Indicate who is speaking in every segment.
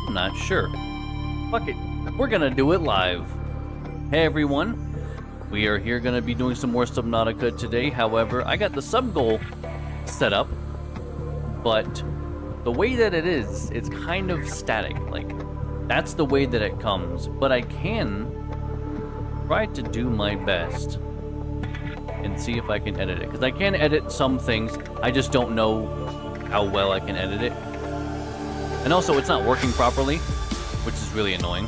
Speaker 1: I'm not sure. Fuck it. We're gonna do it live. Hey everyone. We are here gonna be doing some more Subnautica today. However, I got the sub goal set up, but the way that it is, it's kind of static. Like, that's the way that it comes. But I can try to do my best and see if I can edit it. Because I can edit some things, I just don't know how well I can edit it. And also, it's not working properly, which is really annoying.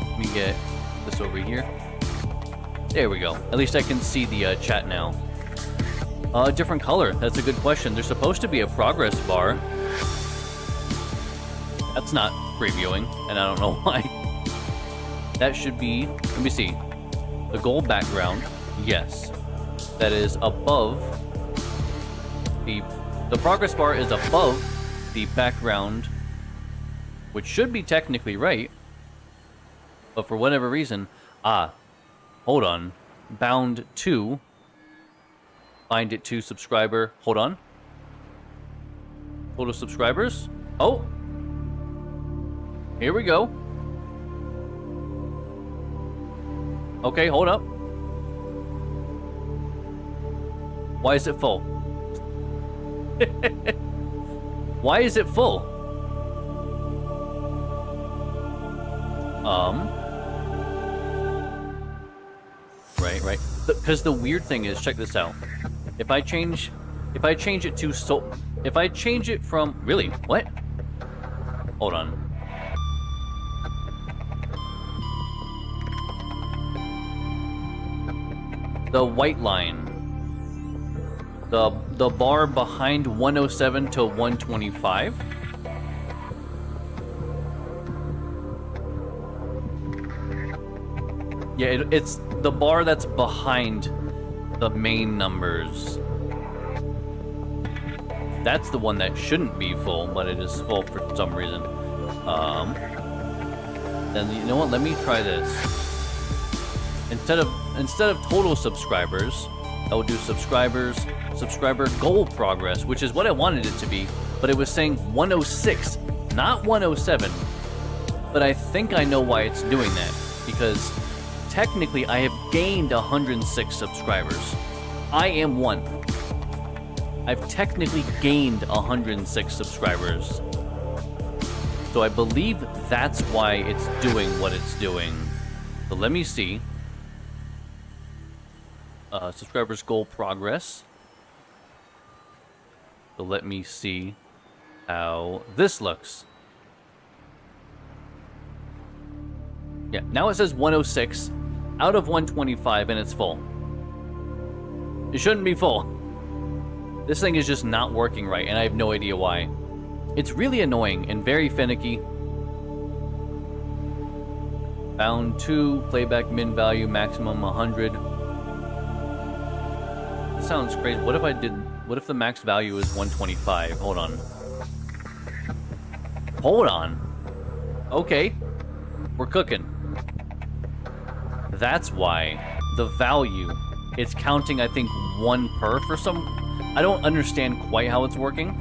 Speaker 1: Let me get this over here. There we go. At least I can see the chat now. Different color. That's a good question. There's supposed to be a progress bar. That's not previewing, and I don't know why. That should be... Let me see. The gold background. Yes. That is above... The progress bar is above the background, which should be technically right. But for whatever reason... hold on. Bound to... Bind it to subscriber. Hold on. Total subscribers. Oh! Here we go. Okay, hold up. Why is it full? Why is it full? Right. Because the weird thing is, check this out. If I change it to if I change it from, really, what? Hold on. The white line. The bar behind 107 to 125. Yeah, it's the bar that's behind the main numbers. That's the one that shouldn't be full, but it is full for some reason. Then you know what? Let me try this. Instead of total subscribers, I will do subscriber goal progress, which is what I wanted it to be, but it was saying 106, not 107. But I think I know why it's doing that, because technically I have gained 106 subscribers. I am one. I've technically gained 106 subscribers. So I believe that's why it's doing what it's doing. So let me see. Subscribers goal progress. So let me see how this looks. Yeah, now it says 106 out of 125 and it's full. It shouldn't be full. This thing is just not working right and I have no idea why. It's really annoying and very finicky. Bound 2, playback min value, maximum 100. This sounds crazy. What if the max value is 125? Hold on. Hold on. Okay. We're cooking. That's why the value, it's counting, I think, 1 per for some... I don't understand quite how it's working.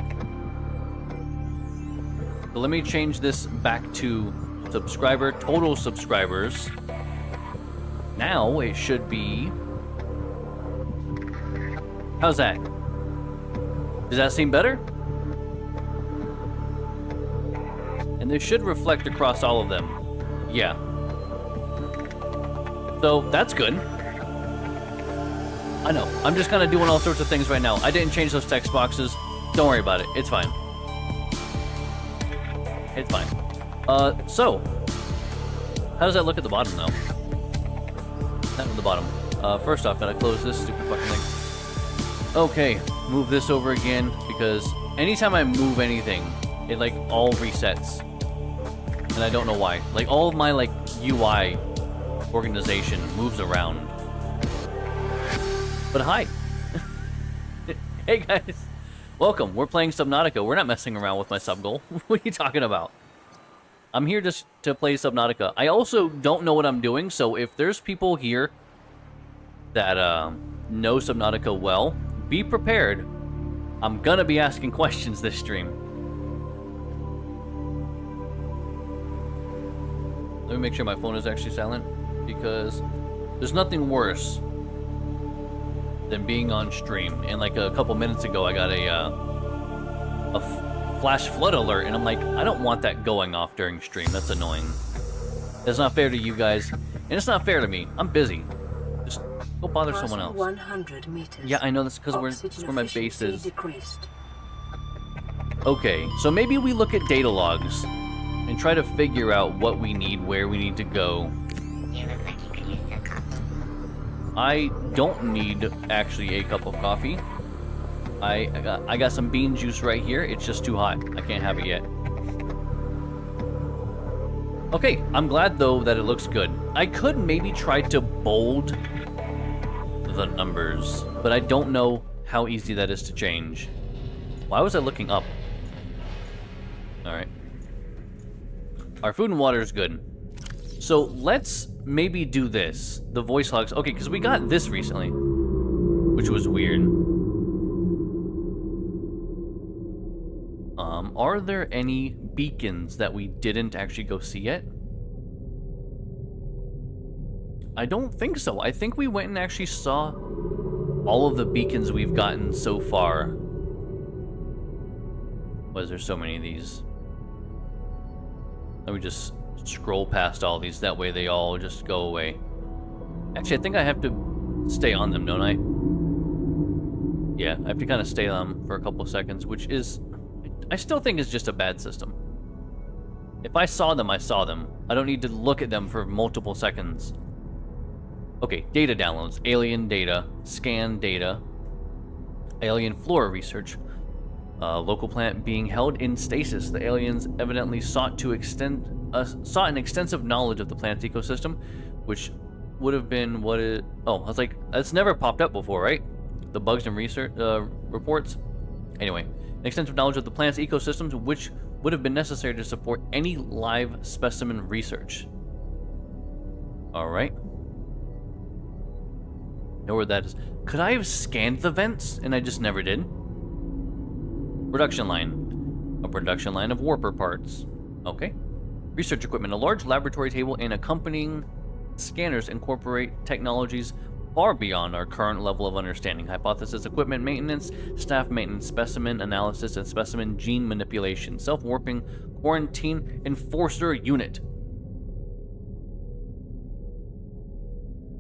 Speaker 1: So let me change this back to total subscribers. Now it should be... How's that? Does that seem better? And this should reflect across all of them. Yeah. So, that's good. I know. I'm just kind of doing all sorts of things right now. I didn't change those text boxes. Don't worry about it. It's fine. It's fine. So. How does that look at the bottom, though? Not at the bottom. First off, gotta close this stupid fucking thing. Okay. Move this over again, because anytime I move anything, it, like, all resets. And I don't know why. Like, all of my, like, UI organization moves around. But hi. Hey guys. Welcome. We're playing Subnautica. We're not messing around with my sub goal. What are you talking about? I'm here just to play Subnautica. I also don't know what I'm doing, so if there's people here that know Subnautica well, be prepared. I'm gonna be asking questions this stream. Let me make sure my phone is actually silent, because there's nothing worse than being on stream. And like a couple minutes ago, I got a flash flood alert, and I'm like, I don't want that going off during stream. That's annoying. It's not fair to you guys, and it's not fair to me. I'm busy. Just go bother someone else.
Speaker 2: 100 meters.
Speaker 1: Yeah, I know that's because that's where my base is.
Speaker 2: Decreased.
Speaker 1: Okay, so maybe we look at data logs and try to figure out what we need, where we need to go.
Speaker 3: You look like you could use a cup.
Speaker 1: I don't need actually a cup of coffee. I got some bean juice right here. It's just too hot. I can't have it yet. Okay, I'm glad though that it looks good. I could maybe try to bold the numbers, but I don't know how easy that is to change. Why was I looking up? Alright. Our food and water is good. So let's maybe do this. The voice logs. Okay, because we got this recently, which was weird. Are there any beacons that we didn't actually go see yet? I don't think so. I think we went and actually saw all of the beacons we've gotten so far. Was there so many of these? Let me just scroll past all these. That way they all just go away. Actually, I think I have to stay on them, don't I? Yeah, I have to kind of stay on them for a couple of seconds, which is... I still think is just a bad system. If I saw them, I saw them. I don't need to look at them for multiple seconds. Okay, data downloads. Alien data. Scan data. Alien flora research. Local plant being held in stasis. The aliens evidently sought an extensive knowledge of the planet's ecosystem, which would have been what it... Oh, I was like, that's never popped up before, right? The bugs and research reports. Anyway, an extensive knowledge of the planet's ecosystems, which would have been necessary to support any live specimen research. All right. Know where that is. Could I have scanned the vents and I just never did? Production line. A production line of warper parts. Okay. Research equipment. A large laboratory table and accompanying scanners incorporate technologies far beyond our current level of understanding. Hypothesis, equipment maintenance, staff maintenance, specimen analysis, and specimen gene manipulation. Self-warping quarantine enforcer unit.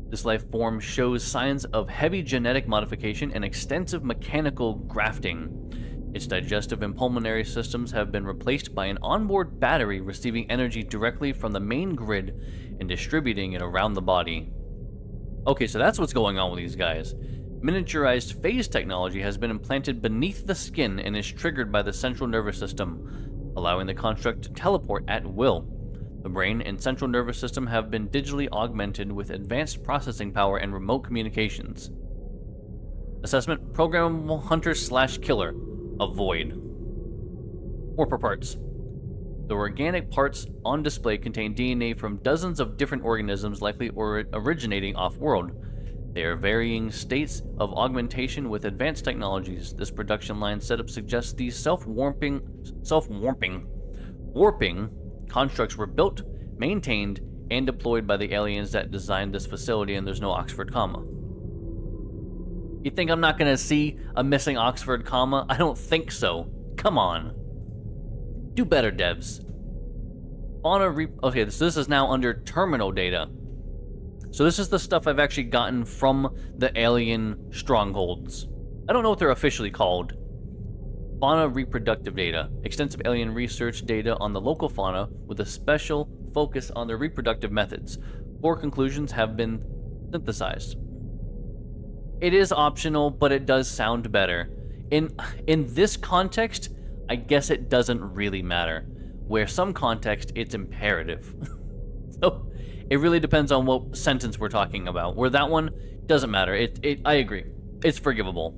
Speaker 1: This life form shows signs of heavy genetic modification and extensive mechanical grafting. Its digestive and pulmonary systems have been replaced by an onboard battery receiving energy directly from the main grid and distributing it around the body. Okay, so that's what's going on with these guys. Miniaturized phase technology has been implanted beneath the skin and is triggered by the central nervous system, allowing the construct to teleport at will. The brain and central nervous system have been digitally augmented with advanced processing power and remote communications. Assessment, programmable hunter/killer. Avoid. Warper parts. The organic parts on display contain DNA from dozens of different organisms likely originating off-world. They are varying states of augmentation with advanced technologies. This production line setup suggests these warping constructs were built, maintained, and deployed by the aliens that designed this facility, and there's no Oxford comma. You think I'm not gonna see a missing Oxford comma? I don't think so. Come on. Do better, devs. Okay, so this is now under terminal data. So this is the stuff I've actually gotten from the alien strongholds. I don't know what they're officially called. Fauna reproductive data. Extensive alien research data on the local fauna with a special focus on their reproductive methods. 4 conclusions have been synthesized. It is optional, but it does sound better. In this context, I guess it doesn't really matter. Where some context, it's imperative. So, it really depends on what sentence we're talking about. Where that one doesn't matter. I agree. It's forgivable.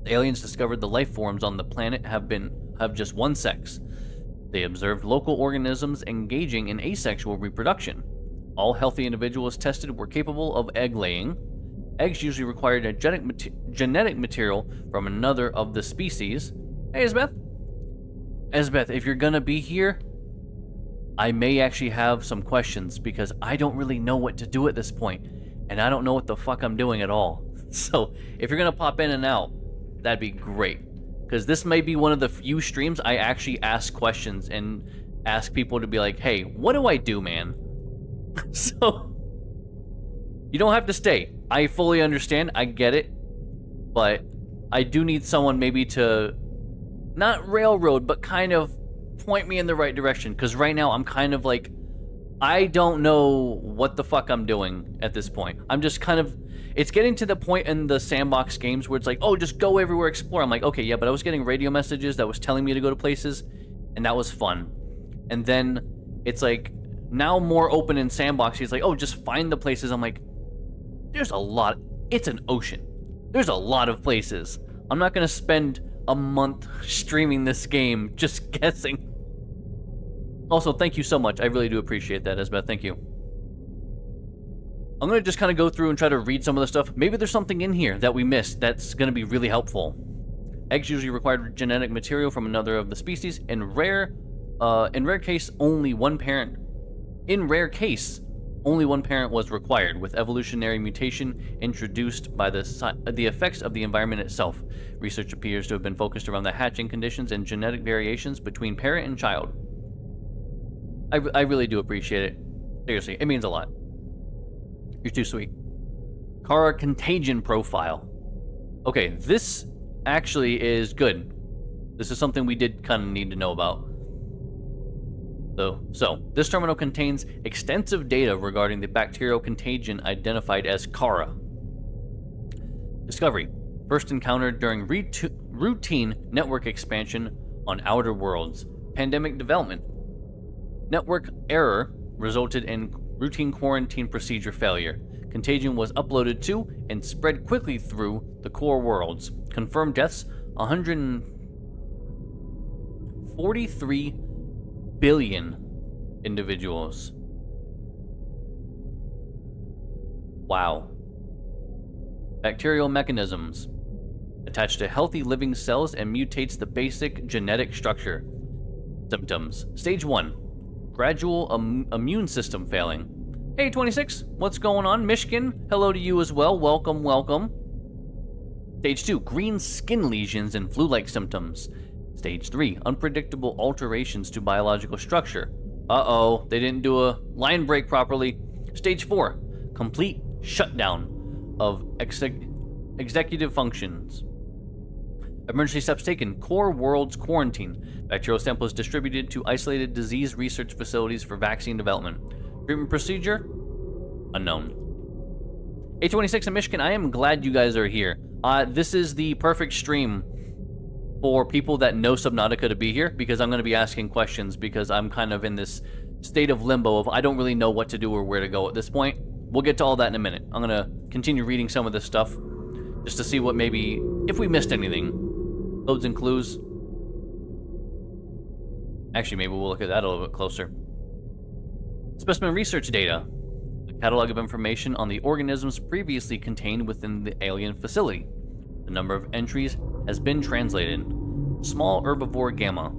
Speaker 1: The aliens discovered the life forms on the planet have just one sex. They observed local organisms engaging in asexual reproduction. All healthy individuals tested were capable of egg laying. Eggs usually required a genetic material from another of the species. Hey, Isbeth. Isbeth, if you're gonna be here, I may actually have some questions because I don't really know what to do at this point, and I don't know what the fuck I'm doing at all. So if you're gonna pop in and out, that'd be great, because this may be one of the few streams I actually ask questions and ask people to be like, hey, what do I do, man? So you don't have to stay. I fully understand, I get it, but I do need someone maybe to not railroad, but kind of point me in the right direction, because right now I'm kind of like, I don't know what the fuck I'm doing at this point. I'm just kind of, it's getting to the point in the sandbox games where it's like, oh, just go everywhere, explore. I'm like, okay, yeah, but I was getting radio messages that was telling me to go to places, and that was fun. And then it's like, now more open in sandbox, he's like, oh, just find the places. I'm like, there's a lot, it's an ocean. There's a lot of places. I'm not gonna spend a month streaming this game just guessing. Also, thank you so much. I really do appreciate that, Esbeth. Thank you. I'm going to just kind of go through and try to read some of the stuff. Maybe there's something in here that we missed that's going to be really helpful. Eggs usually require genetic material from another of the species. In rare case, only one parent. In rare case, only one parent was required, with evolutionary mutation introduced by the effects of the environment itself. Research appears to have been focused around the hatching conditions and genetic variations between parent and child. I really do appreciate it. Seriously, it means a lot. You're too sweet. Kara Contagion Profile. Okay, this actually is good. This is something we did kind of need to know about. So, this terminal contains extensive data regarding the bacterial contagion identified as Kara. Discovery. First encountered during routine network expansion on outer worlds. Pandemic development. Network error resulted in routine quarantine procedure failure. Contagion was uploaded to and spread quickly through the core worlds. Confirmed deaths, 143 billion individuals. Wow. Bacterial mechanisms. Attached to healthy living cells and mutates the basic genetic structure. Symptoms. Stage 1. Gradual immune system failing. Hey, 26, what's going on? Michigan, hello to you as well. Welcome, welcome. Stage 2, green skin lesions and flu-like symptoms. Stage 3, unpredictable alterations to biological structure. Uh-oh, they didn't do a line break properly. Stage 4, complete shutdown of executive functions. Emergency steps taken. Core worlds quarantine. Bacterial samples distributed to isolated disease research facilities for vaccine development. Treatment procedure? Unknown. A26 in Michigan, I am glad you guys are here. This is the perfect stream for people that know Subnautica to be here, because I'm going to be asking questions, because I'm kind of in this state of limbo of I don't really know what to do or where to go at this point. We'll get to all that in a minute. I'm going to continue reading some of this stuff just to see what maybe, if we missed anything. Codes and clues. Actually, maybe we'll look at that a little bit closer. Specimen research data. A catalog of information on the organisms previously contained within the alien facility. The number of entries has been translated. Small herbivore gamma.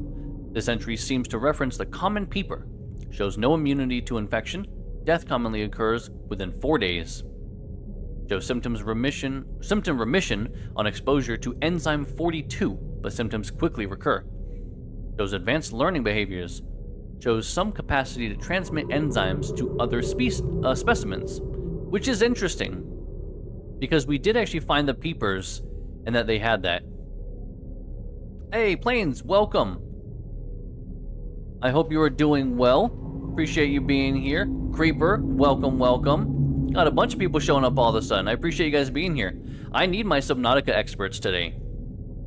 Speaker 1: This entry seems to reference the common peeper. Shows no immunity to infection. Death commonly occurs within 4 days. Shows symptom remission on exposure to enzyme 42, but symptoms quickly recur. Shows advanced learning behaviors. Shows some capacity to transmit enzymes to other specimens, which is interesting, because we did actually find the peepers and that they had that. Hey, Plains, welcome. I hope you are doing well. Appreciate you being here. Creeper, welcome, welcome. Got a bunch of people showing up all of a sudden. I appreciate you guys being here. I need my Subnautica experts today.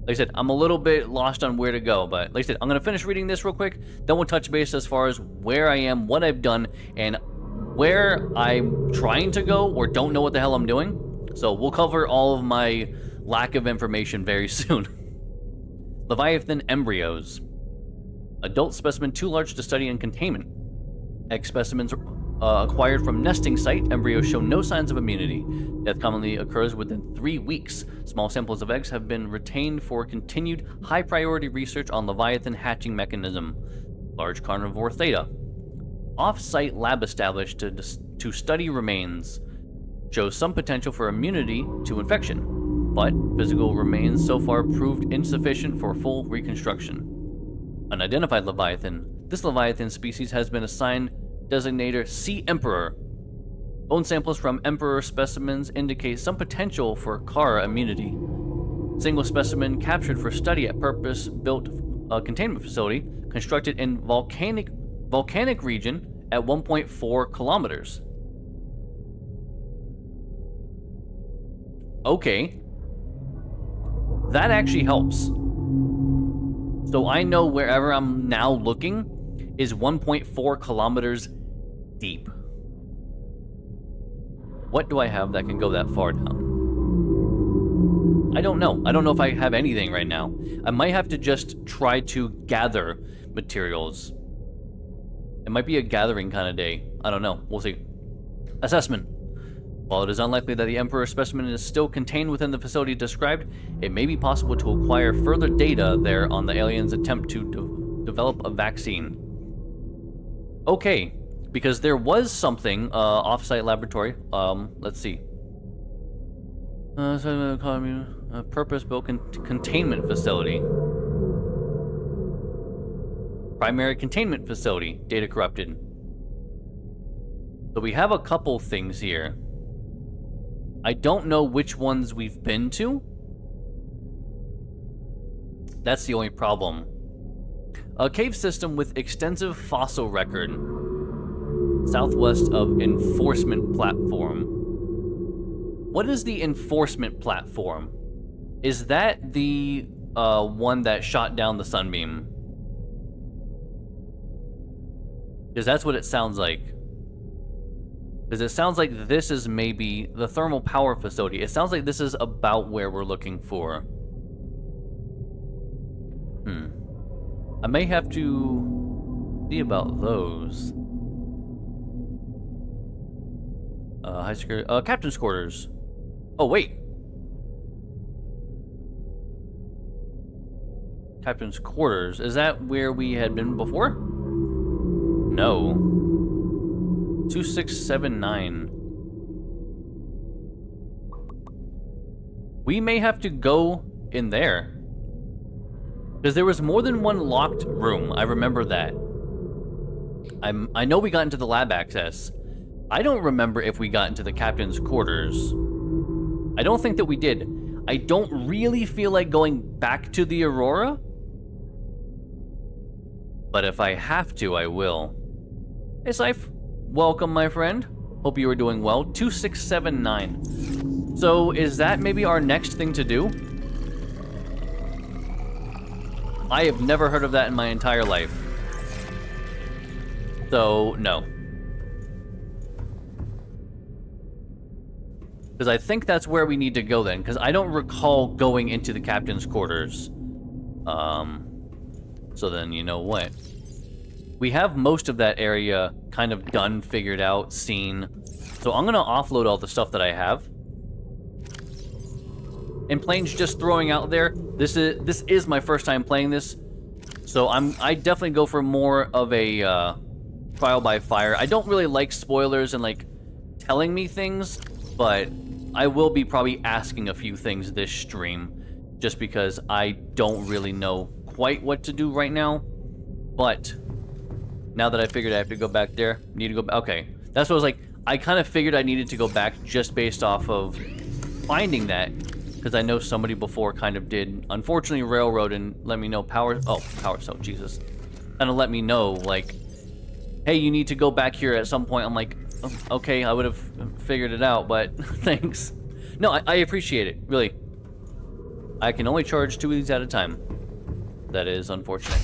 Speaker 1: Like I said, I'm a little bit lost on where to go, but like I said, I'm going to finish reading this real quick, then we'll touch base as far as where I am, what I've done, and where I'm trying to go or don't know what the hell I'm doing. So we'll cover all of my lack of information very soon. Leviathan embryos. Adult specimen too large to study in containment. Egg specimens acquired from nesting site. Embryos show no signs of immunity. Death commonly occurs within 3 weeks. Small samples of eggs have been retained for continued high-priority research on Leviathan hatching mechanism. Large carnivore theta. off-site lab established to study remains. Shows some potential for immunity to infection, but physical remains so far proved insufficient for full reconstruction. Unidentified Leviathan. This Leviathan species has been assigned designator Sea Emperor. Bone samples from Emperor specimens indicate some potential for Kara immunity. Single specimen captured for study at purpose-built containment facility constructed in volcanic region at 1.4 kilometers. Okay. That actually helps. So I know wherever I'm now looking is 1.4 kilometers deep. What do I have that can go that far down? I don't know. I don't know if I have anything right now. I might have to just try to gather materials. It might be a gathering kind of day. I don't know. We'll see. Assessment. While it is unlikely that the Emperor specimen is still contained within the facility described, it may be possible to acquire further data there on the aliens' attempt to develop a vaccine. Okay, because there was something off-site laboratory. Let's see. Purpose-built containment facility. Primary containment facility. Data corrupted. So we have a couple things here. I don't know which ones we've been to. That's the only problem. A cave system with extensive fossil record. Southwest of enforcement platform. What is the enforcement platform? Is that the one that shot down the sunbeam? Because that's what it sounds like. Because it sounds like this is maybe the thermal power facility. It sounds like this is about where we're looking for. I may have to see about those. High security. Captain's quarters. Oh, wait. Captain's quarters. Is that where we had been before? No. 2679. We may have to go in there. Because there was more than one locked room. I remember that. I know we got into the lab access. I don't remember if we got into the captain's quarters. I don't think that we did. I don't really feel like going back to the Aurora. But if I have to, I will. Hey, Syph. Welcome, my friend. Hope you are doing well. 2679. So, is that maybe our next thing to do? I have never heard of that in my entire life. So, no. Because I think that's where we need to go then, because I don't recall going into the captain's quarters. So then, you know what? We have most of that area kind of done, figured out, seen. So I'm gonna offload all the stuff that I have. And Plains just throwing out there, this is my first time playing this. So I definitely go for more of a trial by fire. I don't really like spoilers and like telling me things, but I will be probably asking a few things this stream just because I don't really know quite what to do right now. But now that I figured I have to go back there, need to go back. Okay, that's what I was like. I kind of figured I needed to go back just based off of finding that, because I know somebody before kind of did. Unfortunately, railroad and let me know power. Oh, power cell, Jesus. Kind of let me know, like, hey, you need to go back here at some point. I'm like, oh, okay, I would have figured it out, but thanks. No, I appreciate it, really. I can only charge 2 of these at a time. That is unfortunate.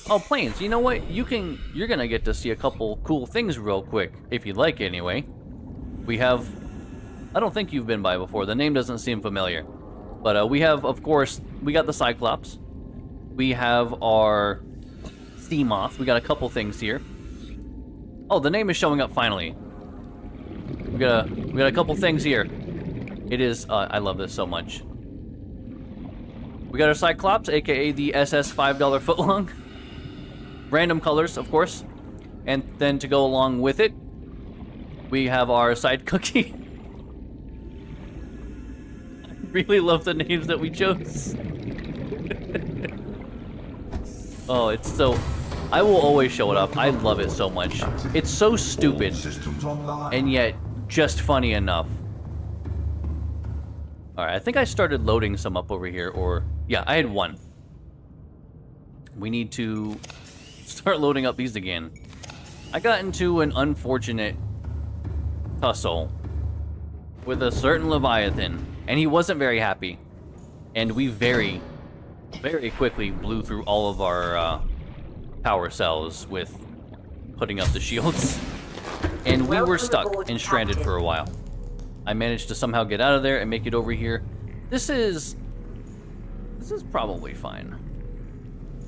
Speaker 1: Oh, Plains, you know what? You're gonna get to see a couple cool things real quick, if you'd like anyway. We have, I don't think you've been by before, the name doesn't seem familiar. But we have, of course, we got the Cyclops. We have our Sea Moth. We got a couple things here. Oh, the name is showing up finally. We got a couple things here. It is, I love this so much. We got our Cyclops, aka the SS $5 footlong. Random colors, of course. And then to go along with it, we have our side cookie. I really love the names that we chose. Oh, it's so... I will always show it off. I love it so much. It's so stupid, and yet just funny enough. Alright, I think I started loading some up over here, or... Yeah, I had one. We need to start loading up these again. I got into an unfortunate tussle with a certain Leviathan, and he wasn't very happy. And we very quickly blew through all of our power cells with putting up the shields. And we were stuck and stranded for a while. I managed to somehow get out of there and make it over here. This is probably fine.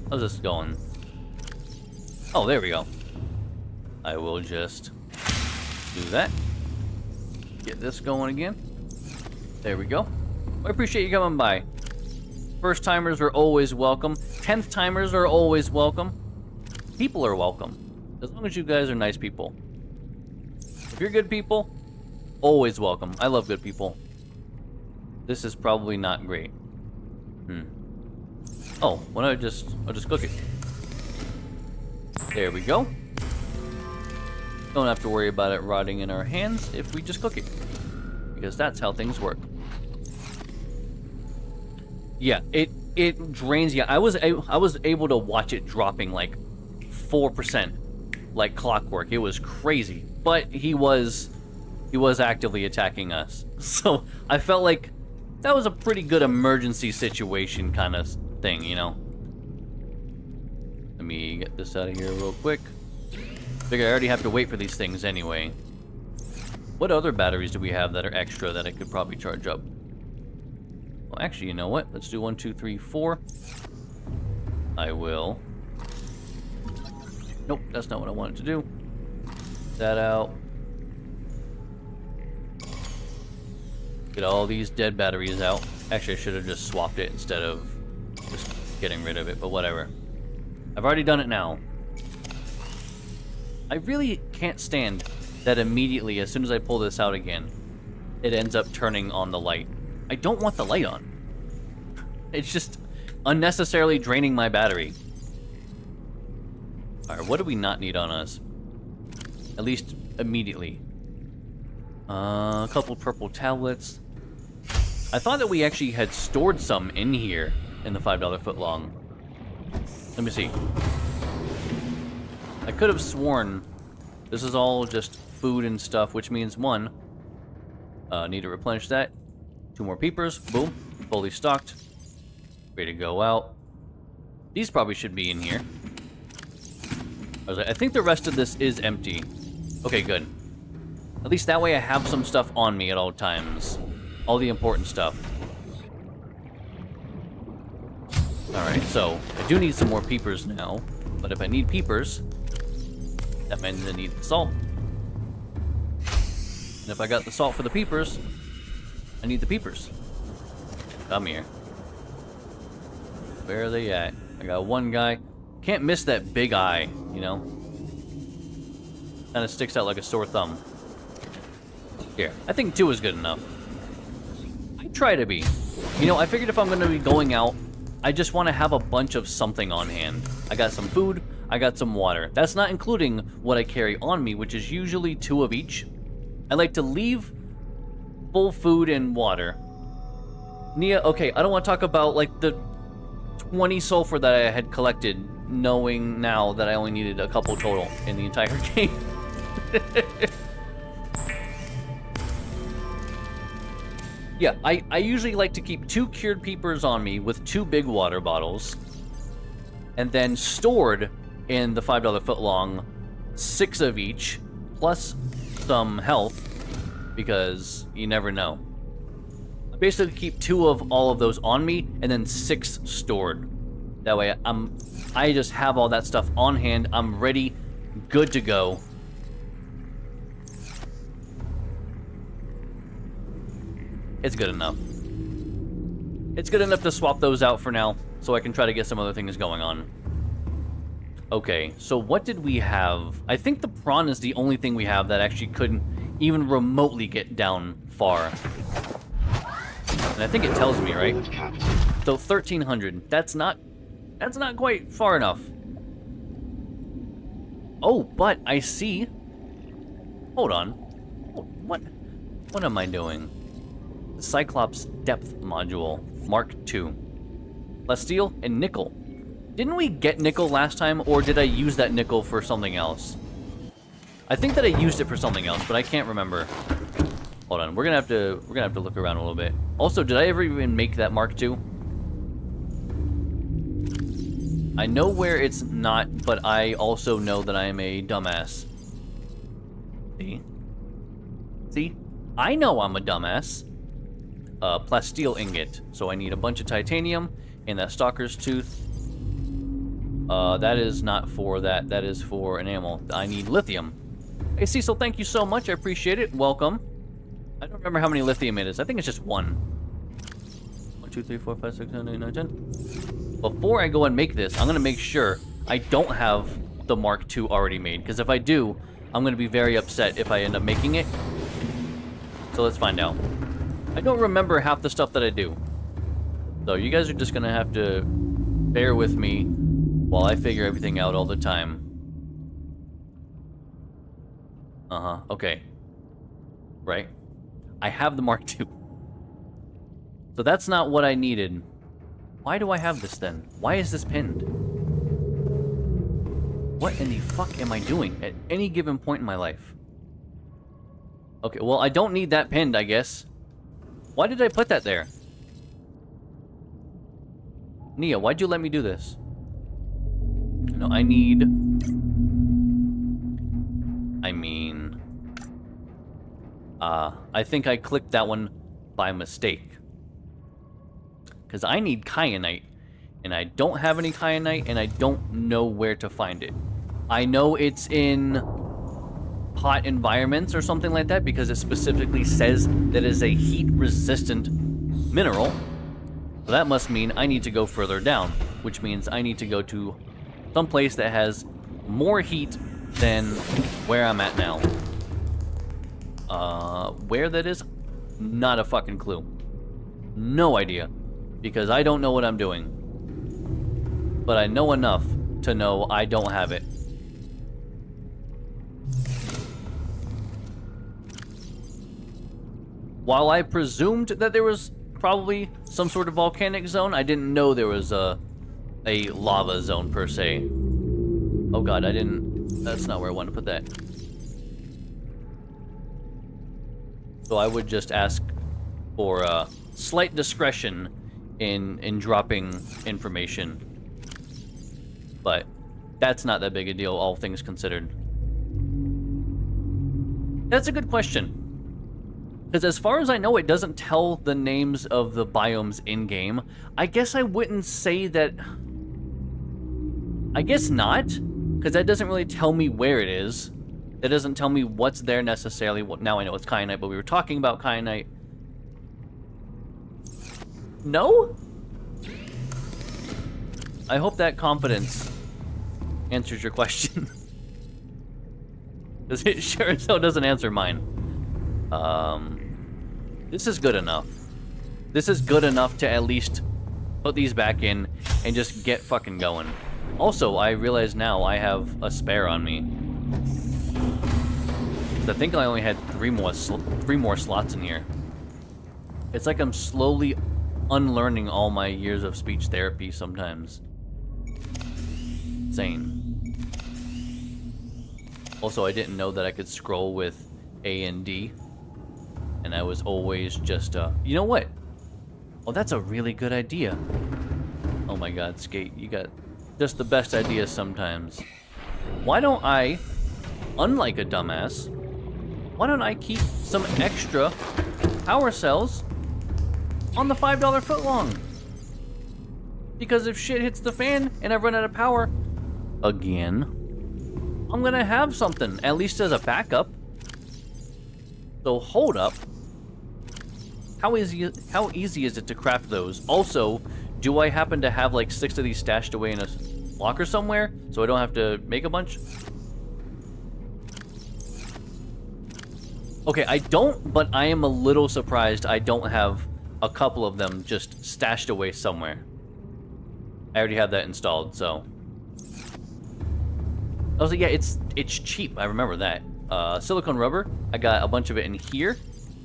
Speaker 1: How's this going? Oh, there we go. I will just do that. Get this going again. There we go. I appreciate you coming by. First timers are always welcome. 10th timers are always welcome. People are welcome. As long as you guys are nice people. If you're good people, always welcome. I love good people. This is probably not great. Oh, why don't I'll just cook it. There we go. Don't have to worry about it rotting in our hands if we just cook it. Because that's how things work. Yeah, it drains you. I was able to watch it dropping like 4%, like clockwork. It was crazy. But he was actively attacking us. So I felt like that was a pretty good emergency situation kind of thing, you know. Let me get this out of here real quick. Figure I already have to wait for these things anyway. What other batteries do we have that are extra that I could probably charge up? Well, actually, you know what? Let's do 1, 2, 3, 4. I will. Nope, that's not what I wanted to do. That out. Get all these dead batteries out. Actually, I should have just swapped it instead of just getting rid of it, but whatever. I've already done it now. I really can't stand that immediately, as soon as I pull this out again, it ends up turning on the light. I don't want the light on. It's just unnecessarily draining my battery. Alright, what do we not need on us? At least immediately. A couple purple tablets. I thought that we actually had stored some in here in the $5 footlong. Let me see. I could have sworn this is all just food and stuff, which means one, need to replenish that. 2 more peepers. Boom. Fully stocked. Ready to go out. These probably should be in here. I think the rest of this is empty. Okay, good. At least that way I have some stuff on me at all times. All the important stuff. Alright, so I do need some more peepers now. But if I need peepers, that means I need salt. And if I got the salt for the peepers, I need the peepers. Come here. Where are they at? I got one guy. Can't miss that big eye, you know? Kind of sticks out like a sore thumb. Here, I think 2 is good enough. I try to be. You know, I figured if I'm going to be going out, I just want to have a bunch of something on hand. I got some food, I got some water. That's not including what I carry on me, which is usually 2 of each. I like to leave full food and water. Nia, okay, I don't want to talk about like the 20 sulfur that I had collected, knowing now that I only needed a couple total in the entire game. Yeah, I usually like to keep 2 cured peepers on me with 2 big water bottles. And then stored in the $5 footlong, 6 of each, plus some health, because you never know. I basically keep 2 of all of those on me, and then 6 stored. That way, I just have all that stuff on hand. I'm ready, good to go. It's good enough. It's good enough to swap those out for now, so I can try to get some other things going on. Okay, so what did we have? I think the prawn is the only thing we have that actually couldn't even remotely get down far. And I think it tells me, right? So 1,300. That's not quite far enough. Oh, but I see. Hold on. What am I doing? Cyclops depth module, Mark II. Plasteel and nickel. Didn't we get nickel last time, or did I use that nickel for something else? I think that I used it for something else, but I can't remember. Hold on, we're gonna have to look around a little bit. Also, did I ever even make that Mark II? I know where it's not, but I also know that I am a dumbass. See? I know I'm a dumbass. Plasteel ingot. So I need a bunch of titanium and that stalker's tooth. That is not for that. That is for an animal. I need lithium. Hey, Cecil, thank you so much. I appreciate it. Welcome. I don't remember how many lithium it is. I think it's just 1. 1, 2, 3, 4, 5, 6, 7, 8, 9, 10. Before I go and make this, I'm going to make sure I don't have the Mark II already made. Because if I do, I'm going to be very upset if I end up making it. So let's find out. I don't remember half the stuff that I do. So you guys are just going to have to bear with me while I figure everything out all the time. Okay. Right. I have the Mark II. So that's not what I needed. Why do I have this then? Why is this pinned? What in the fuck am I doing at any given point in my life? Okay, well, I don't need that pinned, I guess. Why did I put that there? Nia, why'd you let me do this? No, I think I clicked that one by mistake. Because I need kyanite, and I don't have any kyanite, and I don't know where to find it. I know it's in hot environments or something like that, because it specifically says that it is a heat-resistant mineral. So that must mean I need to go further down, which means I need to go to some place that has more heat than where I'm at now. Where that is? Not a fucking clue. No idea. Because I don't know what I'm doing. But I know enough to know I don't have it. While I presumed that there was probably some sort of volcanic zone, I didn't know there was a lava zone per se. Oh god, that's not where I wanted to put that. So I would just ask for slight discretion in dropping information. But that's not that big a deal, all things considered. That's a good question. Because as far as I know, it doesn't tell the names of the biomes in-game. I guess I wouldn't say that... I guess not, because that doesn't really tell me where it is. It doesn't tell me what's there necessarily. Well, now I know it's kyanite, but we were talking about kyanite. No? I hope that confidence answers your question. Because it sure as hell doesn't answer mine. This is good enough. This is good enough to at least put these back in and just get fucking going. Also, I realize now I have a spare on me. I think I only had three more slots in here. It's like I'm slowly unlearning all my years of speech therapy sometimes. Insane. Also, I didn't know that I could scroll with A and D. And I was always just, you know what? Oh, that's a really good idea. Oh my god, Skate, you got just the best ideas sometimes. Why don't I, unlike a dumbass, why don't I keep some extra power cells on the $5 footlong? Because if shit hits the fan and I run out of power again, I'm gonna have something, at least as a backup. So hold up. How easy is it to craft those? Also, do I happen to have like 6 of these stashed away in a locker somewhere so I don't have to make a bunch. Okay, I don't, but I am a little surprised I don't have a couple of them just stashed away somewhere. I already have that installed, so. I was like, yeah, it's cheap. I remember that. Silicone rubber. I got a bunch of it in here.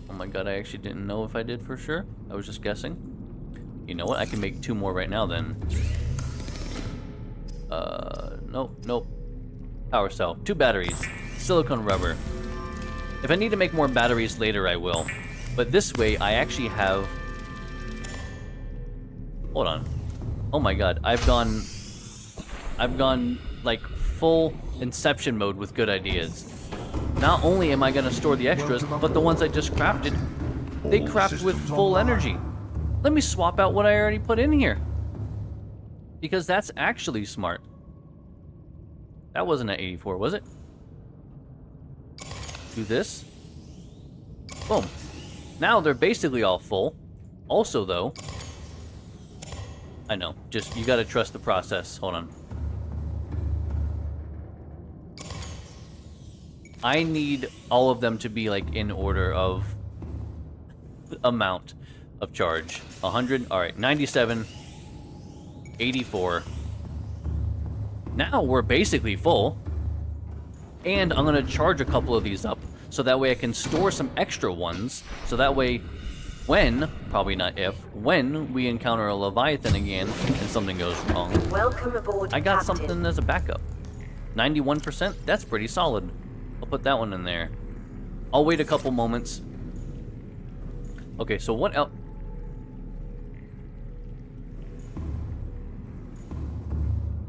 Speaker 1: Oh my god, I actually didn't know if I did for sure. I was just guessing. You know what? I can make 2 more right now then. Nope. Power cell. 2 batteries. Silicone rubber. If I need to make more batteries later, I will. But this way, I actually have... Hold on. Oh my god, I've gone like full Inception mode with good ideas. Not only am I gonna store the extras, but the ones I just crafted, they craft with full energy. Let me swap out what I already put in here. Because that's actually smart. That wasn't at 84, was it? Do this. Boom. Now they're basically all full. Also though, I know, just you gotta trust the process. Hold on. I need all of them to be like in order of amount of charge. 100, all right, 97, 84. Now we're basically full. And I'm gonna charge a couple of these up so that way I can store some extra ones. So that way, when, probably not if, when we encounter a Leviathan again and something goes wrong,
Speaker 2: welcome aboard,
Speaker 1: I got
Speaker 2: Captain.
Speaker 1: something as a backup. 91%, that's pretty solid. I'll put that one in there. I'll wait a couple moments. Okay, so what else?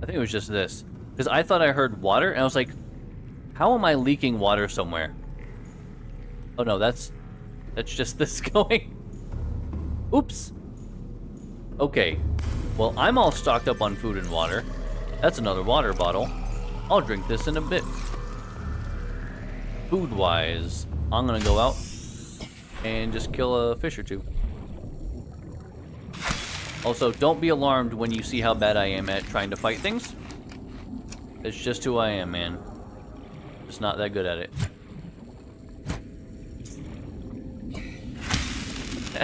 Speaker 1: I think it was just this. Because I thought I heard water, and I was like, how am I leaking water somewhere? Oh no, that's just this going. Oops. Okay. Well, I'm all stocked up on food and water. That's another water bottle. I'll drink this in a bit. Food-wise, I'm gonna go out and just kill a fish or 2. Also, don't be alarmed when you see how bad I am at trying to fight things. It's just who I am, man. Just not that good at it.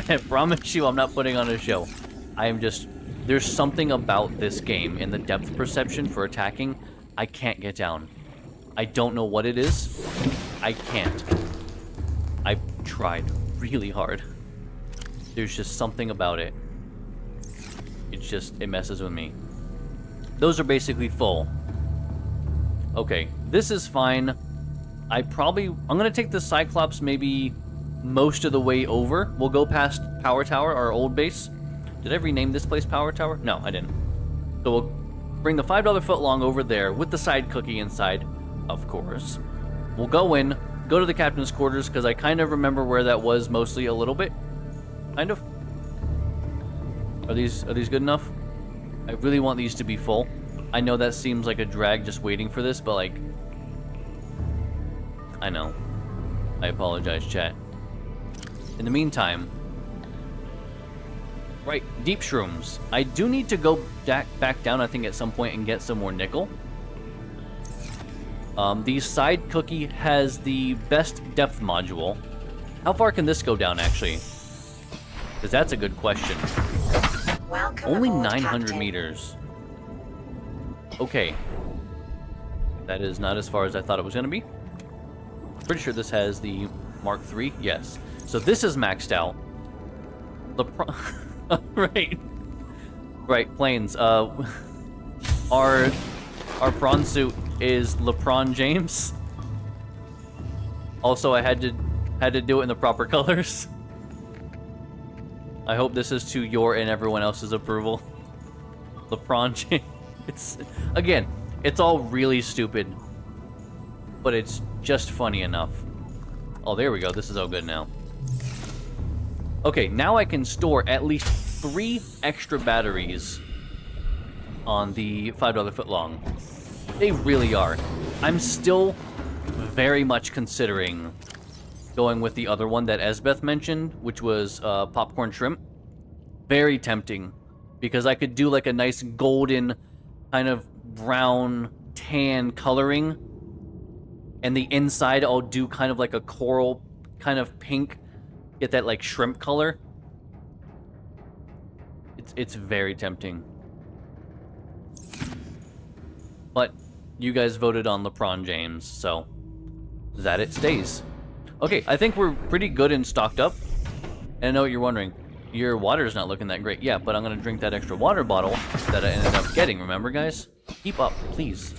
Speaker 1: I promise you I'm not putting on a show. I am just... There's something about this game and the depth perception for attacking I can't get down. I don't know what it is. I can't. I've tried really hard. There's just something about it. It's just, it messes with me. Those are basically full. Okay, this is fine. I'm gonna take the Cyclops maybe most of the way over. We'll go past Power Tower, our old base. Did I rename this place Power Tower? No, I didn't. So we'll bring the $5 footlong over there with the side cookie inside, of course. We'll go in, go to the captain's quarters, because I kind of remember where that was mostly a little bit. Kind of. Are these good enough? I really want these to be full. I know that seems like a drag just waiting for this, but like... I know. I apologize, chat. In the meantime... Right, deep shrooms. I do need to go back down, I think, at some point and get some more nickel. The side cookie has the best depth module. How far can this go down, actually? Because that's a good question.
Speaker 2: Welcome
Speaker 1: Only
Speaker 2: aboard,
Speaker 1: 900
Speaker 2: Captain.
Speaker 1: meters. Okay. That is not as far as I thought it was going to be. Pretty sure this has the Mark III. Yes. So this is maxed out. Right, planes. Our prawn suit is LeBron James. Also, I had to do it in the proper colors. I hope this is to your and everyone else's approval. LeBron James. It's all really stupid, but it's just funny enough. Oh, there we go. This is all good now. Okay, now I can store at least 3 extra batteries on the $5 footlong. They really are. I'm still very much considering going with the other one that Esbeth mentioned, which was popcorn shrimp. Very tempting, because I could do like a nice golden kind of brown, tan coloring. And the inside I'll do kind of like a coral, kind of pink. Get that like shrimp color. It's very tempting. But you guys voted on the prawn James, so that it stays. Okay, I think we're pretty good and stocked up. And I know what you're wondering. Your water's not looking that great. Yeah, but I'm gonna drink that extra water bottle that I ended up getting, remember guys? Keep up, please.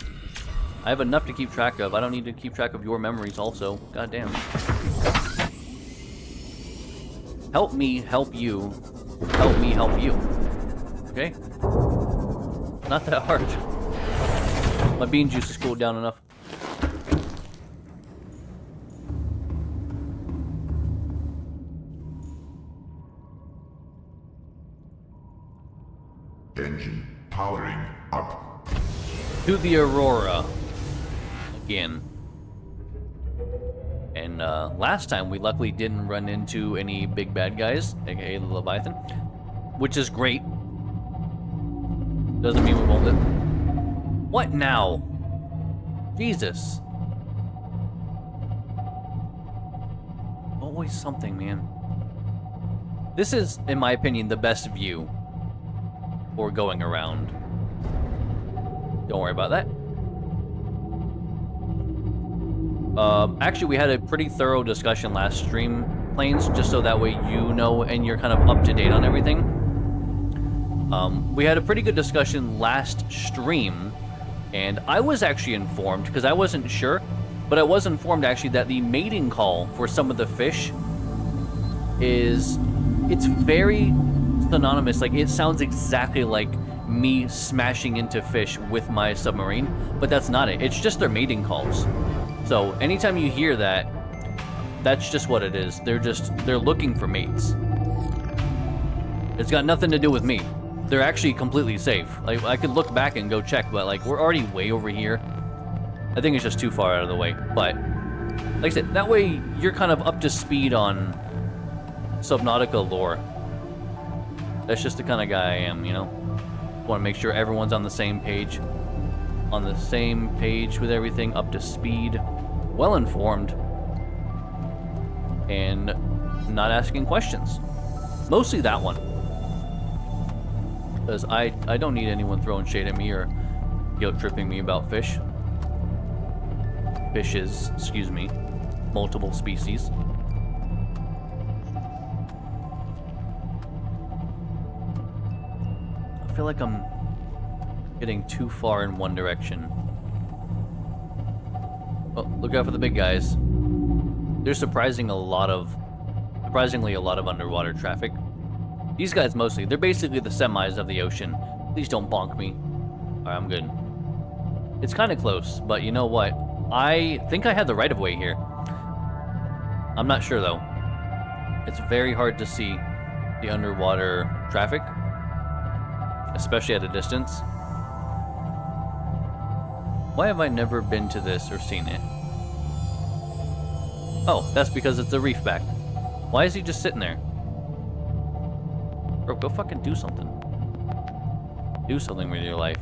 Speaker 1: I have enough to keep track of. I don't need to keep track of your memories also. God damn. Help me help you. Help me help you. Okay? Not that hard. My bean juice has cooled down enough.
Speaker 4: Engine powering up.
Speaker 1: To the Aurora. Again. And last time we luckily didn't run into any big bad guys, aka the Leviathan. Which is great. Doesn't mean we won't live. What now? Jesus. Always something, man. This is, in my opinion, the best view for going around. Don't worry about that. Actually, we had a pretty thorough discussion last stream, Planes, just so that way you know and you're kind of up to date on everything. We had a pretty good discussion last stream, and I was actually informed, because I wasn't sure, but I was informed actually that the mating call for some of the fish it's very synonymous. Like, it sounds exactly like me smashing into fish with my submarine, but that's not it. It's just their mating calls. So anytime you hear that, that's just what it is. They're looking for mates. It's got nothing to do with me. They're actually completely safe. Like, I could look back and go check, but like, we're already way over here. I think it's just too far out of the way. But like I said, that way you're kind of up to speed on Subnautica lore. That's just the kind of guy I am, you know? Want to make sure everyone's on the same page. On the same page with everything, up to speed, well informed, and not asking questions. Mostly that one. Because I don't need anyone throwing shade at me or guilt-tripping me about fish. Fishes, excuse me. Multiple species. I feel like I'm getting too far in one direction. Oh, look out for the big guys. There's surprisingly a lot of underwater traffic. These guys mostly, they're basically the semis of the ocean. Please don't bonk me. Alright, I'm good. It's kind of close, but you know what? I think I had the right of way here. I'm not sure though. It's very hard to see the underwater traffic, especially at a distance. Why have I never been to this or seen it? Oh, that's because it's a reef back. Why is he just sitting there? Bro, go fucking do something. Do something with your life.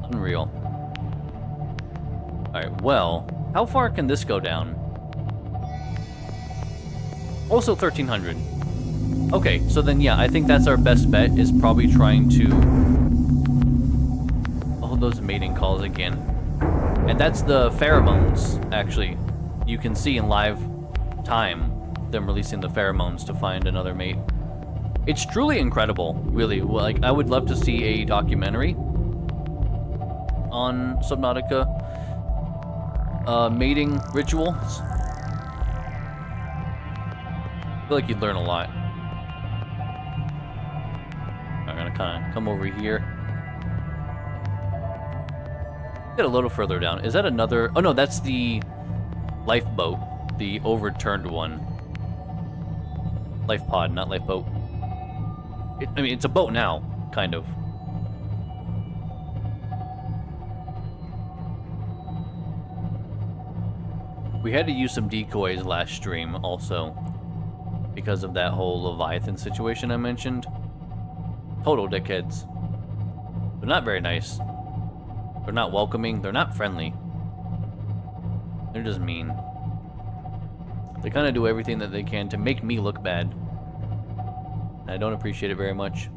Speaker 1: Unreal. Alright, well, how far can this go down? Also 1300. Okay, so then yeah, I think that's our best bet, is probably trying to... Oh, those mating calls again. And that's the pheromones, actually. You can see in live time them releasing the pheromones to find another mate. It's truly incredible, really. Like, I would love to see a documentary on Subnautica mating rituals. I feel like you'd learn a lot. I'm gonna kind of come over here. Get a little further down. Is that another? Oh no, that's the lifeboat, the overturned one. Life pod, not lifeboat. I mean, it's a boat now, kind of. We had to use some decoys last stream, also, because of that whole Leviathan situation I mentioned. Total dickheads. They're not very nice. They're not welcoming. They're not friendly. They're just mean. They kind of do everything that they can to make me look bad. And I don't appreciate it very much.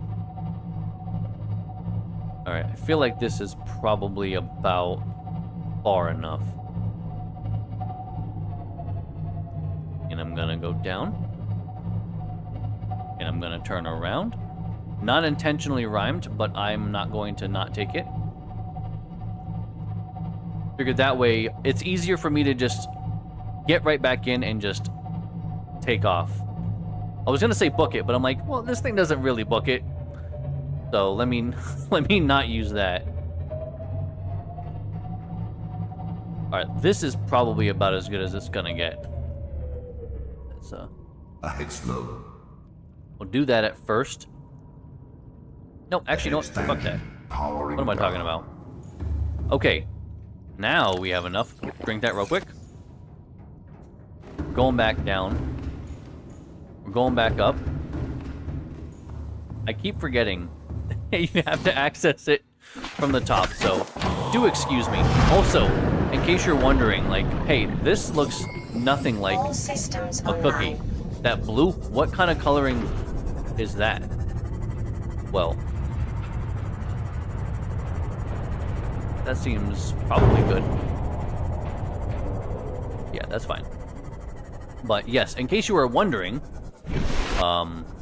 Speaker 1: Alright, I feel like this is probably about far enough. And I'm gonna go down. And I'm gonna turn around. Not intentionally rhymed, but I'm not going to not take it. Figured that way, it's easier for me to just get right back in and just take off. I was gonna say book it, but I'm like, well, this thing doesn't really book it. So let me not use that. Alright, this is probably about as good as it's gonna get. So
Speaker 4: Ahead slow.
Speaker 1: we'll do that at first. No, actually, no, fuck that.
Speaker 4: Powering
Speaker 1: What am I
Speaker 4: down.
Speaker 1: talking about? Okay, now we have enough. Drink that real quick. We're going back down. We're going back up. I keep forgetting you have to access it from the top, so do excuse me. Also, in case you're wondering, like, hey, this looks nothing like
Speaker 2: All systems
Speaker 1: a cookie.
Speaker 2: online.
Speaker 1: That blue, what kind of coloring is that? Well, that seems probably good. Yeah, that's fine. But yes, in case you were wondering,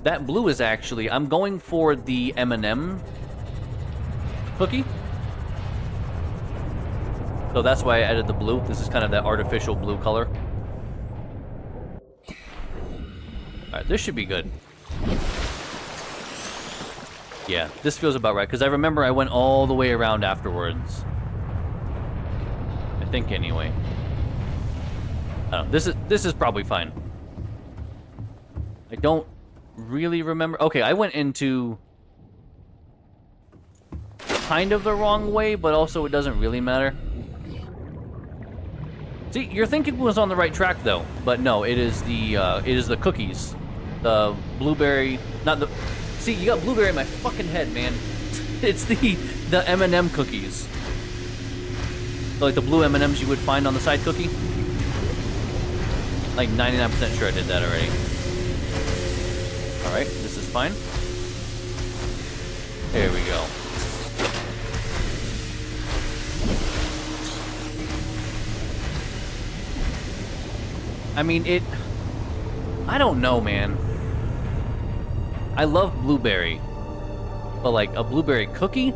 Speaker 1: that blue is actually, I'm going for the M&M cookie. So that's why I added the blue. This is kind of that artificial blue color. Alright, this should be good. Yeah, this feels about right, because I remember I went all the way around afterwards. I think anyway. I don't know, this is probably fine. I don't really remember. Okay, I went into kind of the wrong way, but also it doesn't really matter. See, you're thinking it was on the right track though, but no, it is the cookies. The blueberry, not the... See, you got blueberry in my fucking head, man. It's the M&M cookies. So, like the blue M&Ms you would find on the side cookie. Like 99% sure I did that already. Alright, this is fine. There we go. I mean, I don't know, man. I love blueberry. But like a blueberry cookie?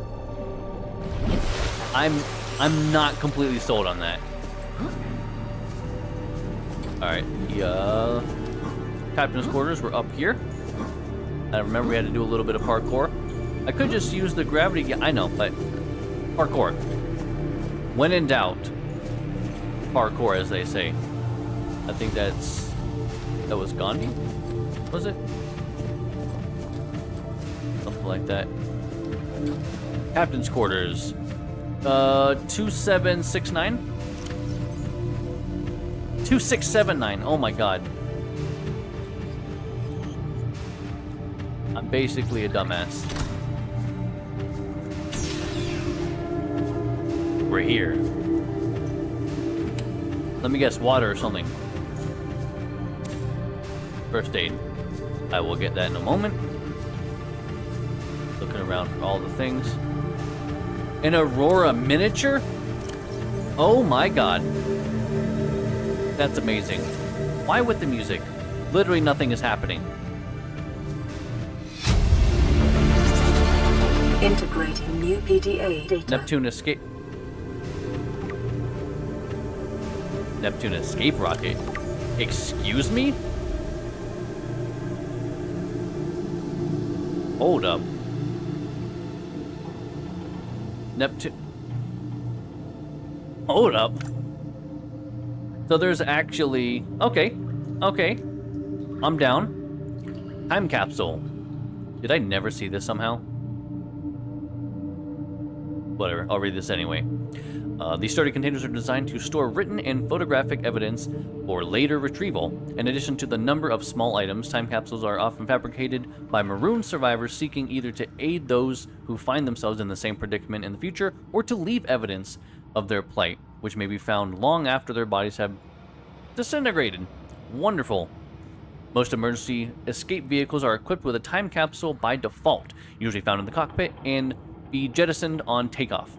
Speaker 1: I'm not completely sold on that. Alright, the captain's quarters were up here. I remember we had to do a little bit of parkour. I could just use the gravity. Yeah, I know, but parkour. When in doubt, parkour, as they say. I think that was Gandhi, was it? Something like that. Captain's quarters. 2769. 2679. Oh my god. I'm basically a dumbass. We're here. Let me guess, water or something. First aid. I will get that in a moment. Looking around for all the things. An Aurora miniature? Oh my god. That's amazing. Why with the music? Literally nothing is happening.
Speaker 2: Integrating new PDA data.
Speaker 1: Neptune escape rocket. Excuse me? Hold up. Neptune. Hold up. So there's actually... Okay. Okay. I'm down. Time capsule. Did I never see this somehow? Whatever, I'll read this anyway. These sturdy containers are designed to store written and photographic evidence for later retrieval. In addition to the number of small items, time capsules are often fabricated by marooned survivors seeking either to aid those who find themselves in the same predicament in the future, or to leave evidence of their plight, which may be found long after their bodies have disintegrated. Wonderful. Most emergency escape vehicles are equipped with a time capsule by default, usually found in the cockpit, and be jettisoned on takeoff.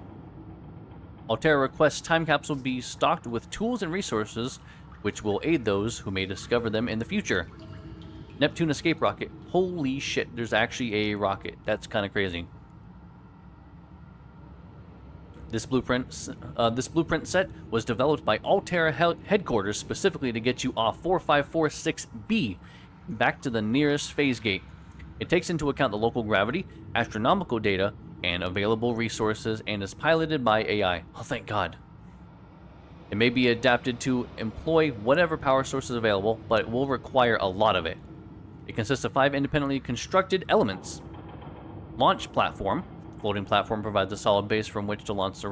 Speaker 1: Altera requests time capsule be stocked with tools and resources which will aid those who may discover them in the future. Neptune escape rocket. Holy shit, there's actually a rocket. That's kind of crazy. This blueprint set was developed by Altera headquarters specifically to get you off 4546B back to the nearest phase gate. It takes into account the local gravity, astronomical data, and available resources, and is piloted by AI. Oh, thank God. It may be adapted to employ whatever power source is available, but it will require a lot of it. It consists of 5 independently constructed elements. Launch platform. Floating platform provides a solid base from which to launch the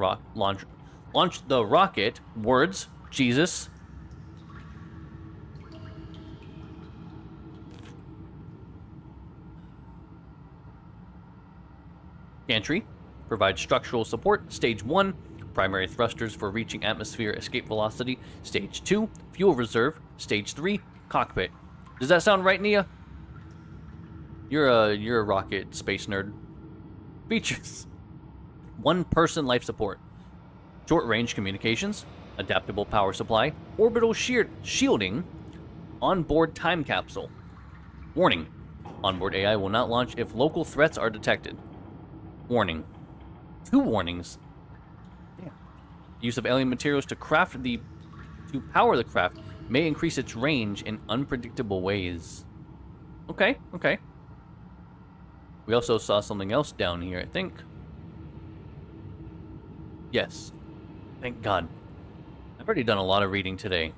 Speaker 1: rocket. Words. Jesus. Gantry provides structural support. Stage 1, primary thrusters for reaching atmosphere escape velocity. Stage 2, fuel reserve. Stage 3, cockpit. Does that sound right, Nia? You're a rocket space nerd. Features: 1-person life support, short-range communications, adaptable power supply, orbital shielding, onboard time capsule. Warning: onboard AI will not launch if local threats are detected. Warning. 2 warnings. Damn. Use of alien materials to power the craft may increase its range in unpredictable ways. Okay. We also saw something else down here, I think. Yes. Thank God. I've already done a lot of reading today.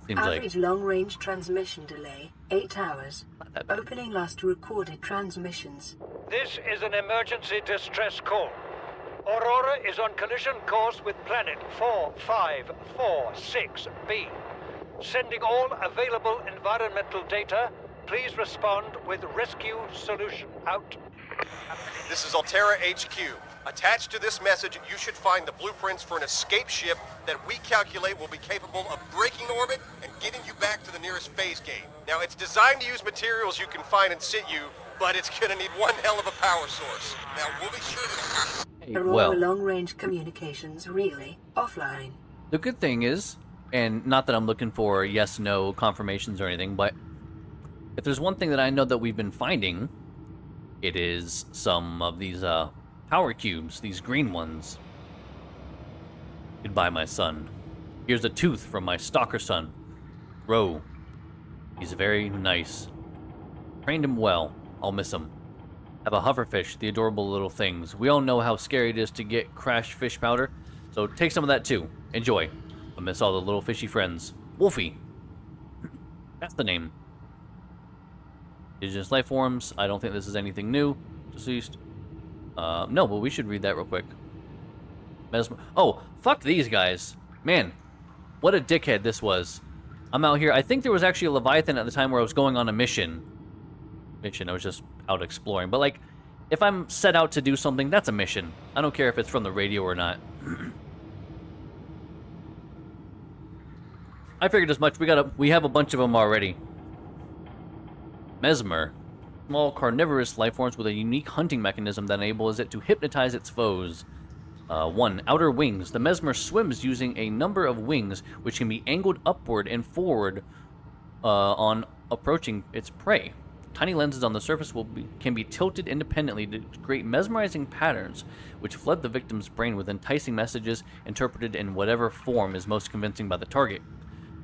Speaker 1: Seems
Speaker 2: Average
Speaker 1: like
Speaker 2: long-range transmission delay, 8 hours.
Speaker 1: not that bad.
Speaker 2: Opening last recorded transmissions.
Speaker 5: This is an emergency distress call. Aurora is on collision course with planet 4546b. Sending all available environmental data. Please respond with rescue solution. Out.
Speaker 6: This is Altera HQ. Attached to this message, you should find the blueprints for an escape ship that we calculate will be capable of breaking orbit and getting you back to the nearest phase gate. Now, it's designed to use materials you can find in situ, but it's gonna need one hell of a power source. Now, we'll be sure to...
Speaker 1: Hey,
Speaker 2: Aurora
Speaker 1: well,
Speaker 2: long-range communications really offline.
Speaker 1: the good thing is, and not that I'm looking for yes/no confirmations or anything, but if there's one thing that I know that we've been finding, it is some of these power cubes, these green ones. Goodbye, my son. Here's a tooth from my stalker son, Ro. He's very nice. Trained him well. I'll miss him. Have a hoverfish, the adorable little things. We all know how scary it is to get crashed fish powder, so take some of that too. Enjoy. I miss all the little fishy friends. Wolfie. That's the name. Indigenous life forms. I don't think this is anything new. Deceased. No, but we should read that real quick. Oh, fuck these guys. Man, what a dickhead this was. I'm out here. I think there was actually a Leviathan at the time where I was going on a mission. I was just out exploring. But, like, if I'm set out to do something, that's a mission. I don't care if it's from the radio or not. I figured as much. We have a bunch of them already. Mesmer. Small carnivorous life forms with a unique hunting mechanism that enables it to hypnotize its foes. 1. Outer wings. The Mesmer swims using a number of wings, which can be angled upward and forward on approaching its prey. Tiny lenses on the surface can be tilted independently to create mesmerizing patterns, which flood the victim's brain with enticing messages interpreted in whatever form is most convincing by the target.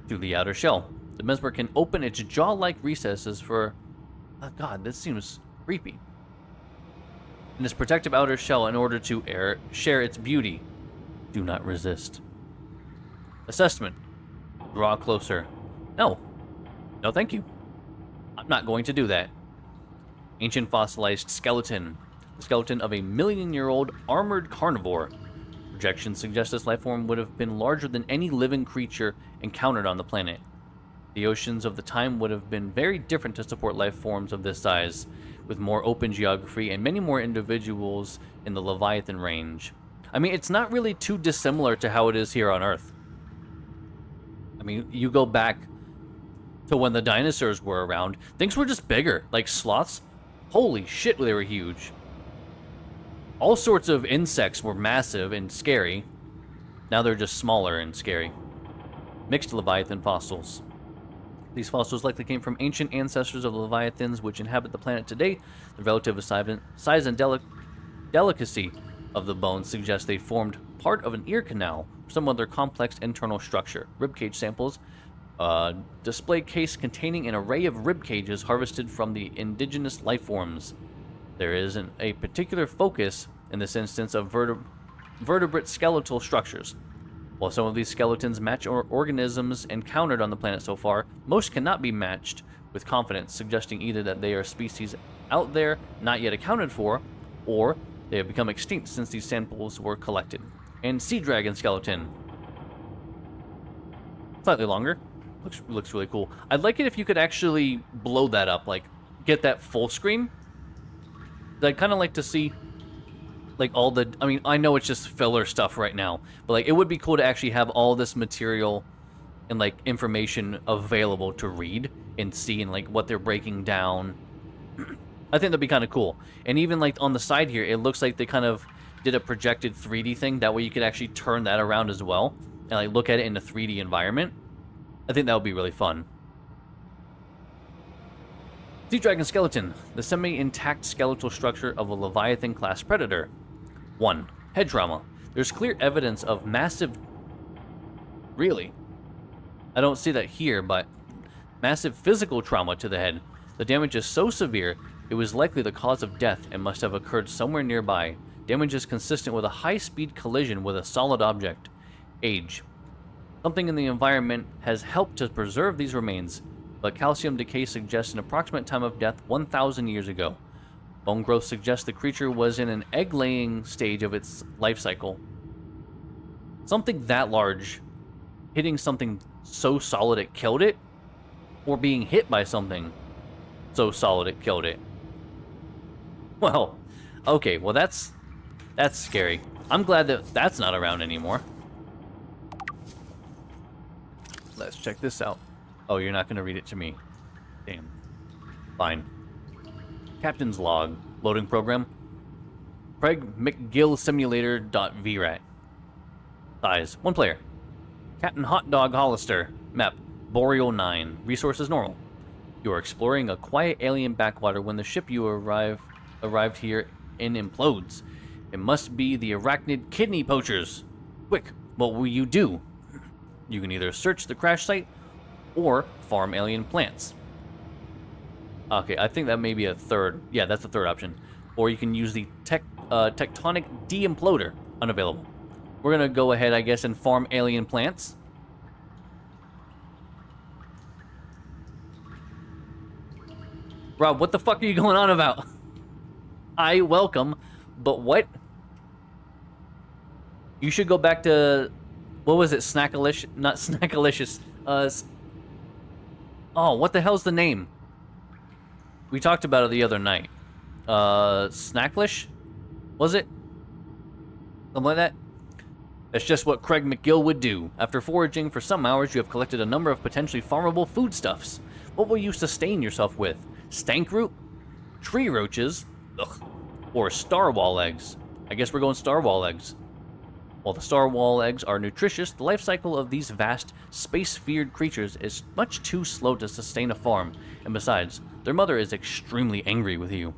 Speaker 1: Through the outer shell, the Mesmer can open its jaw-like recesses for... Oh God, this seems creepy. In its protective outer shell in order to share its beauty. Do not resist. Assessment. Draw closer. No. No, thank you. I'm not going to do that. Ancient fossilized skeleton. The skeleton of a million-year-old armored carnivore. projections suggest this life form would have been larger than any living creature encountered on the planet. The oceans of the time would have been very different to support life forms of this size, with more open geography and many more individuals in the Leviathan range. I mean, it's not really too dissimilar to how it is here on Earth. I mean, you go back to when the dinosaurs were around, things were just bigger. Like sloths, holy shit, they were huge. All sorts of insects were massive and scary. Now they're just smaller and scary. Mixed Leviathan fossils. These fossils likely came from ancient ancestors of the Leviathans which inhabit the planet today. The relative size and delicacy of the bones suggests they formed part of an ear canal or some other complex internal structure. Ribcage samples, display case containing an array of rib cages harvested from the indigenous life forms. There is a particular focus in this instance of vertebrate skeletal structures. While some of these skeletons match organisms encountered on the planet so far, most cannot be matched with confidence, suggesting either that they are species out there not yet accounted for, or they have become extinct since these samples were collected. And sea dragon skeleton. Slightly longer. Looks really cool. I'd like it if you could actually blow that up, like get that full screen. I'd kind of like to see like all the, I mean, I know it's just filler stuff right now, but like it would be cool to actually have all this material and like information available to read and see and like what they're breaking down. I think that'd be kind of cool. And even like on the side here, it looks like they kind of did a projected 3D thing. That way you could actually turn that around as well and like look at it in a 3D environment. I think that would be really fun. Sea Dragon Skeleton, the semi-intact skeletal structure of a Leviathan-class predator. 1. Head trauma. There's clear evidence of massive... Really? I don't see that here, but massive physical trauma to the head. The damage is so severe, it was likely the cause of death and must have occurred somewhere nearby. Damage is consistent with a high-speed collision with a solid object. Age. Something in the environment has helped to preserve these remains, but calcium decay suggests an approximate time of death 1,000 years ago. Bone growth suggests the creature was in an egg-laying stage of its life cycle. Something that large, hitting something so solid it killed it, or being hit by something so solid it killed it. Well, okay, well that's scary. I'm glad that that's not around anymore. Let's check this out. Oh, you're not going to read it to me. Damn. Fine. Captain's log. Loading program. Craig McGill Simulator.VRAT. Size. 1 player. Captain Hot Dog Hollister. Map. Boreal 9. Resources normal. You are exploring a quiet alien backwater when the ship you arrived here in implodes. It must be the arachnid kidney poachers. Quick, what will you do? You can either search the crash site or farm alien plants. Okay, I think that may be a third. Yeah, that's the third option. Or you can use the tectonic de-imploder. Unavailable. We're gonna go ahead, I guess, and farm alien plants. Rob, what the fuck are you going on about? I welcome, but what? You should go back to... What was it? Snackalicious? Not Snackalicious. Oh, what the hell's the name? We talked about it the other night. Snacklish? Was it? Something like that? That's just what Craig McGill would do. After foraging for some hours, you have collected a number of potentially farmable foodstuffs. What will you sustain yourself with? Stank root? Tree roaches? Ugh. Or starwall eggs? I guess we're going starwall eggs. While the starwall eggs are nutritious, the life cycle of these vast, space-feared creatures is much too slow to sustain a farm, and besides, their mother is extremely angry with you.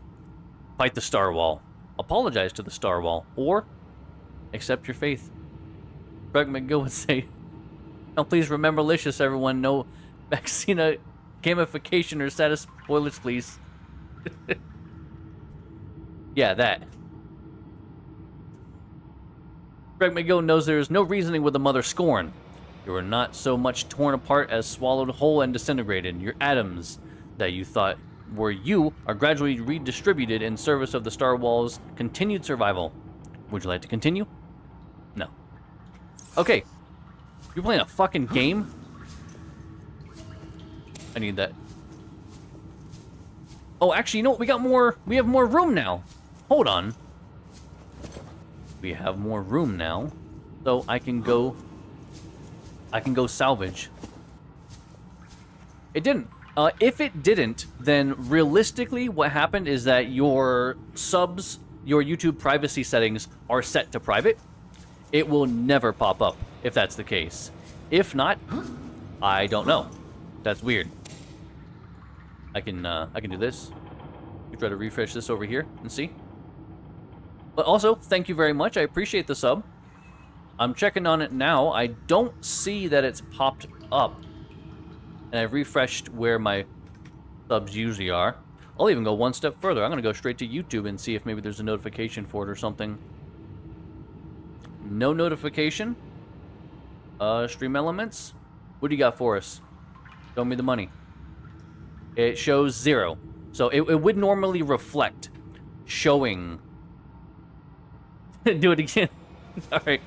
Speaker 1: Fight the starwall. Apologize to the starwall, or accept your faith. Craig McGill would say, now please remember Licious, everyone, no vaccina gamification or status spoilers, please. Yeah, that. Craig McGill knows there is no reasoning with the mother scorn. You are not so much torn apart as swallowed whole and disintegrated. Your atoms that you thought were you are gradually redistributed in service of the Starwall's continued survival. Would you like to continue? No. Okay. You're playing a fucking game? I need that. Oh, actually, you know what? We have more room now. Hold on. We have more room now. So I can go salvage. It didn't. If it didn't, then realistically what happened is that your subs, your YouTube privacy settings are set to private. It will never pop up if that's the case. If not, I don't know. That's weird. I can do this. We try to refresh this over here and see. But also, thank you very much. I appreciate the sub. I'm checking on it now. I don't see that it's popped up. And I've refreshed where my subs usually are. I'll even go one step further. I'm going to go straight to YouTube and see if maybe there's a notification for it or something. No notification. Stream elements. What do you got for us? Show me the money. It shows 0. So it would normally reflect showing. Do it again. Alright.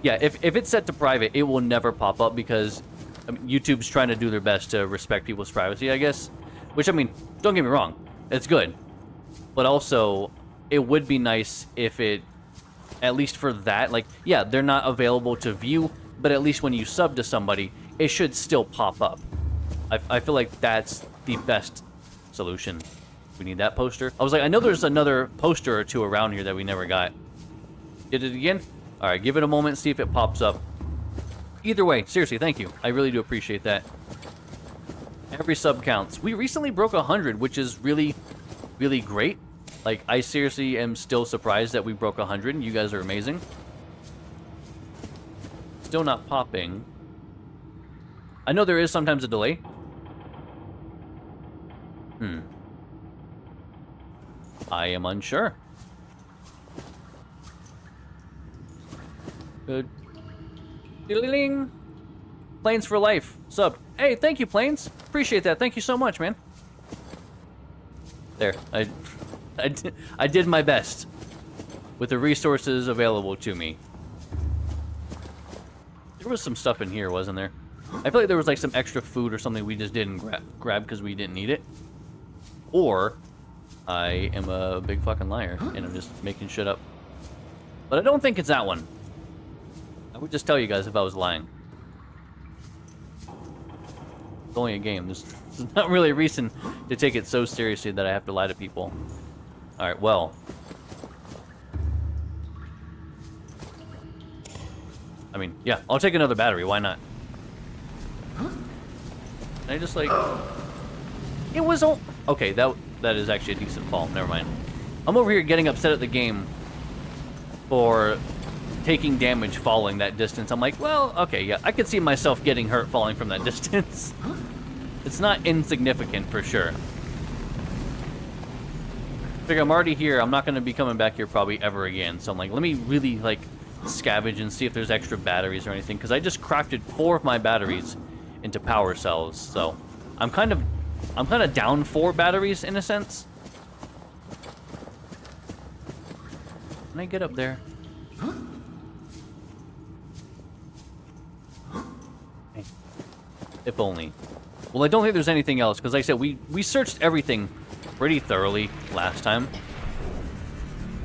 Speaker 1: Yeah, if it's set to private, it will never pop up because YouTube's trying to do their best to respect people's privacy, I guess. Which, I mean, don't get me wrong. It's good. But also, it would be nice if it, at least for that, like, yeah, they're not available to view, but at least when you sub to somebody, it should still pop up. I feel like that's the best solution. We need that poster. I was like, I know there's another poster or two around here that we never got. Did it again? Alright, give it a moment, see if it pops up. Either way, seriously, thank you. I really do appreciate that. Every sub counts. We recently broke 100, which is really, really great. Like, I seriously am still surprised that we broke 100. You guys are amazing. Still not popping. I know there is sometimes a delay. I am unsure. Good. Diddling. Planes for life. Sub. Hey, thank you, Planes. Appreciate that. Thank you so much, man. There. I did my best with the resources available to me. There was some stuff in here, wasn't there? I feel like there was like some extra food or something we just didn't grab because we didn't need it. Or I am a big fucking liar and I'm just making shit up. But I don't think it's that one. I would just tell you guys if I was lying. It's only a game. There's not really a reason to take it so seriously that I have to lie to people. Alright, well. I mean, yeah, I'll take another battery. Why not? Can I just, like... It was all... Okay, that is actually a decent fall. Never mind. I'm over here getting upset at the game for taking damage falling that distance. I'm like, well, okay, yeah, I could see myself getting hurt falling from that distance. It's not insignificant for sure. Figure I'm already here. I'm not going to be coming back here probably ever again. So I'm like, let me really, like, scavenge and see if there's extra batteries or anything. Because I just crafted 4 of my batteries into power cells. So I'm kind of down 4 batteries in a sense. Can I get up there? If only. Well, I don't think there's anything else, because like I said, we searched everything pretty thoroughly last time.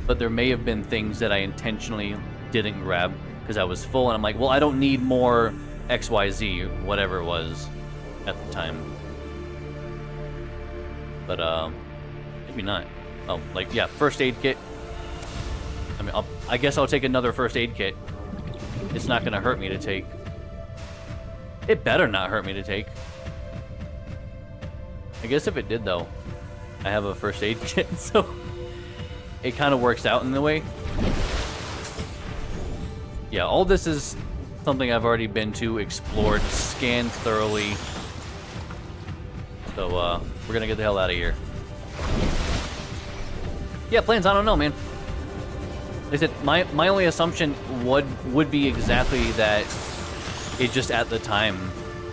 Speaker 1: But there may have been things that I intentionally didn't grab, because I was full, and I'm like, well, I don't need more XYZ, whatever it was at the time. But, maybe not. Oh, like, yeah, first aid kit. I mean, I guess I'll take another first aid kit. It's not gonna hurt me to take. It better not hurt me to take. I guess if it did, though, I have a first aid kit, so it kind of works out in the way. Yeah, all this is something I've already been to, explored, scanned thoroughly. So, we're gonna get the hell out of here. Yeah, plans, I don't know, man. Like I said, my only assumption would be exactly that it just at the time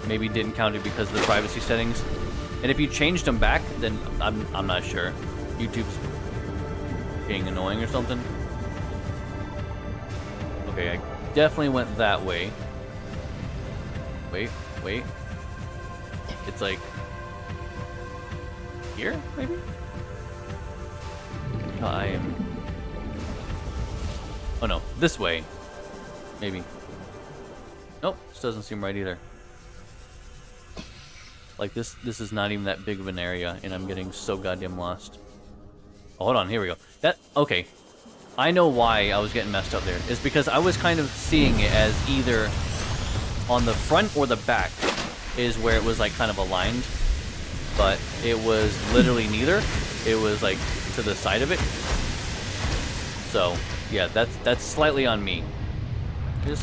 Speaker 1: maybe didn't count it because of the privacy settings. And if you changed them back, then I'm not sure. YouTube's being annoying or something. Okay, definitely went that way. Wait. It's like... here, maybe? No, I am... oh no, this way. Maybe. Nope, this doesn't seem right either. Like, this is not even that big of an area, and I'm getting so goddamn lost. Oh, hold on, here we go. Okay. I know why I was getting messed up there. It's because I was kind of seeing it as either on the front or the back is where it was, like, kind of aligned. But it was literally neither. It was, like, to the side of it. So, yeah, that's slightly on me. Can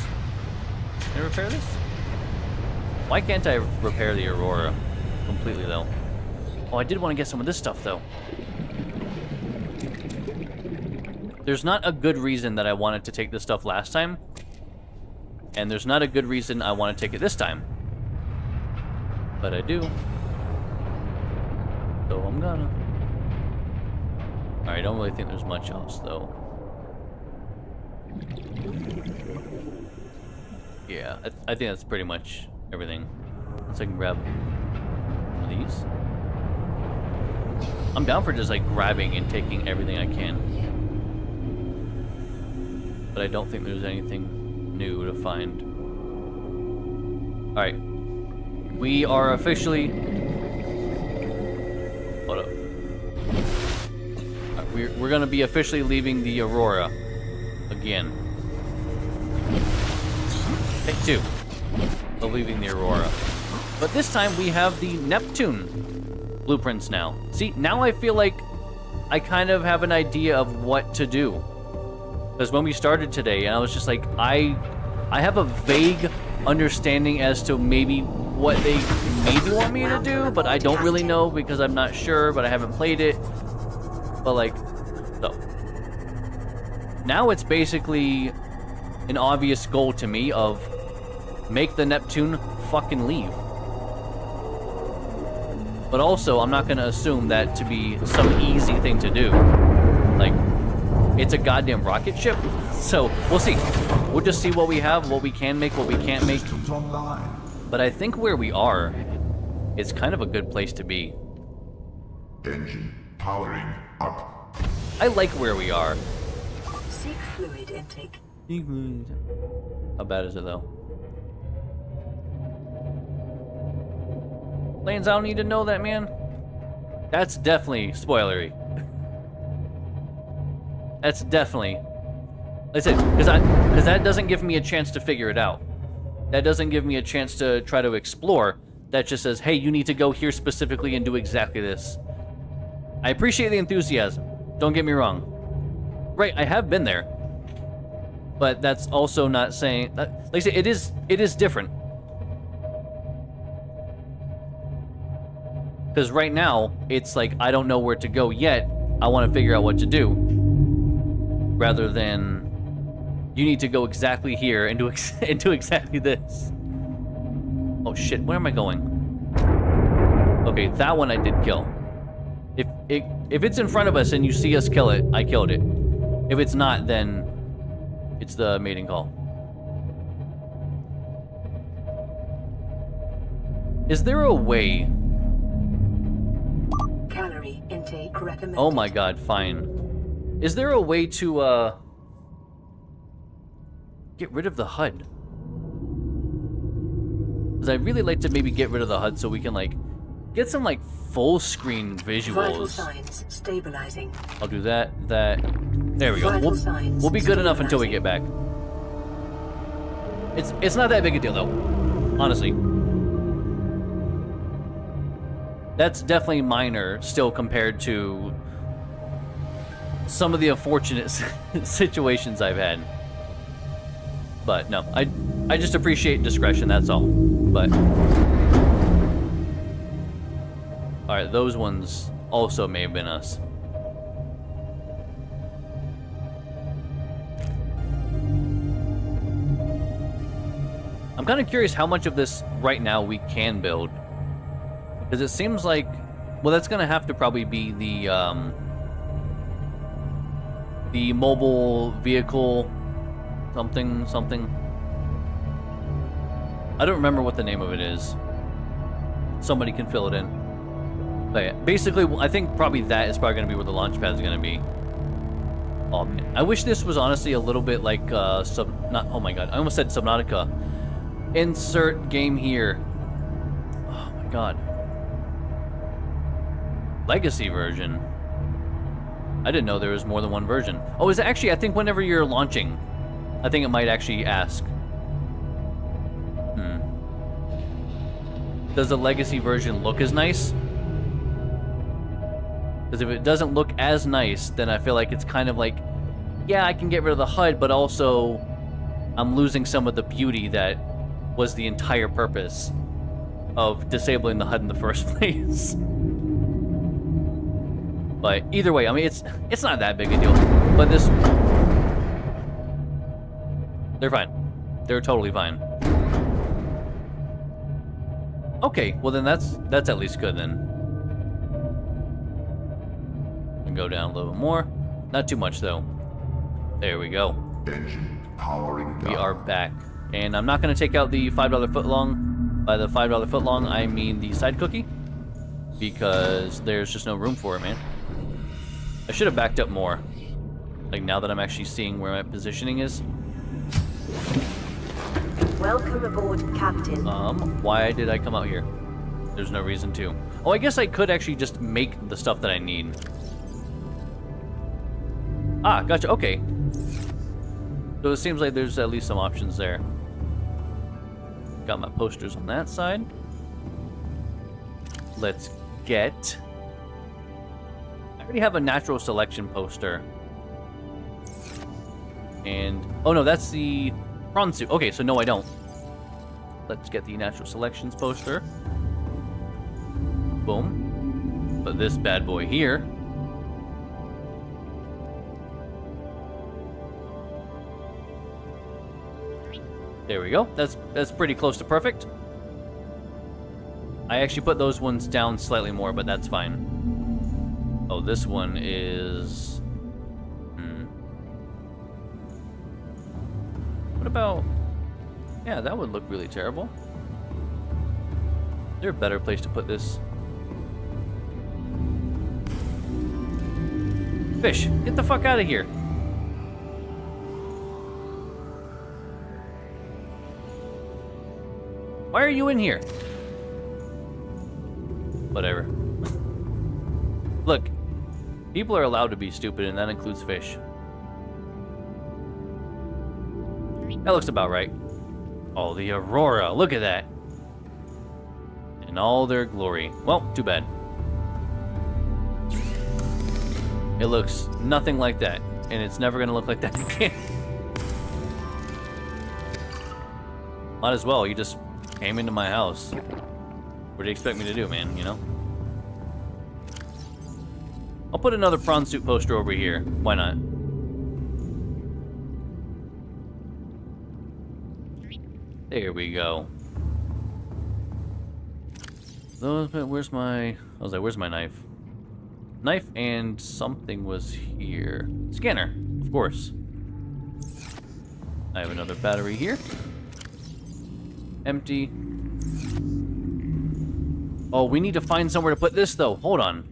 Speaker 1: I repair this? Why can't I repair the Aurora completely, though? Oh, I did want to get some of this stuff, though. There's not a good reason that I wanted to take this stuff last time. And there's not a good reason I want to take it this time. But I do. So I'm gonna. Alright, I don't really think there's much else, though. Yeah, I think that's pretty much everything. Let's like grab one of these. I'm down for just like grabbing and taking everything I can. But I don't think there's anything new to find. Alright. We are officially... hold up. We're gonna be officially leaving the Aurora. Again. Take 2 of leaving the Aurora. But this time we have the Neptune blueprints now. See, now I feel like I kind of have an idea of what to do. Because when we started today, and I was just like, I have a vague understanding as to maybe what they maybe want me to do, but I don't really know because I'm not sure, but I haven't played it. But like, so. Now it's basically an obvious goal to me of make the Neptune fucking leave. But also, I'm not going to assume that to be some easy thing to do. Like, it's a goddamn rocket ship. So, we'll see. We'll just see what we have, what we can make, what we can't make.
Speaker 4: Systems online.
Speaker 1: But I think where we are is kind of a good place to be.
Speaker 4: Engine powering up.
Speaker 1: I like where we are.
Speaker 2: Seek fluid intake.
Speaker 1: How bad is it, though? Lanes, I don't need to know that, man. That's definitely spoilery. That's definitely... listen, because that doesn't give me a chance to figure it out. That doesn't give me a chance to try to explore. That just says, hey, you need to go here specifically and do exactly this. I appreciate the enthusiasm. Don't get me wrong. Right, I have been there. But that's also not saying... like I say, it is different. Because right now, it's like, I don't know where to go yet. I want to figure out what to do. Rather than, you need to go exactly here and do exactly this. Oh shit, where am I going? Okay, that one I did kill. If it's in front of us and you see us kill it, I killed it. If it's not, then it's the mating call. Is there a way...
Speaker 2: Calorie intake recommended.
Speaker 1: oh my god, fine. Is there a way to, get rid of the HUD? Because I'd really like to maybe get rid of the HUD so we can, like, get some, like, full screen
Speaker 2: Vital
Speaker 1: visuals.
Speaker 2: signs stabilizing.
Speaker 1: I'll do that. There we go.
Speaker 2: Vital signs
Speaker 1: We'll be good enough until we get back. It's not that big a deal, though. Honestly. That's definitely minor, still, compared to some of the unfortunate situations I've had. But no, I just appreciate discretion, that's all. But alright, those ones also may have been us. I'm kind of curious how much of this right now we can build. Because it seems like, well, that's going to have to probably be the mobile vehicle something, something. I don't remember what the name of it is. Somebody can fill it in. But yeah, basically, I think probably that is probably going to be where the launch pad is going to be. Oh man, I wish this was honestly a little bit like oh my god, I almost said Subnautica. Insert game here. Oh my god. Legacy version. I didn't know there was more than one version. Oh, is it actually? I think whenever you're launching, I think it might actually ask. Does the legacy version look as nice? Because if it doesn't look as nice, then I feel like it's kind of like, yeah, I can get rid of the HUD, but also I'm losing some of the beauty that was the entire purpose of disabling the HUD in the first place. But either way, I mean, it's not that big a deal. But this, they're fine. They're totally fine. Okay, well then that's at least good then. And go down a little bit more. Not too much though. There we go.
Speaker 4: Engine powering down.
Speaker 1: We are back. And I'm not going to take out the $5 footlong. By the $5 footlong, I mean the side cookie. Because there's just no room for it, man. I should have backed up more. Like now that I'm actually seeing where my positioning is.
Speaker 2: Welcome aboard, Captain.
Speaker 1: Why did I come out here? There's no reason to. Oh, I guess I could actually just make the stuff that I need. Ah, gotcha, okay. So it seems like there's at least some options there. Got my posters on that side. Let's get... I already have a natural selection poster. And... oh no, that's the prawn suit. Okay, so no I don't. Let's get the natural selections poster. Boom. Put this bad boy here. There we go. That's pretty close to perfect. I actually put those ones down slightly more, but that's fine. Oh, this one is... What about... yeah, that would look really terrible. Is there a better place to put this? Fish, get the fuck out of here. Why are you in here? Whatever. Look, people are allowed to be stupid, and that includes fish. That looks about right. Oh, the Aurora. Look at that. In all their glory. Well, too bad. It looks nothing like that, and it's never going to look like that again. Might as well. You just came into my house. What do you expect me to do, man, you know? I'll put another prawn suit poster over here. Why not? There we go. Where's my... I was like, where's my knife? Knife and something was here. Scanner, of course. I have another battery here. Empty. Oh, we need to find somewhere to put this, though. Hold on.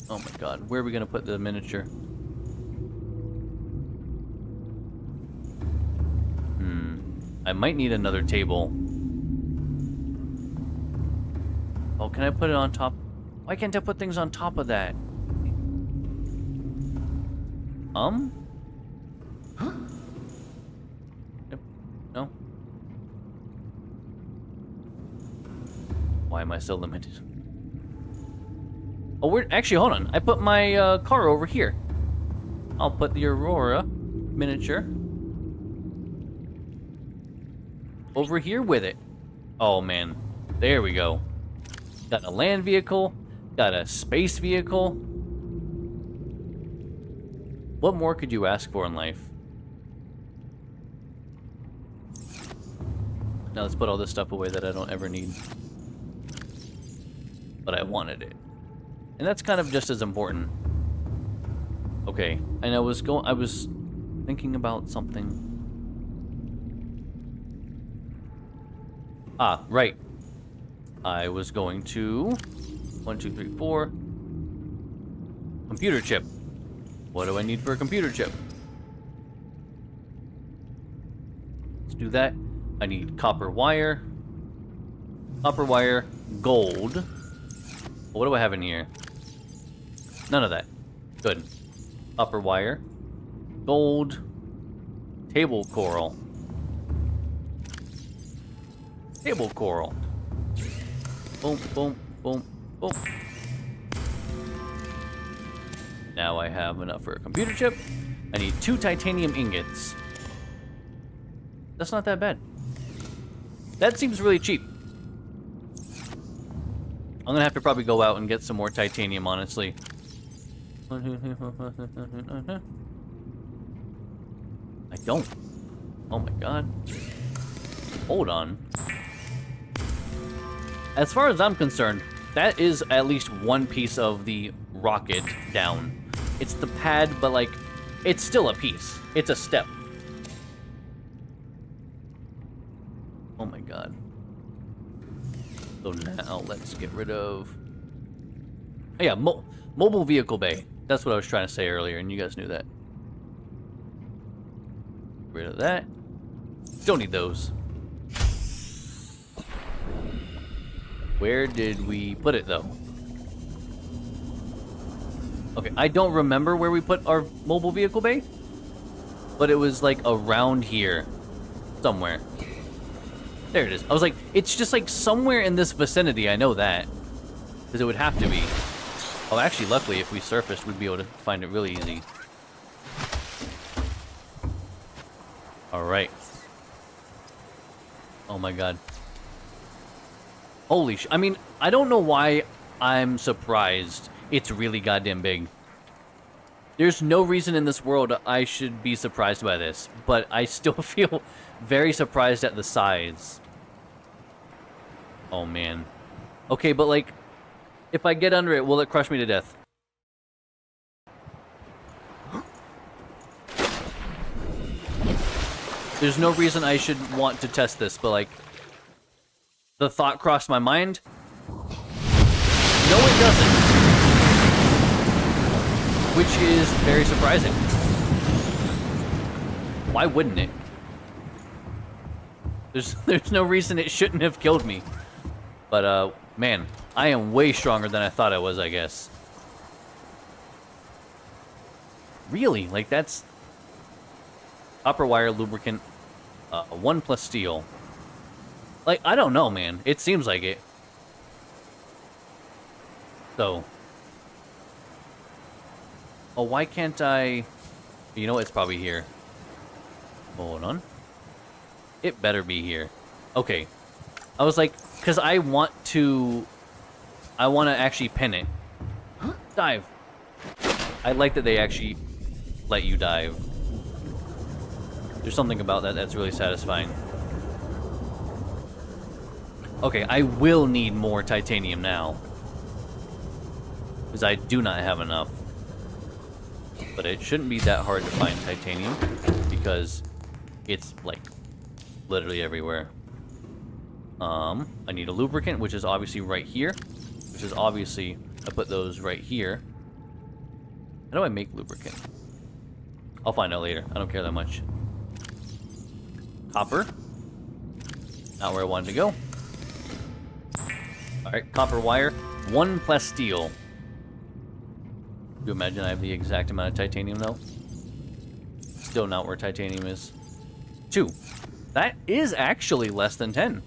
Speaker 1: Oh my god, where are we gonna put the miniature? I might need another table. Oh, can I put it on top? Why can't I put things on top of that? Yep. No? Why am I so limited? Oh, we're actually, hold on. I put my car over here. I'll put the Aurora miniature over here with it. Oh man, there we go. Got a land vehicle, got a space vehicle. What more could you ask for in life? Now let's put all this stuff away that I don't ever need. But I wanted it. And that's kind of just as important. Okay, and I was thinking about something. Ah, right. I was going to 1, 2, 3, 4. Computer chip. What do I need for a computer chip? Let's do that. I need copper wire. Copper wire, gold. What do I have in here? None of that. Good. Copper wire, gold, table coral. Table coral. Boom, boom, boom, boom. Now I have enough for a computer chip. I need 2 titanium ingots. That's not that bad. That seems really cheap. I'm gonna have to probably go out and get some more titanium, honestly. I don't. Oh my god. Hold on. As far as I'm concerned, that is at least one piece of the rocket down. It's the pad, but like, it's still a piece. It's a step. Oh my god. So now let's get rid of... Oh yeah, mobile vehicle bay. That's what I was trying to say earlier, and you guys knew that. Get rid of that. Don't need those. Where did we put it, though? Okay, I don't remember where we put our mobile vehicle bay, but it was like around here somewhere. There it is. I was like, it's just like somewhere in this vicinity. I know that, because it would have to be. Oh, actually, luckily, if we surfaced, we'd be able to find it really easy. All right. Oh my god. Holy sh... I mean, I don't know why I'm surprised it's really goddamn big. There's no reason in this world I should be surprised by this, but I still feel very surprised at the size. Oh, man. Okay, but, like, if I get under it, will it crush me to death? There's no reason I should want to test this, but, like, the thought crossed my mind. No, it doesn't. Which is very surprising. Why wouldn't it? There's no reason it shouldn't have killed me. But, man, I am way stronger than I thought I was, I guess. Really? Like, that's... Copper wire, lubricant, 1 plus steel. Like, I don't know, man. It seems like it. So. Oh, why can't I... You know, it's probably here. Hold on. It better be here. Okay. I was like, because I want to actually pin it. Dive. I like that they actually let you dive. There's something about that that's really satisfying. Okay, I will need more titanium now. Because I do not have enough. But it shouldn't be that hard to find titanium. Because it's, like, literally everywhere. I need a lubricant, which is obviously right here. Which is obviously... I put those right here. How do I make lubricant? I'll find out later. I don't care that much. Copper. Not where I wanted to go. Alright, copper wire. 1 plus steel. Do you imagine I have the exact amount of titanium, though? Still not where titanium is. 2. That is actually less than 10.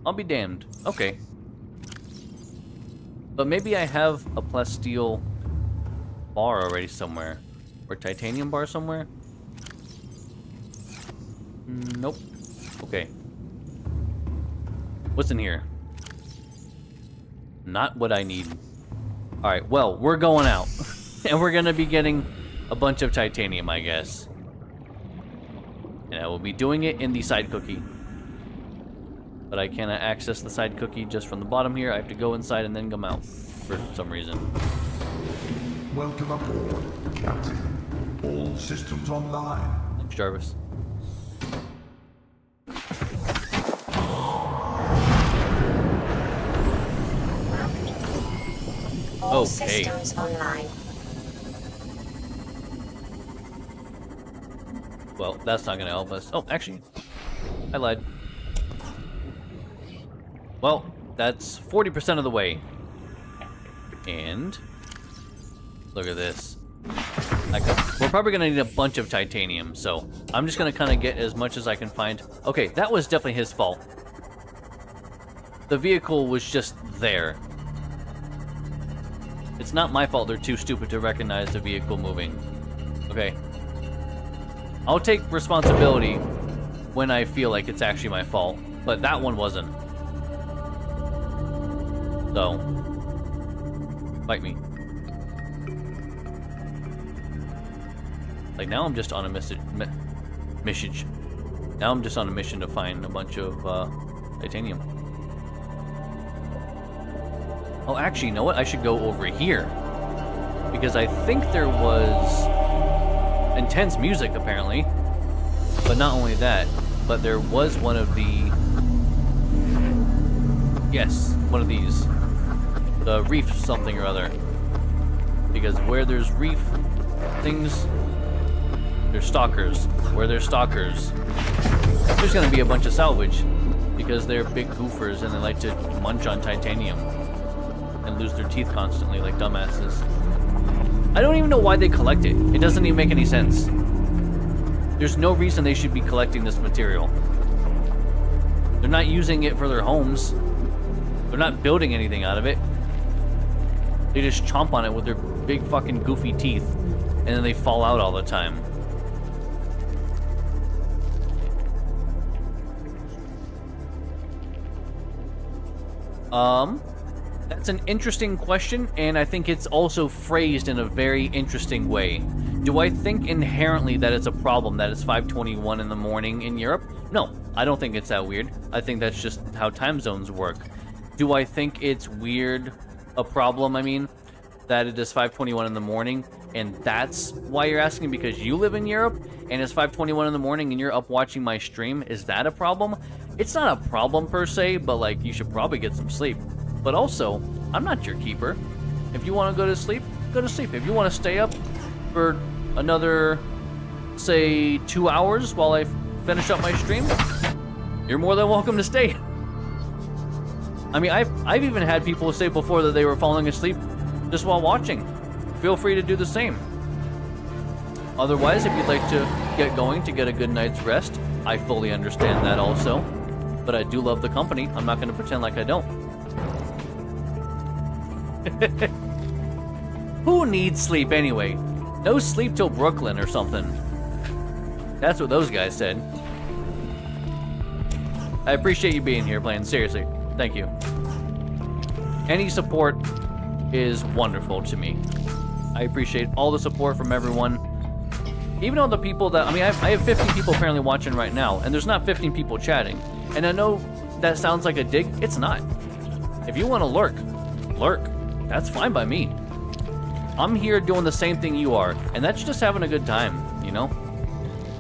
Speaker 1: I'll be damned. Okay. But maybe I have a plus steel bar already somewhere. Or titanium bar somewhere? Nope. Okay. What's in here? Not what I need. Alright, well, we're going out. And we're gonna be getting a bunch of titanium, I guess. And I will be doing it in the side cookie. But I cannot access the side cookie just from the bottom here. I have to go inside and then come out for some reason.
Speaker 4: Welcome aboard, Captain. All systems online.
Speaker 1: Thanks, Jarvis.
Speaker 3: All
Speaker 1: Okay.
Speaker 3: systems online.
Speaker 1: Well, that's not gonna help us. Oh, actually, I lied. Well, that's 40% of the way. And look at this. We're probably gonna need a bunch of titanium, so I'm just gonna kind of get as much as I can find. Okay, that was definitely his fault. The vehicle was just there. It's not my fault they're too stupid to recognize the vehicle moving. Okay. I'll take responsibility when I feel like it's actually my fault, but that one wasn't. So, fight me. Like, now I'm just on a mission. Now I'm just on a mission to find a bunch of titanium. Oh, actually, you know what? I should go over here. Because I think there was intense music, apparently. But not only that, but there was one of the... Yes, one of these. The reef something or other. Because where there's reef things, there's stalkers. Where there's stalkers, there's gonna be a bunch of salvage. Because they're big goofers and they like to munch on titanium. And lose their teeth constantly like dumbasses. I don't even know why they collect it. It doesn't even make any sense. There's no reason they should be collecting this material. They're not using it for their homes. They're not building anything out of it. They just chomp on it with their big fucking goofy teeth. And then they fall out all the time. That's an interesting question, and I think it's also phrased in a very interesting way. Do I think inherently that it's a problem that it's 5:21 in the morning in Europe? No, I don't think it's that weird. I think that's just how time zones work. Do I think it's weird, a problem, I mean, that it is 5:21 in the morning, and that's why you're asking because you live in Europe, and it's 5:21 in the morning and you're up watching my stream? Is that a problem? It's not a problem per se, but like, you should probably get some sleep. But also, I'm not your keeper. If you want to go to sleep, go to sleep. If you want to stay up for another, say, 2 hours while I finish up my stream, you're more than welcome to stay. I mean, I've even had people say before that they were falling asleep just while watching. Feel free to do the same. Otherwise, if you'd like to get going to get a good night's rest, I fully understand that also. But I do love the company. I'm not going to pretend like I don't. Who needs sleep anyway? No sleep till Brooklyn or something. That's what those guys said. I appreciate you being here, playing. Seriously. Thank you. Any support is wonderful to me. I appreciate all the support from everyone. Even all the people that... I mean, I have 15 people apparently watching right now, and there's not 15 people chatting. And I know that sounds like a dig. It's not. If you want to lurk, lurk. That's fine by me. I'm here doing the same thing you are, and that's just having a good time, you know?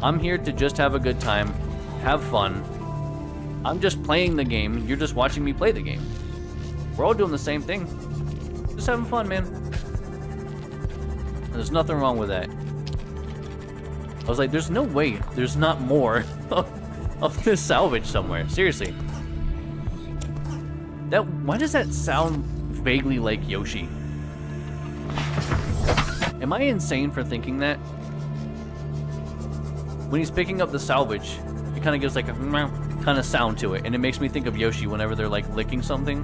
Speaker 1: I'm here to just have a good time, have fun. I'm just playing the game, you're just watching me play the game. We're all doing the same thing. Just having fun, man. There's nothing wrong with that. I was like, there's no way there's not more of this salvage somewhere. Seriously. Why does that sound vaguely like Yoshi? Am I insane for thinking that? When he's picking up the salvage, it kind of gives like a kind of sound to it, and it makes me think of Yoshi whenever they're like licking something.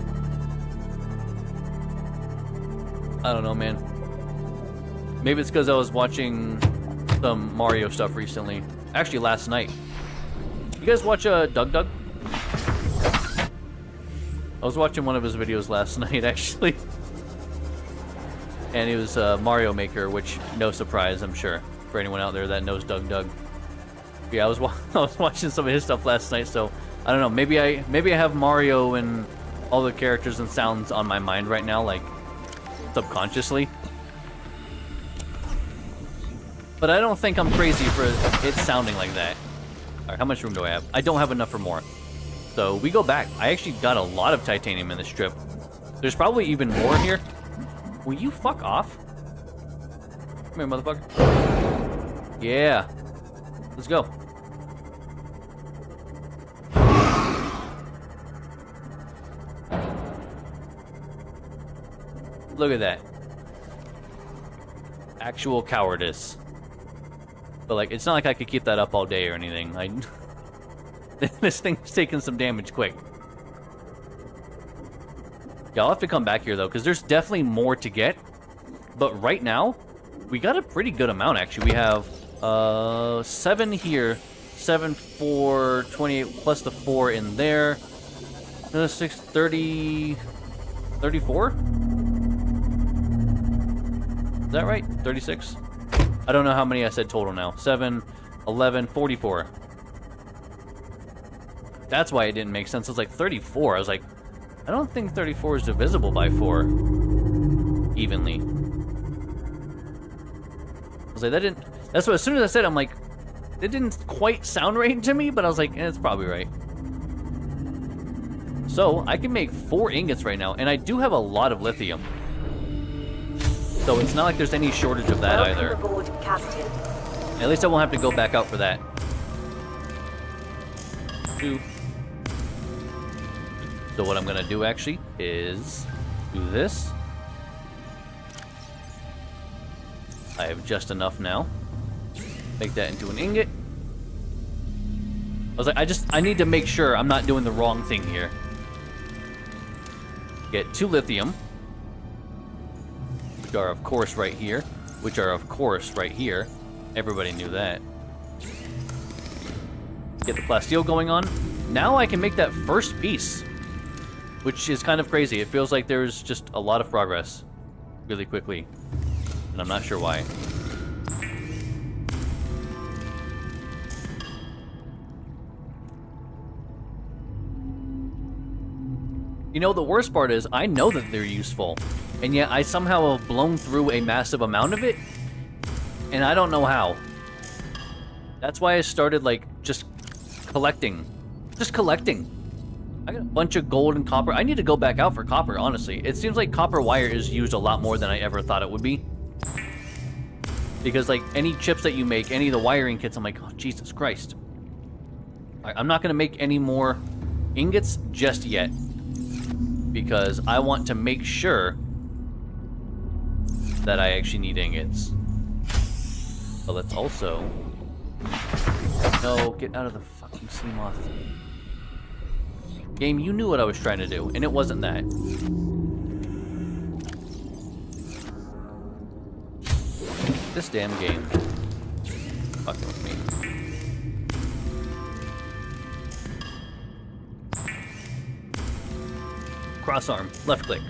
Speaker 1: I don't know, man. Maybe it's because I was watching some Mario stuff recently. Actually, last night. You guys watch Doug Doug? I was watching one of his videos last night, actually. And it was Mario Maker, which, no surprise, I'm sure, for anyone out there that knows Doug Doug. Yeah, I was watching some of his stuff last night, so I don't know. Maybe I have Mario and all the characters and sounds on my mind right now, like subconsciously. But I don't think I'm crazy for it sounding like that. Alright, how much room do I have? I don't have enough for more. So we go back. I actually got a lot of titanium in this strip. There's probably even more here. Will you fuck off? Come here, motherfucker. Yeah. Let's go. Look at that. Actual cowardice. But, like, it's not like I could keep that up all day or anything. This thing's taking some damage quick. Yeah, I'll have to come back here, though, because there's definitely more to get. But right now, we got a pretty good amount, actually. We have 7 here. 7, 4, 28, plus the 4 in there. 6, 30... 34? Is that right? 36? I don't know how many I said total now. 7, 11, 44. That's why it didn't make sense. It was like 34. I was like, I don't think 34 is divisible by 4 evenly. I was like, that didn't... That's what, as soon as I said, I'm like, it didn't quite sound right to me, but I was like, it's probably right. So, I can make 4 ingots right now, and I do have a lot of lithium. So it's not like there's any shortage of that either.
Speaker 2: Aboard, Captain.
Speaker 1: At least I won't have to go back out for that. 2. So what I'm gonna do actually is do this. I have just enough now. Make that into an ingot. I was like, I need to make sure I'm not doing the wrong thing here. Get 2 lithium. Which are of course right here. Which are of course right here. Everybody knew that. Get the plasteel going on. Now I can make that first piece. Which is kind of crazy. It feels like there's just a lot of progress. Really quickly. And I'm not sure why. You know, the worst part is, I know that they're useful, and yet I somehow have blown through a massive amount of it, and I don't know how. That's why I started, like, just collecting. Just collecting. I got a bunch of gold and copper. I need to go back out for copper, honestly. It seems like copper wire is used a lot more than I ever thought it would be. Because, like, any chips that you make, any of the wiring kits, I'm like, oh, Jesus Christ. I'm not going to make any more ingots just yet. Because I want to make sure that I actually need ingots. But let's also... No, get out of the fucking sea moth. Game, you knew what I was trying to do, and it wasn't that. This damn game. Fucking with me. Cross arm, left click.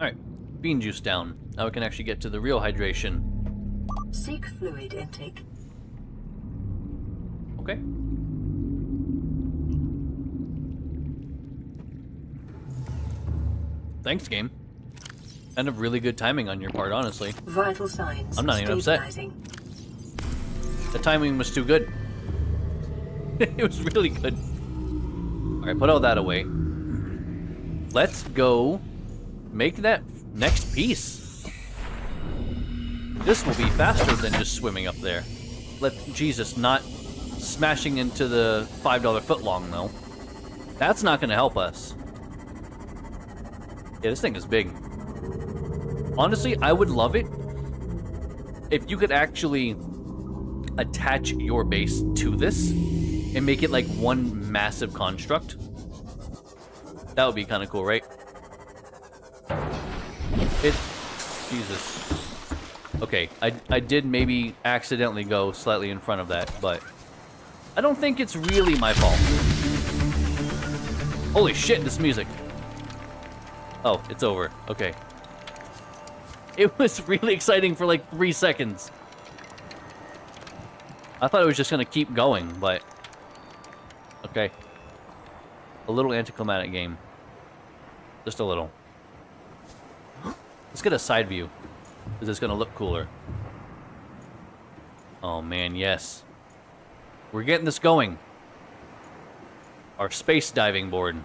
Speaker 1: Alright, bean juice down. Now we can actually get to the real hydration.
Speaker 2: Seek fluid intake.
Speaker 1: Okay. Thanks, game. Kind of really good timing on your part, honestly.
Speaker 2: Vital signs.
Speaker 1: I'm not even upset. The timing was too good. It was really good. Alright, put all that away. Let's go make that next piece. This will be faster than just swimming up there. Jesus, not smashing into the $5 footlong, though. That's not going to help us. Yeah, this thing is big. Honestly, I would love it if you could actually attach your base to this and make it like one massive construct. That would be kind of cool, right? Jesus. Okay, I did maybe accidentally go slightly in front of that, but I don't think it's really my fault. Holy shit, this music. Oh, it's over. Okay. It was really exciting for like 3 seconds. I thought it was just going to keep going, but... Okay. A little anticlimactic game. Just a little. Let's get a side view, because it's going to look cooler. Oh, man, yes. We're getting this going. Our space diving board.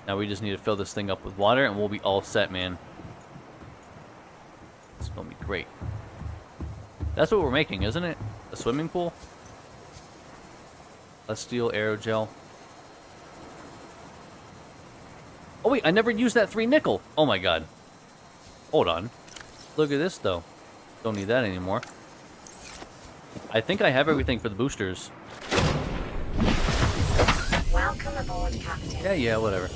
Speaker 1: Now we just need to fill this thing up with water, and we'll be all set, man. It's going to be great. That's what we're making, isn't it? A swimming pool? Let's steal aerogel. Oh, wait, I never used that 3 nickel. Oh, my God. Hold on. Look at this, though. Don't need that anymore. I think I have everything for the boosters.
Speaker 3: Welcome aboard, Captain.
Speaker 1: Yeah, whatever.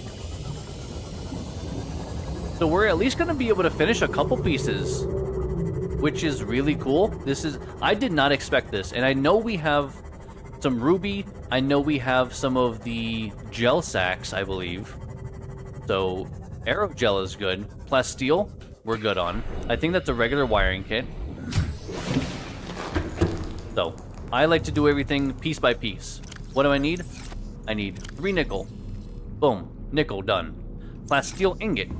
Speaker 1: So we're at least going to be able to finish a couple pieces, which is really cool. I did not expect this, and I know we have some ruby. I know we have some of the gel sacks, I believe. So aerogel is good. Plasteel, we're good on. I think that's a regular wiring kit. So I like to do everything piece by piece. What do I need? I need 3 nickel. Boom. Nickel, done. Plasteel ingot.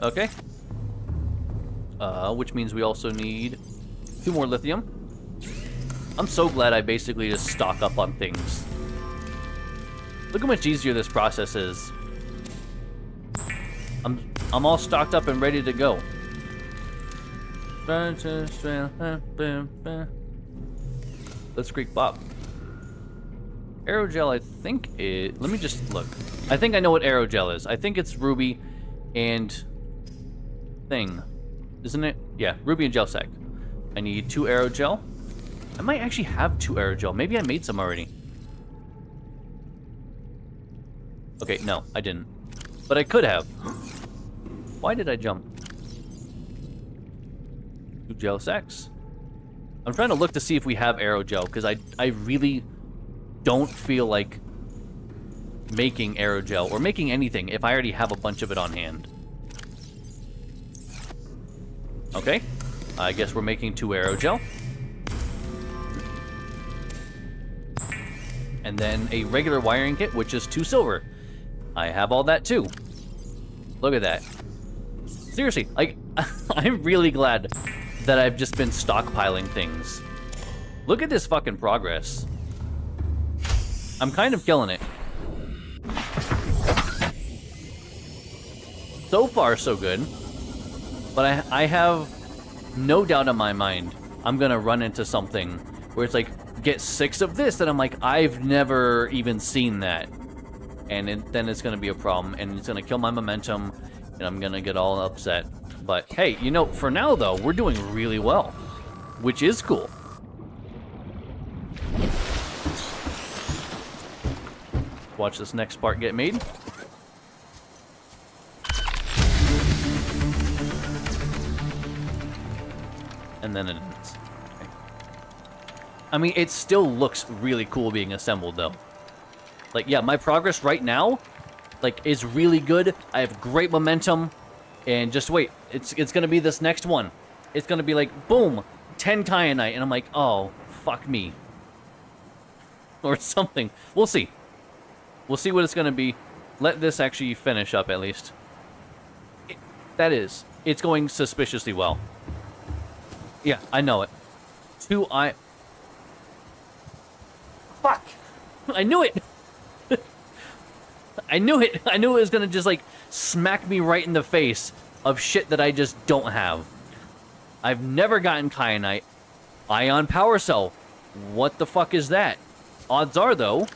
Speaker 1: Okay. Which means we also need 2 more lithium. I'm so glad I basically just stock up on things. Look how much easier this process is. I'm all stocked up and ready to go. Let's Greek Bob. Aerogel, I think it... Let me just look. I think I know what aerogel is. I think it's ruby and thing. Isn't it? Yeah, ruby and gel sack. I need 2 aerogel. I might actually have 2 aerogel. Maybe I made some already. Okay, no, I didn't. But I could have. Why did I jump? 2 gel sacks. I'm trying to look to see if we have aerogel, because I really don't feel like making aerogel or making anything if I already have a bunch of it on hand. Okay, I guess we're making 2 aerogel. And then a regular wiring kit, which is 2 silver. I have all that too. Look at that. Seriously, like, I'm really glad that I've just been stockpiling things. Look at this fucking progress. I'm kind of killing it. So far, so good. But I have no doubt in my mind I'm gonna run into something where it's like, get 6 of this, and I'm like, I've never even seen that. And then it's gonna be a problem, and it's gonna kill my momentum, and I'm gonna get all upset. But hey, you know, for now though, we're doing really well, which is cool. Watch this next part get made. And then it ends. Okay. I mean, it still looks really cool being assembled though. Like, yeah, my progress right now, like, is really good. I have great momentum. And just wait, it's gonna be this next one. It's gonna be like, boom, 10 kyanite, and I'm like, oh, fuck me. Or something. We'll see. We'll see what it's gonna be. Let this actually finish up at least. It's going suspiciously well. Yeah, I know it. Fuck! I knew it! I knew it! I knew it was gonna just, like, smack me right in the face of shit that I just don't have. I've never gotten kyanite. Ion power cell. What the fuck is that? Odds are, though...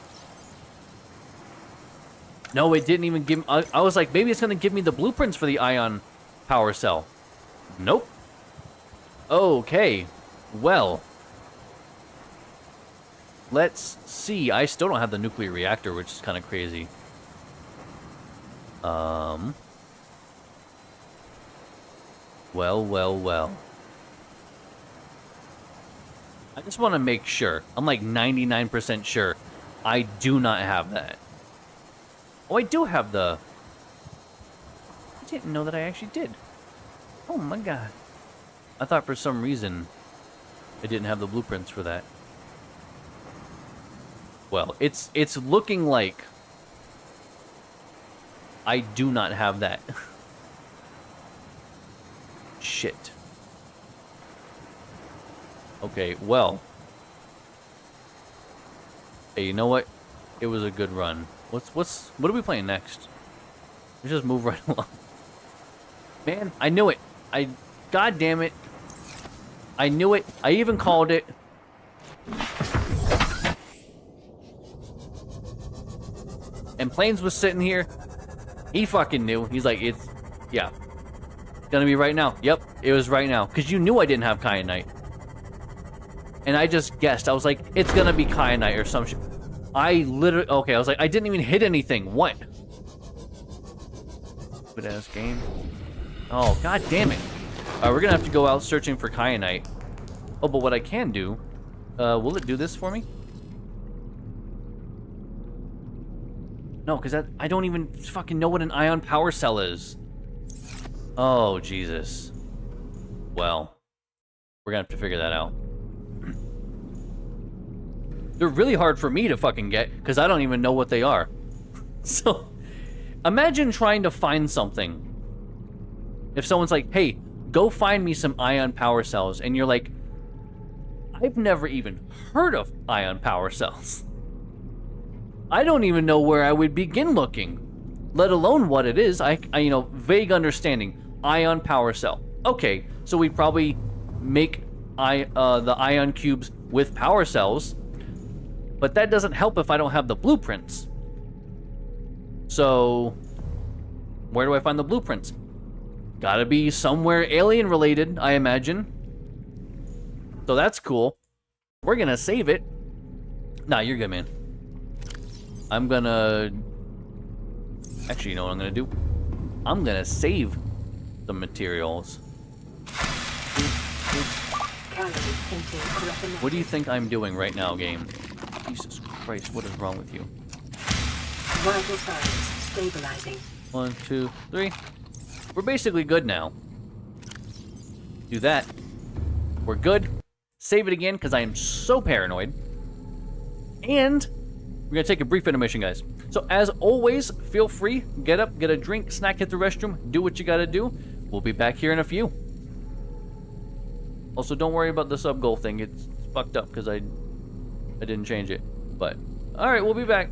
Speaker 1: No, it didn't even give me... I was like, maybe it's gonna give me the blueprints for the ion power cell. Nope. Okay. Well... Let's see. I still don't have the nuclear reactor, which is kind of crazy. Well. I just want to make sure. I'm like 99% sure I do not have that. Oh, I do have the... I didn't know that I actually did. Oh my god. I thought for some reason I didn't have the blueprints for that. Well, it's looking like I do not have that. Shit. Okay, well. Hey, you know what? It was a good run. What are we playing next? Let's just move right along. Man, I knew it. God damn it. I knew it. I even called it. And Plains was sitting here. He fucking knew. He's like, yeah. It's gonna be right now. Yep, it was right now. Because you knew I didn't have Kyanite. And I just guessed. I was like, it's gonna be Kyanite or some shit. I literally, okay, I was like, I didn't even hit anything. What? Good ass game. Oh, god damn it. We're gonna have to go out searching for Kyanite. Oh, but what I can do, will it do this for me? No, because I don't even fucking know what an ion power cell is. Oh, Jesus. Well, we're gonna have to figure that out. They're really hard for me to fucking get, because I don't even know what they are. So, imagine trying to find something. If someone's like, hey, go find me some ion power cells, and you're like, I've never even heard of ion power cells. I don't even know where I would begin looking, let alone what it is. I you know, vague understanding. Ion power cell. Okay, so we probably make the ion cubes with power cells, but that doesn't help if I don't have the blueprints. So, where do I find the blueprints? Gotta be somewhere alien related, I imagine. So that's cool. We're gonna save it. Nah, you're good, man. I'm gonna... Actually, you know what I'm gonna do? I'm gonna save the materials. What do you think I'm doing right now, game? Jesus Christ, what is wrong with you?
Speaker 2: Vital signs stabilizing.
Speaker 1: 1, 2, 3. We're basically good now. Do that. We're good. Save it again, because I am so paranoid. And we're going to take a brief intermission, guys. So, as always, feel free. Get up, get a drink, snack, hit the restroom. Do what you got to do. We'll be back here in a few. Also, don't worry about the sub-goal thing. It's fucked up, because I didn't change it. But, alright, we'll be back.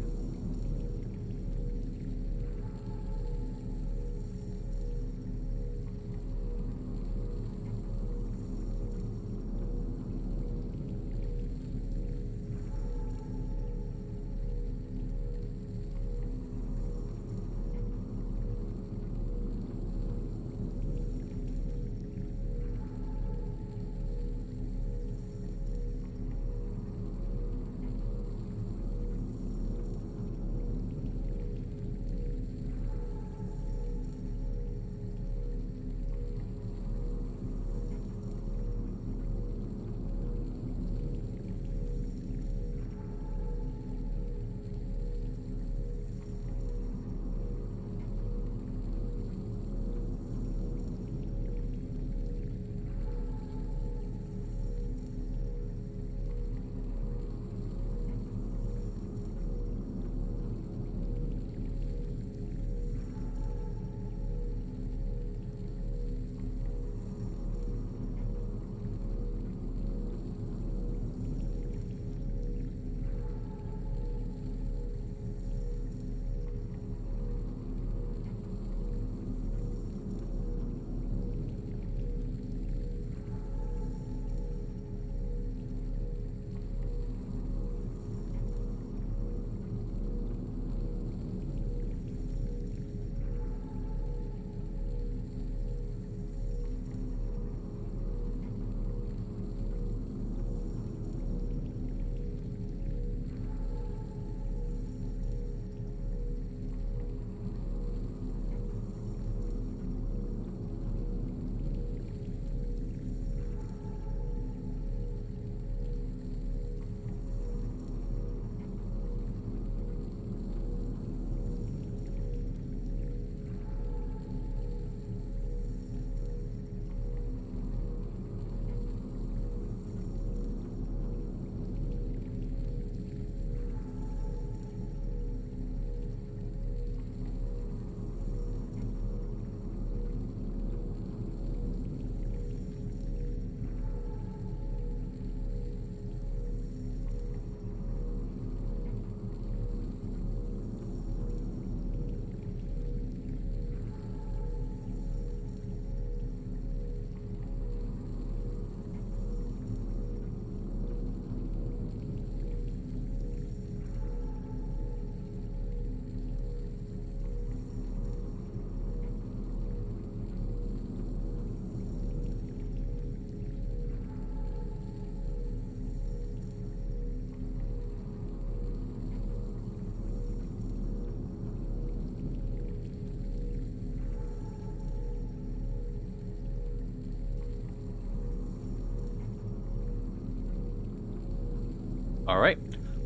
Speaker 1: Alright.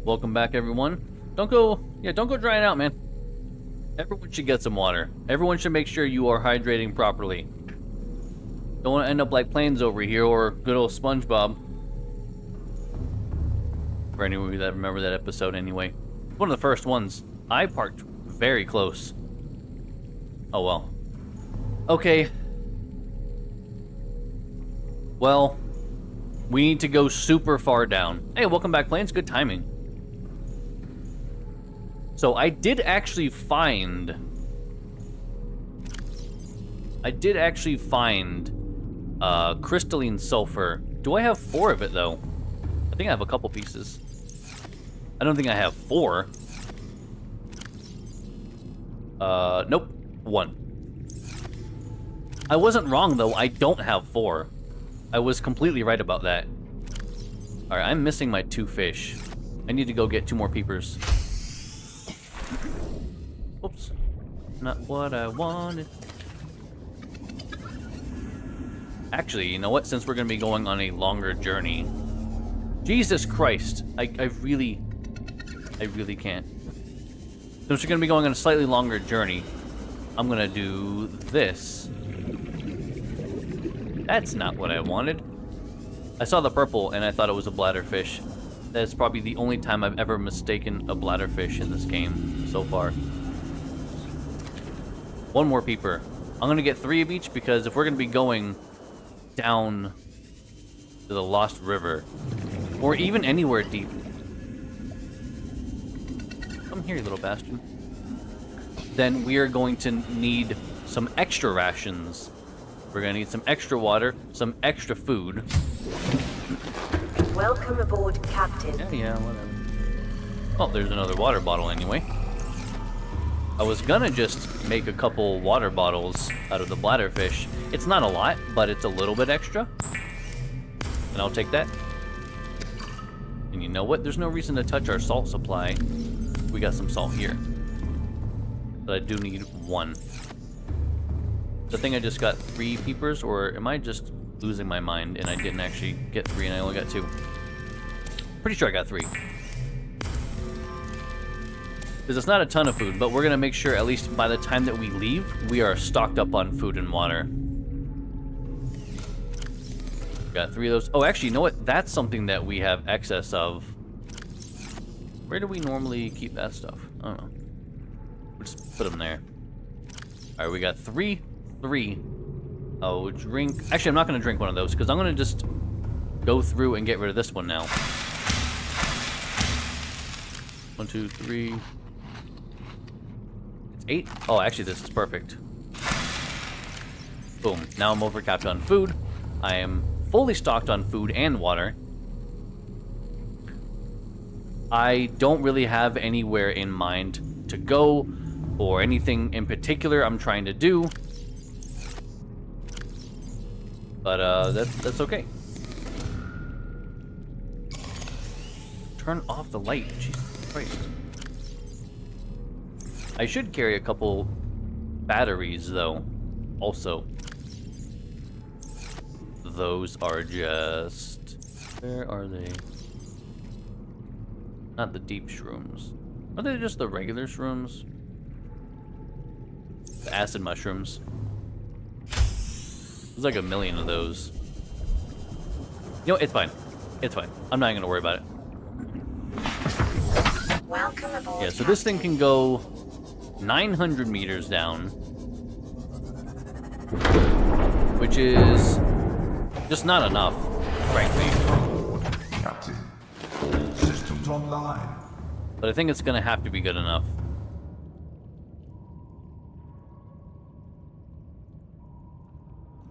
Speaker 1: Welcome back, everyone. Don't go drying out, man. Everyone should get some water. Everyone should make sure you are hydrating properly. Don't want to end up like Plains over here or good old SpongeBob. For anyone that remember that episode anyway. One of the first ones. I parked very close. Oh well. Okay. Well, we need to go super far down. Hey, welcome back, Plains. Good timing. So I did actually find crystalline sulfur. Do I have 4 of it though? I think I have a couple pieces. I don't think I have 4. Nope, 1. I wasn't wrong though, I don't have 4. I was completely right about that. Alright, I'm missing my 2 fish. I need to go get 2 more peepers. Oops. Not what I wanted. Actually, you know what? Since we're going to be going on a longer journey... Jesus Christ! I really can't. Since we're going to be going on a slightly longer journey, I'm going to do this. That's not what I wanted. I saw the purple and I thought it was a bladderfish. That's probably the only time I've ever mistaken a bladderfish in this game so far. 1 more peeper. I'm going to get 3 of each because if we're going to be going down to the Lost River, or even anywhere deep. Come here, you little bastard. Then we are going to need some extra rations. We're going to need some extra water, some extra food.
Speaker 3: Welcome aboard, Captain.
Speaker 1: Yeah, whatever. Oh, there's another water bottle anyway. I was gonna just make a couple water bottles out of the bladderfish. It's not a lot, but it's a little bit extra. And I'll take that. And you know what? There's no reason to touch our salt supply. We got some salt here. But I do need 1. I think I just got 3 peepers, or am I just losing my mind and I didn't actually get 3 and I only got 2? Pretty sure I got 3. Because it's not a ton of food, but we're going to make sure at least by the time that we leave, we are stocked up on food and water. Got 3 of those. Oh, actually, you know what? That's something that we have excess of. Where do we normally keep that stuff? I don't know. We'll just put them there. All right, we got 3. Oh, drink. Actually, I'm not going to drink one of those because I'm going to just go through and get rid of this one now. 1, 2, 3. It's 8. Oh, actually, this is perfect. Boom. Now I'm overcapped on food. I am fully stocked on food and water. I don't really have anywhere in mind to go or anything in particular I'm trying to do. But that's okay. Turn off the light. Jesus Christ. I should carry a couple batteries though. Also. Those are just... Where are they? Not the deep shrooms. Are they just the regular shrooms? The acid mushrooms. There's like a million of those. You know, it's fine. It's fine. I'm not even gonna worry about it.
Speaker 3: Welcome aboard.
Speaker 1: Yeah, so this thing can go 900 meters down. Which is just not enough, frankly.
Speaker 4: Captain, all systems online.
Speaker 1: But I think it's gonna have to be good enough.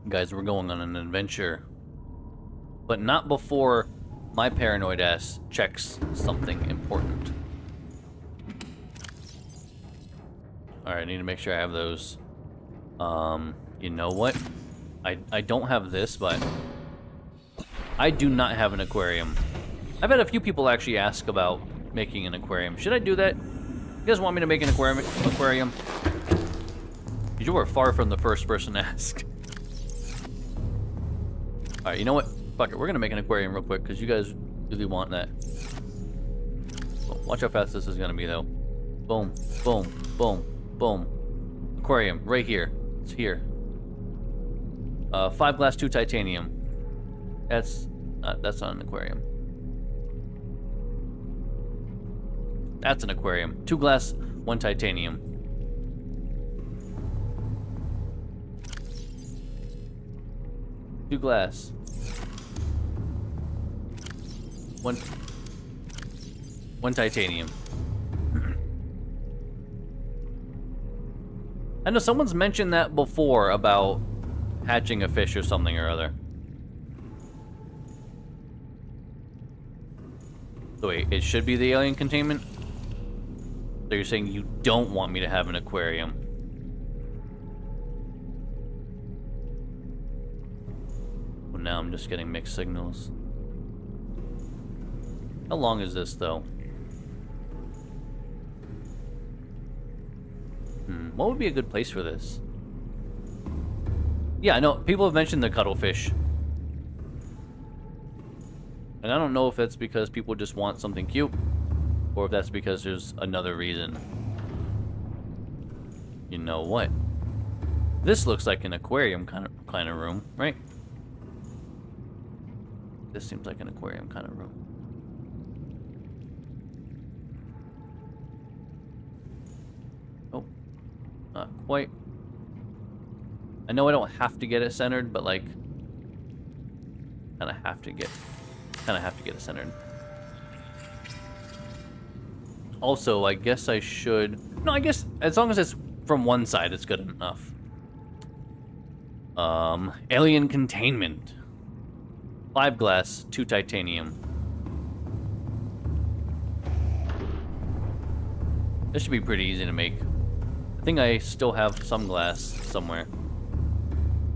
Speaker 1: Guys, we're going on an adventure. But not before my paranoid ass checks something important. Alright, I need to make sure I have those. You know what? I don't have this, but I do not have an aquarium. I've had a few people actually ask about making an aquarium. Should I do that? You guys want me to make an aquarium? You were far from the first person to ask. Alright, you know what? Fuck it, we're gonna make an aquarium real quick, because you guys really want that. Watch how fast this is gonna be, though. Boom, boom, boom, boom. Aquarium, right here. It's here. 5 glass, 2 titanium. That's not an aquarium. That's an aquarium. 2 glass, 1 titanium. Two glass. One titanium. I know someone's mentioned that before about hatching a fish or something or other. So wait, it should be the alien containment? So you're saying you don't want me to have an aquarium? Well, now I'm just getting mixed signals. How long is this, though? What would be a good place for this? Yeah, I know. People have mentioned the cuttlefish. And I don't know if that's because people just want something cute, or if that's because there's another reason. You know what? This looks like an aquarium kind of room, right? This seems like an aquarium kind of room. Oh, not quite. I know I don't have to get it centered, but like, kind of have to get it centered. Also, I guess I should. No, I guess as long as it's from one side, it's good enough. Alien containment. 5 glass, 2 titanium. This should be pretty easy to make. I think I still have some glass somewhere.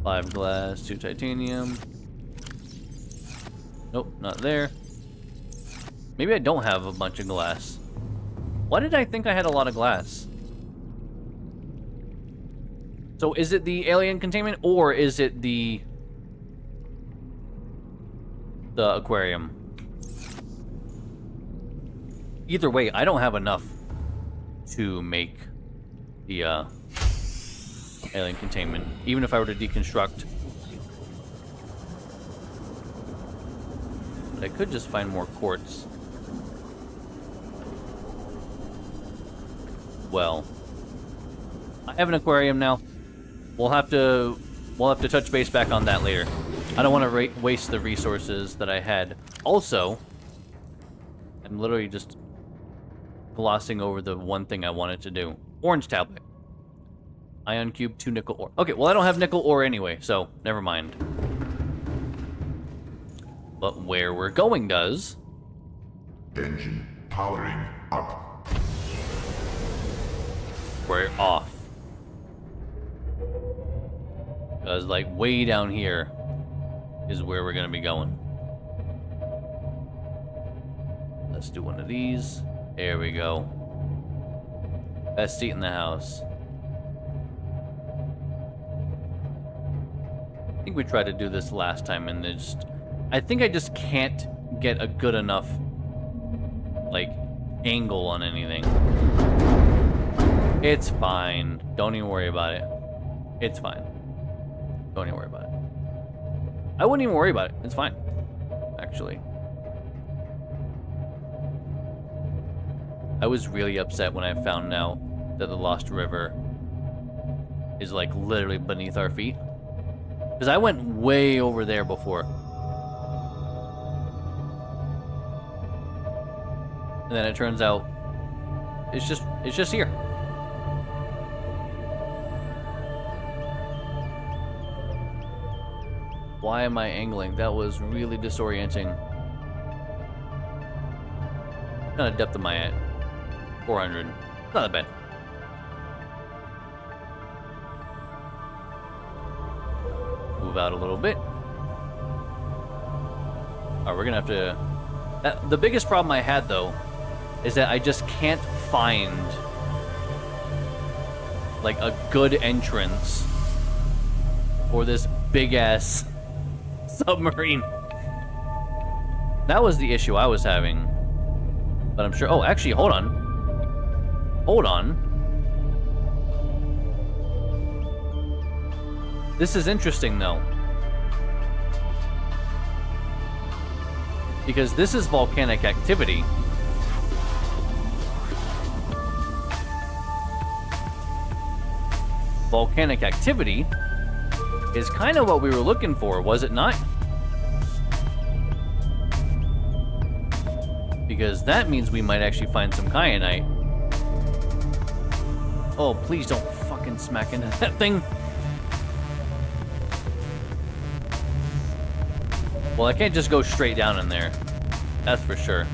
Speaker 1: 5 glass, 2 titanium. Nope, not there. Maybe I don't have a bunch of glass. Why did I think I had a lot of glass? So is it the alien containment or is it the aquarium? Either way, I don't have enough to make the alien containment, even if I were to deconstruct. But I could just find more quartz. Well, I have an aquarium now. We'll have to touch base back on that later. I don't want to waste the resources that I had. Also, I'm literally just glossing over the one thing I wanted to do. Orange tablet. Ion cube, 2 nickel ore. Okay, well I don't have nickel ore anyway, so never mind. But where we're going does.
Speaker 4: Engine powering up.
Speaker 1: We're off. Because like way down here is where we're gonna be going. Let's do one of these. There we go. Best seat in the house. I think we tried to do this last time and I think I just can't get a good enough like angle on anything. It's fine. Don't even worry about it. It's fine. Don't even worry about it. I wouldn't even worry about it. It's fine. Actually. I was really upset when I found out that the Lost River is like literally beneath our feet. Because I went way over there before. And then it turns out it's just here. Why am I angling? That was really disorienting. What kind of depth am I at? 400. Not that bad. Move out a little bit. Alright, we're gonna have to... the biggest problem I had, though, is that I just can't find like a good entrance for this big-ass submarine. That was the issue I was having. But I'm sure... Oh, actually, hold on. Hold on. This is interesting, though. Because this is volcanic activity. Volcanic activity is kind of what we were looking for, was it not? Because that means we might actually find some kyanite. Oh, please don't fucking smack into that thing. Well, I can't just go straight down in there. That's for sure.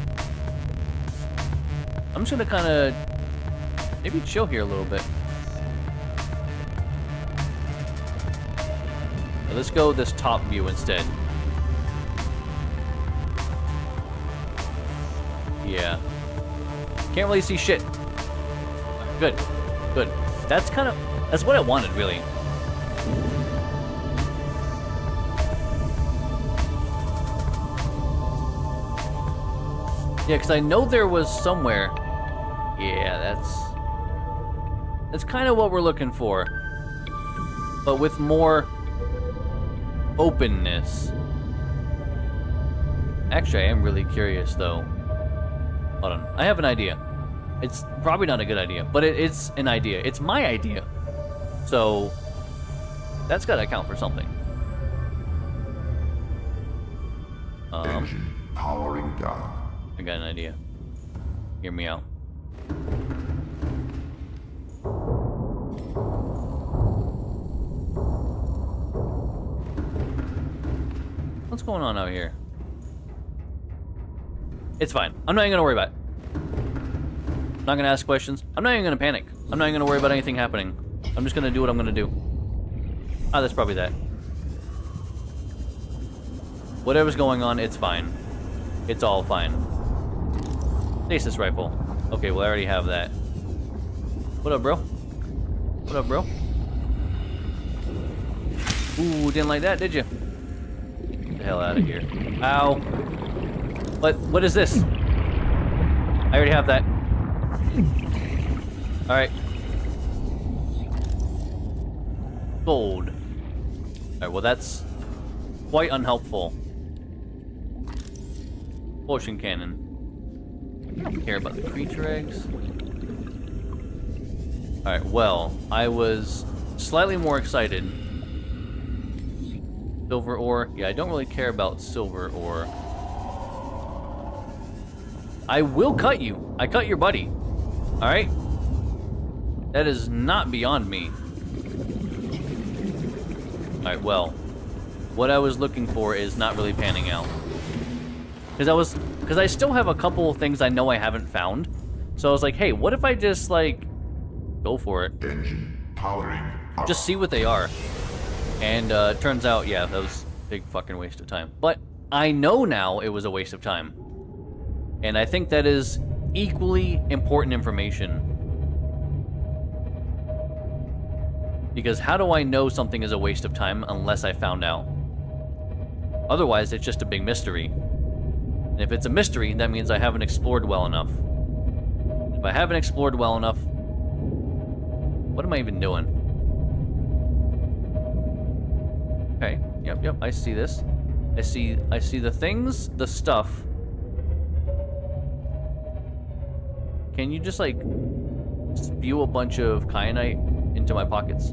Speaker 1: I'm just gonna kind of maybe chill here a little bit. Now, let's go this top view instead. Yeah. Can't really see shit. Good. Good. That's what I wanted, really. Yeah, because I know there was somewhere. Yeah, that's kind of what we're looking for. But with more openness. Actually, I am really curious, though. Hold on. I have an idea. It's probably not a good idea, but it's an idea. It's my idea. So, that's got to account for something.
Speaker 4: Engine powering down.
Speaker 1: I got an idea. Hear me out. What's going on out here? It's fine. I'm not even gonna worry about it. I'm not gonna ask questions. I'm not even gonna panic. I'm not even gonna worry about anything happening. I'm just gonna do what I'm gonna do. Ah, that's probably that. Whatever's going on, it's fine. It's all fine. Stasis rifle. Okay, well I already have that. What up, bro? What up, bro? Ooh, didn't like that, did you? Get the hell out of here. Ow. What is this? I already have that. Alright. Gold. Alright, well that's quite unhelpful. Potion cannon. I don't care about the creature eggs. Alright, well, I was slightly more excited. Silver ore. Yeah, I don't really care about silver ore. I will cut you. I cut your buddy. Alright? That is not beyond me. Alright, well. What I was looking for is not really panning out. Because I still have a couple of things I know I haven't found. So I was like, hey, what if I just, like, go for it?
Speaker 4: Engine powering up.
Speaker 1: Just see what they are. And turns out, yeah, that was a big fucking waste of time. But I know now it was a waste of time. And I think that is equally important information. Because how do I know something is a waste of time unless I found out? Otherwise, it's just a big mystery. And if it's a mystery, that means I haven't explored well enough. If I haven't explored well enough, what am I even doing? Okay, yep, I see this. I see the things, the stuff. Can you just, like, spew a bunch of kyanite into my pockets?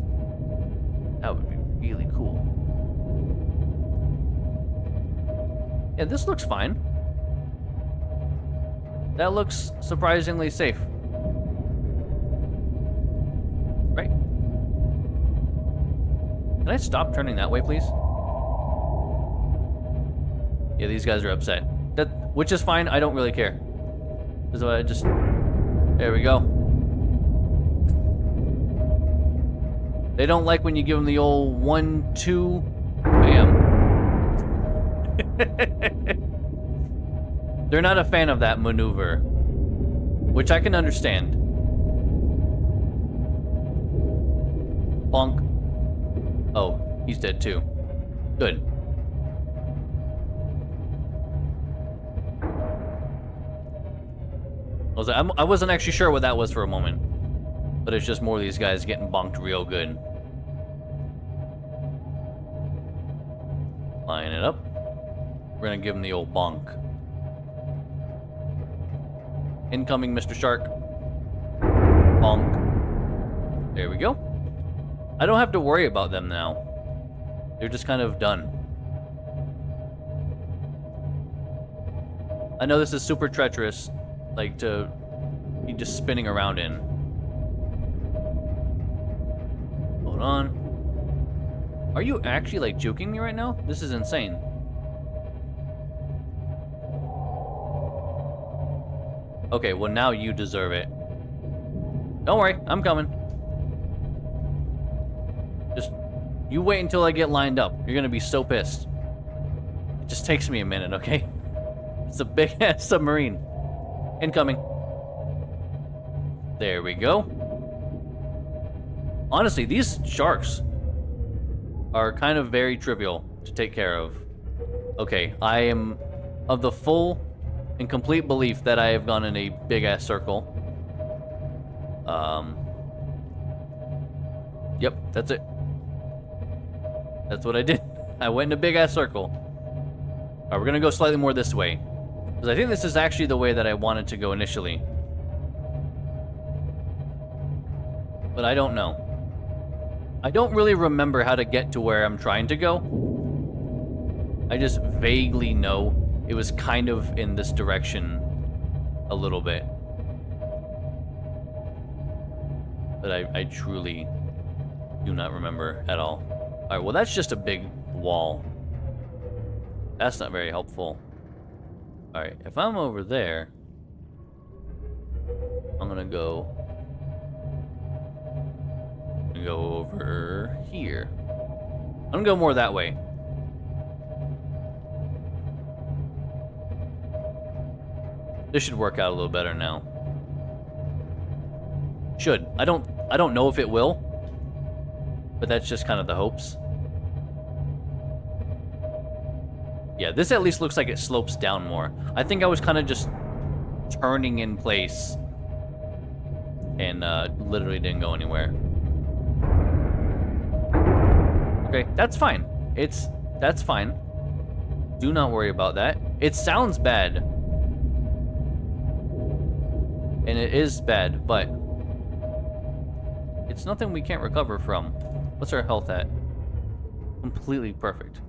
Speaker 1: That would be really cool. Yeah, this looks fine. That looks surprisingly safe. Right? Can I stop turning that way, please? Yeah, these guys are upset. Which is fine, I don't really care. So I just... There we go. They don't like when you give them the old 1, 2, bam. They're not a fan of that maneuver, which I can understand. Bonk. Oh, he's dead too. Good. I wasn't actually sure what that was for a moment. But it's just more of these guys getting bonked real good. Line it up. We're gonna give him the old bonk. Incoming, Mr. Shark. Bonk. There we go. I don't have to worry about them now. They're just kind of done. I know this is super treacherous, like to be just spinning around in. Hold on. Are you actually like joking me right now? This is insane. Okay, well now you deserve it. Don't worry, I'm coming. Just, you wait until I get lined up. You're gonna be so pissed. It just takes me a minute, okay? It's a big ass submarine. Incoming. There we go. Honestly, these sharks are kind of very trivial to take care of. Okay, I am of the full and complete belief that I have gone in a big ass circle. Yep, that's it. That's what I did. I went in a big ass circle. Alright, we're gonna go slightly more this way. Because I think this is actually the way that I wanted to go initially. But I don't know. I don't really remember how to get to where I'm trying to go. I just vaguely know it was kind of in this direction a little bit. But I truly do not remember at all. Alright, well that's just a big wall. That's not very helpful. Alright, if I'm over there, I'm gonna go over here. I'm gonna go more that way. This should work out a little better now. Should. I don't know if it will, but that's just kind of the hopes. Yeah, this at least looks like it slopes down more. I think I was kind of just turning in place and literally didn't go anywhere. Okay, that's fine. That's fine. Do not worry about that. It sounds bad. And it is bad, but it's nothing we can't recover from. What's our health at? Completely perfect.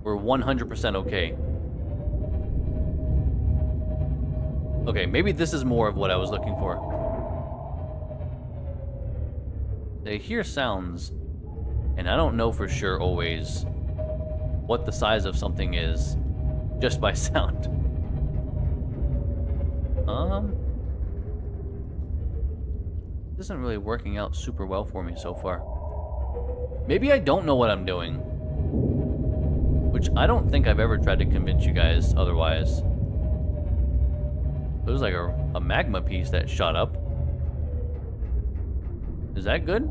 Speaker 1: We're 100% okay. Okay, maybe this is more of what I was looking for. They hear sounds, and I don't know for sure always what the size of something is just by sound. This isn't really working out super well for me so far. Maybe I don't know what I'm doing. Which I don't think I've ever tried to convince you guys otherwise. It was like a magma piece that shot up. Is that good?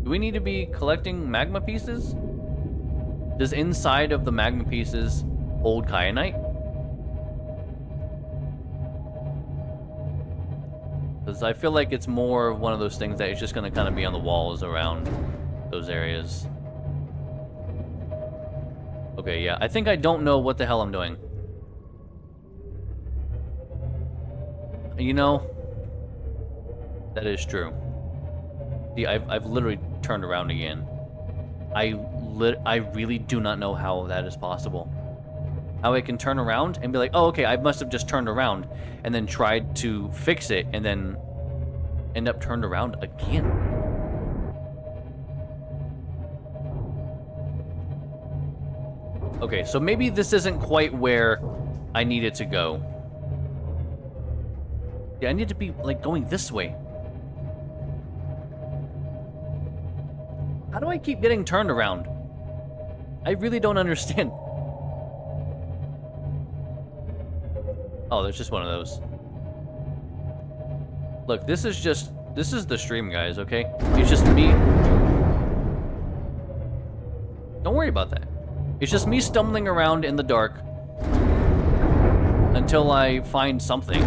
Speaker 1: Do we need to be collecting magma pieces? Does inside of the magma pieces hold kyanite? Because I feel like it's more one of those things that is just going to kind of be on the walls around those areas. Okay, yeah, I think I don't know what the hell I'm doing. You know, that is true. See, I've literally turned around again. I really do not know how that is possible. How I can turn around and be like, oh, okay, I must have just turned around and then tried to fix it and then end up turned around again. Okay, so maybe this isn't quite where I need it to go. Yeah, I need to be, like, going this way. How do I keep getting turned around? I really don't understand. Oh, there's just one of those. Look, this is the stream, guys, okay? It's just me. Don't worry about that. It's just me stumbling around in the dark until I find something.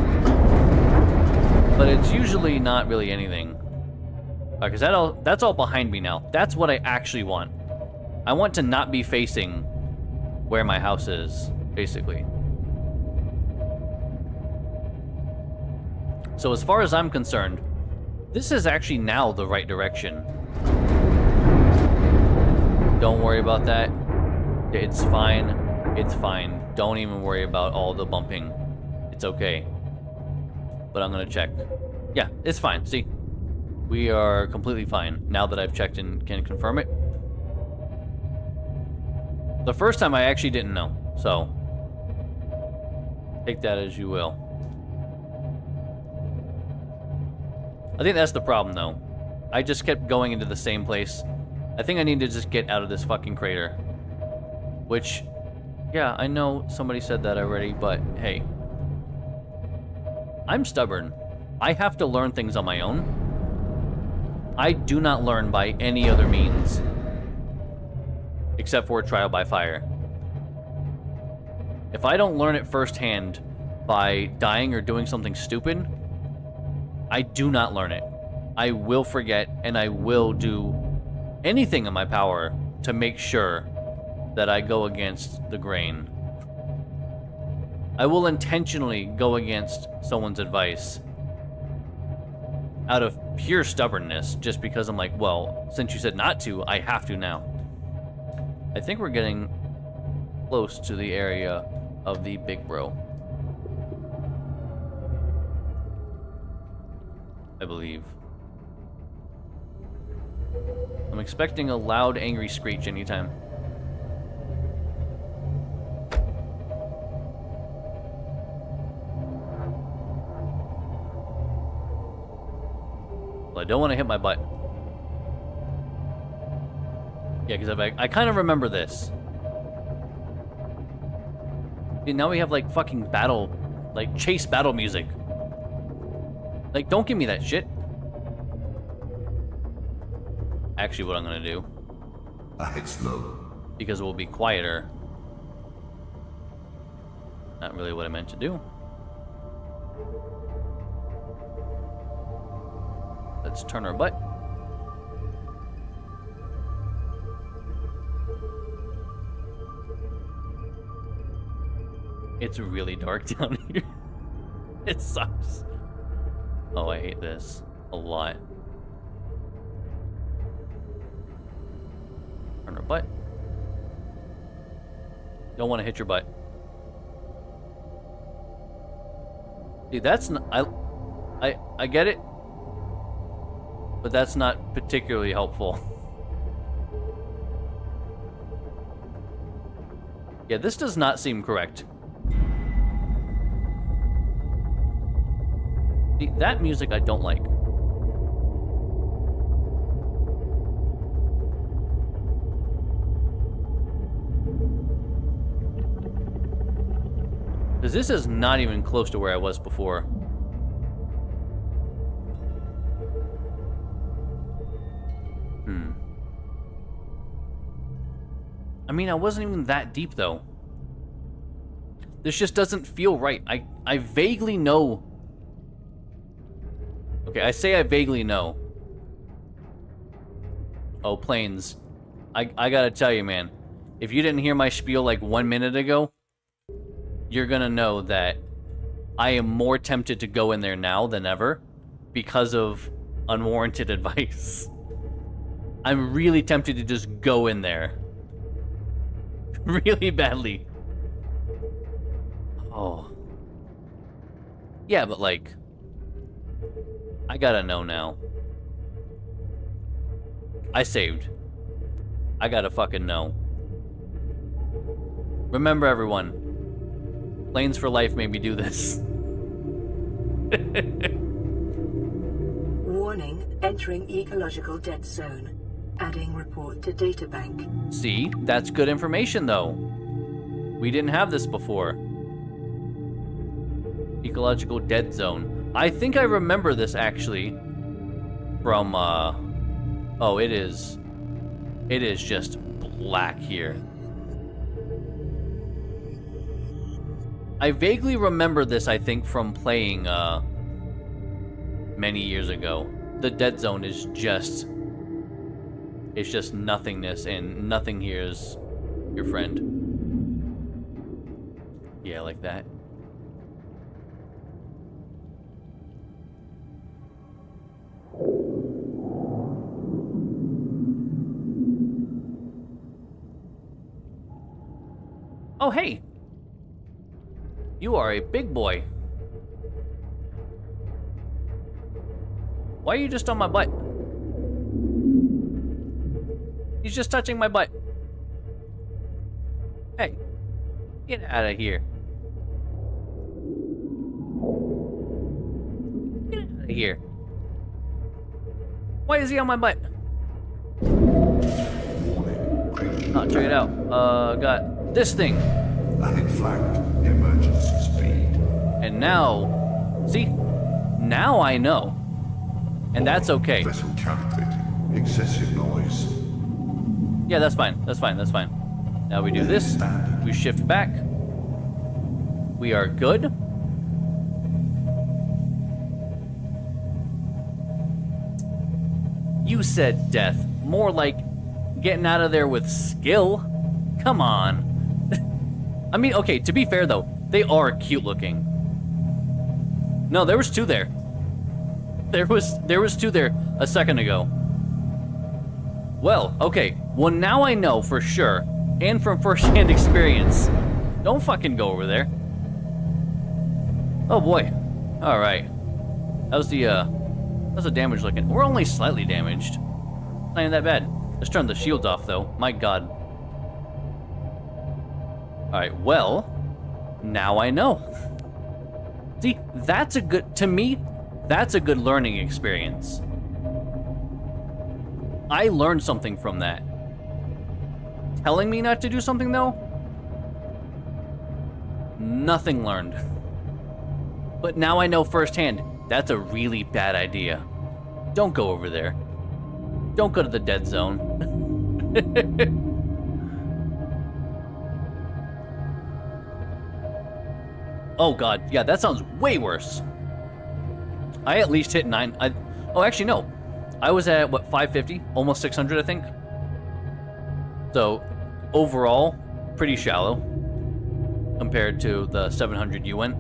Speaker 1: But it's usually not really anything. Because that's all behind me now. That's what I actually want. I want to not be facing where my house is, basically. So as far as I'm concerned, this is actually now the right direction. Don't worry about that. It's fine. It's fine. Don't even worry about all the bumping. It's okay. But I'm gonna check. Yeah, it's fine. See? We are completely fine now that I've checked and can confirm it. The first time I actually didn't know, so take that as you will. I think that's the problem, though. I just kept going into the same place. I think I need to just get out of this fucking crater. Which, yeah, I know somebody said that already, but hey. I'm stubborn. I have to learn things on my own. I do not learn by any other means. Except for trial by fire. If I don't learn it firsthand by dying or doing something stupid, I do not learn it. I will forget, and I will do anything in my power to make sure that I go against the grain. I will intentionally go against someone's advice out of pure stubbornness, just because I'm like, well, since you said not to, I have to now. I think we're getting close to the area of the big bro. I believe. I'm expecting a loud, angry screech anytime. Well, I don't want to hit my butt. Yeah, because I kind of remember this. See, now we have, like, fucking battle, like, chase battle music. Like, don't give me that shit. Actually, what I'm gonna do,
Speaker 4: It's low.
Speaker 1: because it will be quieter. Not really what I meant to do. Let's turn our butt. It's really dark down here. It sucks. Oh, I hate this a lot. Turn our butt. Don't want to hit your butt. See, that's not... I get it. But that's not particularly helpful. Yeah, this does not seem correct. See, that music I don't like. Because this is not even close to where I was before. I mean, I wasn't even that deep, though. This just doesn't feel right. I vaguely know. Okay, I say I vaguely know. Oh, planes. I gotta tell you, man. If you didn't hear my spiel like 1 minute ago, you're gonna know that I am more tempted to go in there now than ever because of unwarranted advice. I'm really tempted to just go in there. Really badly. Oh. Yeah, but like... I gotta know now. I saved. I gotta fucking know. Remember, everyone. Planes for life made me do this.
Speaker 2: Warning, entering ecological dead zone. Adding report to databank.
Speaker 1: See? That's good information, though. We didn't have this before. Ecological dead zone. I think I remember this, actually. From, Oh, it is... It is just black here. I vaguely remember this, I think, from playing many years ago. The dead zone is just... It's just nothingness, and nothing here is your friend. Yeah, like that. Oh, hey! You are a big boy. Why are you just on my butt? He's just touching my butt. Hey, get out of here. Get out of here. Why is he on my butt? Oh, check it out. Got this thing.
Speaker 4: Planning flagged. Emergency speed.
Speaker 1: And now, see? Now I know. And that's okay.
Speaker 4: Vessel calculating. Excessive noise.
Speaker 1: Yeah, that's fine. That's fine. That's fine. Now we do this. We shift back. We are good. You said death. More like getting out of there with skill. Come on. I mean, okay, to be fair though, they are cute looking. No, there was two there. There was two there a second ago. Well, okay. Well, now I know for sure, and from first-hand experience. Don't fucking go over there. Oh boy. All right. How's the damage looking? We're only slightly damaged. Not even that bad. Let's turn the shields off though. My God. All right. Well, now I know. See, that's a good, to me, that's a good learning experience. I learned something from that. Telling me not to do something though? Nothing learned. But now I know firsthand, that's a really bad idea. Don't go over there. Don't go to the dead zone. Oh God, yeah, that sounds way worse. I at least hit 9. Oh, actually no. I was at, what, 550? Almost 600, I think. So, overall, pretty shallow compared to the 700 you went.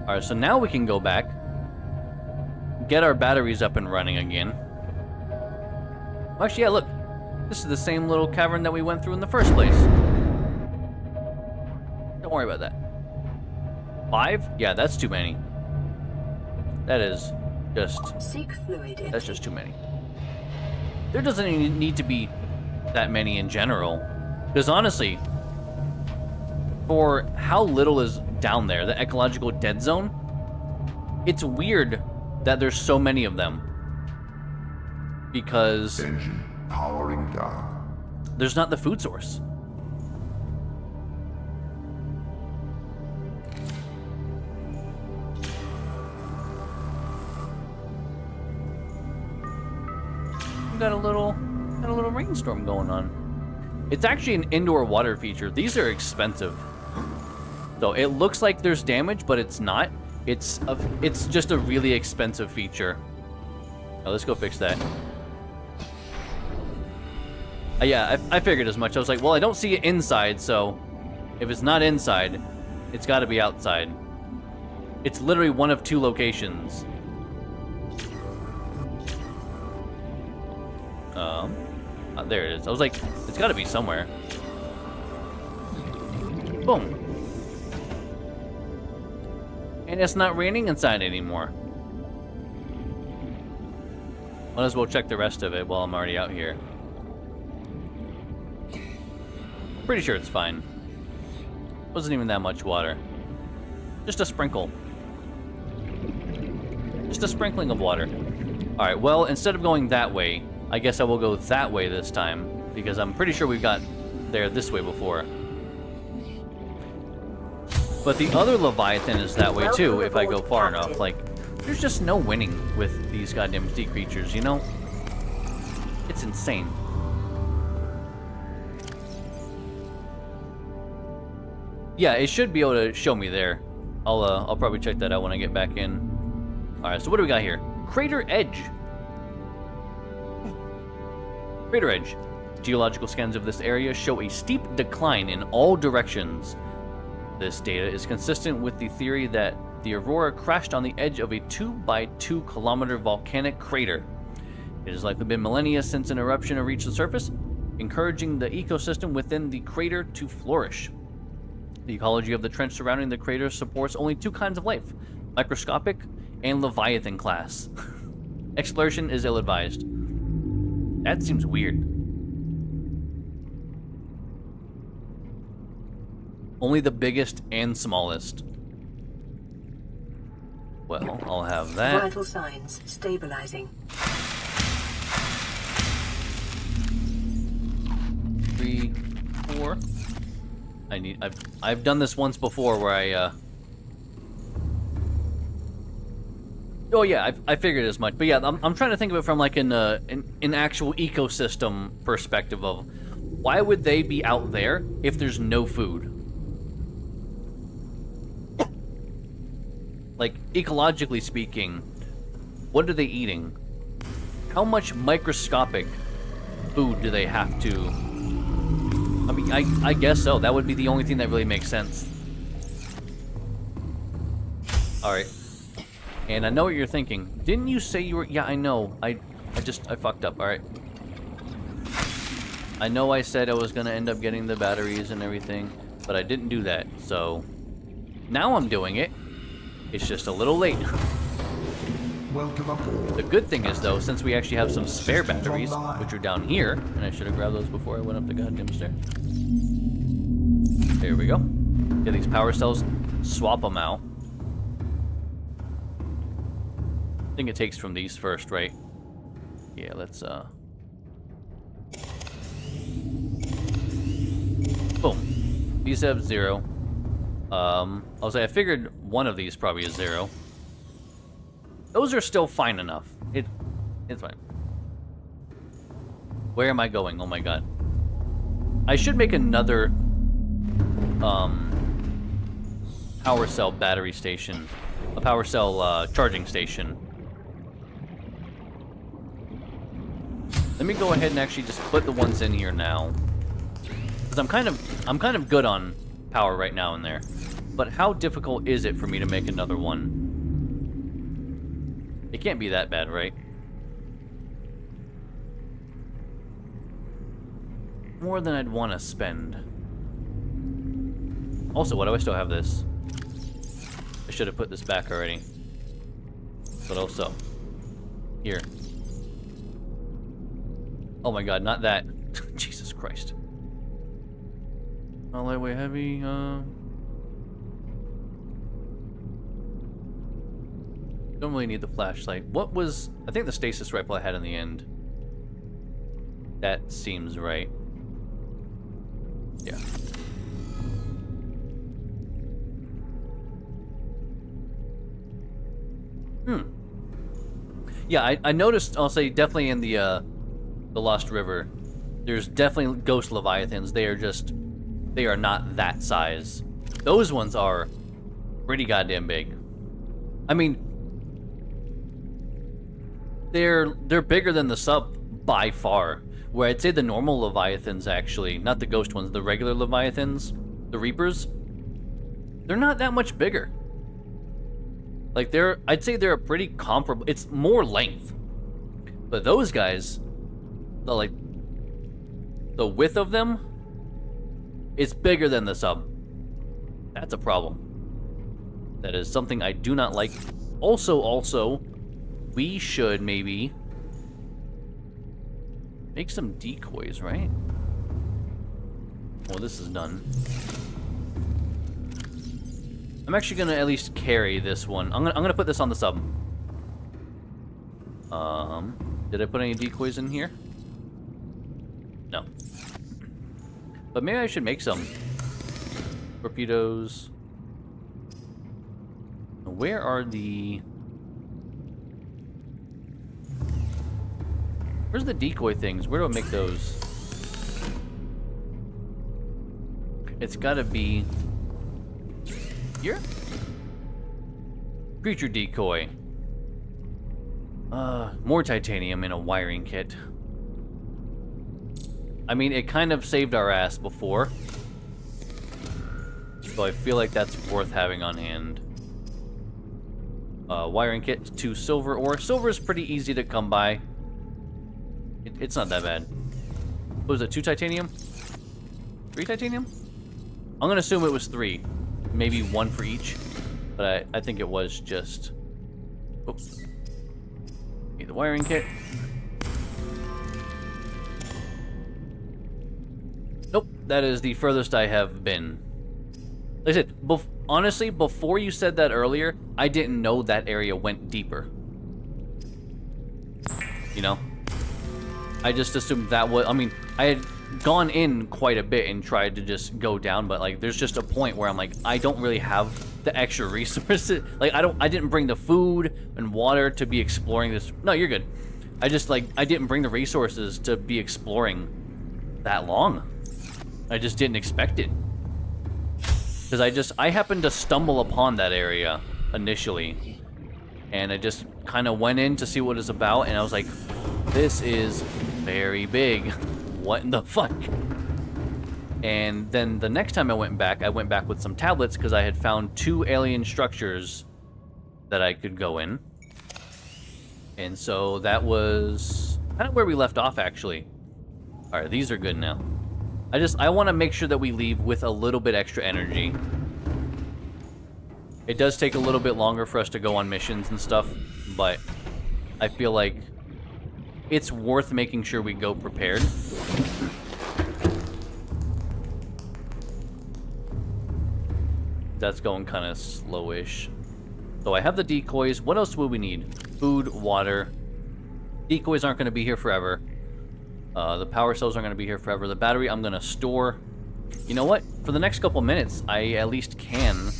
Speaker 1: Alright, so now we can go back, get our batteries up and running again. Actually, yeah, look. This is the same little cavern that we went through in the first place. Don't worry about that. 5? Yeah, that's too many. That is just...
Speaker 2: Seek fluid.
Speaker 1: That's just too many. There doesn't even need to be that many in general. Because honestly, for how little is down there, the ecological dead zone, it's weird that there's so many of them. Because
Speaker 4: Engine powering down.
Speaker 1: there's not the food source. Got a little rainstorm going on. It's actually an indoor water feature. These are expensive. So it looks like there's damage, but it's not. It's just a really expensive feature. Oh, let's go fix that. Yeah, I figured as much. I was like, well, I don't see it inside, so if it's not inside, it's got to be outside. It's literally one of two locations. There it is. I was like, it's got to be somewhere. Boom. And it's not raining inside anymore. Might as well check the rest of it while I'm already out here. Pretty sure it's fine. Wasn't even that much water. Just a sprinkle. Just a sprinkling of water. Alright, well, instead of going that way, I guess I will go that way this time, because I'm pretty sure we've got there this way before. But the other Leviathan is that way too, if I go far enough. Like, there's just no winning with these goddamn sea creatures, you know? It's insane. Yeah, it should be able to show me there. I'll probably check that out when I get back in. All right, so what do we got here? Crater Edge. Crater Edge. Geological scans of this area show a steep decline in all directions. This data is consistent with the theory that the Aurora crashed on the edge of a 2 by 2 kilometer volcanic crater. It has likely been millennia since an eruption reached the surface, encouraging the ecosystem within the crater to flourish. The ecology of the trench surrounding the crater supports only 2 kinds of life, microscopic and Leviathan class. Exploration is ill-advised. That seems weird. Only the biggest and smallest. Well, I'll have that.
Speaker 2: Vital signs stabilizing.
Speaker 1: 3, 4. I've done this once before where I oh yeah, I figured as much. But yeah, I'm trying to think of it from like an actual ecosystem perspective of why would they be out there if there's no food? Like ecologically speaking, what are they eating? How much microscopic food do they have to? I mean, I guess so. That would be the only thing that really makes sense. Alright. And I know what you're thinking. Didn't you say you were... Yeah, I know. I fucked up. Alright. I know I said I was going to end up getting the batteries and everything, but I didn't do that. So, now I'm doing it. It's just a little late.
Speaker 4: Welcome aboard.
Speaker 1: The good thing is, though, since we actually have some spare batteries, which are down here, and I should have grabbed those before I went up the goddamn stair. There we go. Get these power cells, swap them out. I think it takes from these first, right? Yeah, let's, boom. These have 0. I'll say I figured one of these probably is 0. Those are still fine enough. It's fine. Where am I going? Oh my god. I should make another power cell battery station. A power cell charging station. Let me go ahead and actually just put the ones in here now. Because I'm kind of good on power right now in there. But how difficult is it for me to make another one? It can't be that bad, right? More than I'd want to spend. Also, why do I still have this? I should have put this back already. But also, here. Oh my god, not that. Jesus Christ. Not lightweight heavy, Don't really need the flashlight. What was... I think the stasis rifle I had in the end. That seems right. Yeah. Yeah, I noticed, I'll say, definitely in the Lost River, there's definitely ghost leviathans. They are not that size. Those ones are pretty goddamn big. I mean, they're bigger than the sub by far. Where I'd say the normal leviathans actually, not the ghost ones, the regular leviathans, the reapers, they're not that much bigger. Like I'd say they're a pretty comparable. It's more length, but those guys, the width of them, it's bigger than the sub. That's a problem. That is something I do not like. Also, we should maybe make some decoys, right? Well, this is done. I'm actually gonna at least carry this one. I'm gonna put this on the sub. Did I put any decoys in here? No. But maybe I should make some. Torpedoes. Where are the... Where's the decoy things? Where do I make those? It's gotta be here? Creature decoy. More titanium in a wiring kit. I mean, it kind of saved our ass before. So I feel like that's worth having on hand. Wiring kit, 2 silver ore. Silver is pretty easy to come by. It's not that bad. What was it, 2 titanium? 3 titanium? I'm gonna assume it was 3. Maybe 1 for each. But I think it was just... Oops. Need the wiring kit. Nope, that is the furthest I have been. Like I said, honestly, before you said that earlier, I didn't know that area went deeper. You know? I just assumed that was... I mean, I had gone in quite a bit and tried to just go down, but, like, there's just a point where I'm like, I don't really have the extra resources. Like, I didn't bring the food and water to be exploring this. No, you're good. I just, like, I didn't bring the resources to be exploring that long. I just didn't expect it. Because I happened to stumble upon that area initially. And I just kind of went in to see what it's about, and I was like, this is very big. What in the fuck? And then the next time I went back with some tablets because I had found 2 alien structures that I could go in. And so that was kind of where we left off, actually. All right, these are good now. I want to make sure that we leave with a little bit extra energy. It does take a little bit longer for us to go on missions and stuff, but I feel like it's worth making sure we go prepared. That's going kind of slowish. So I have the decoys. What else will we need? Food, water. Decoys aren't going to be here forever. The power cells aren't going to be here forever. The battery I'm going to store. You know what? For the next couple minutes, I at least can.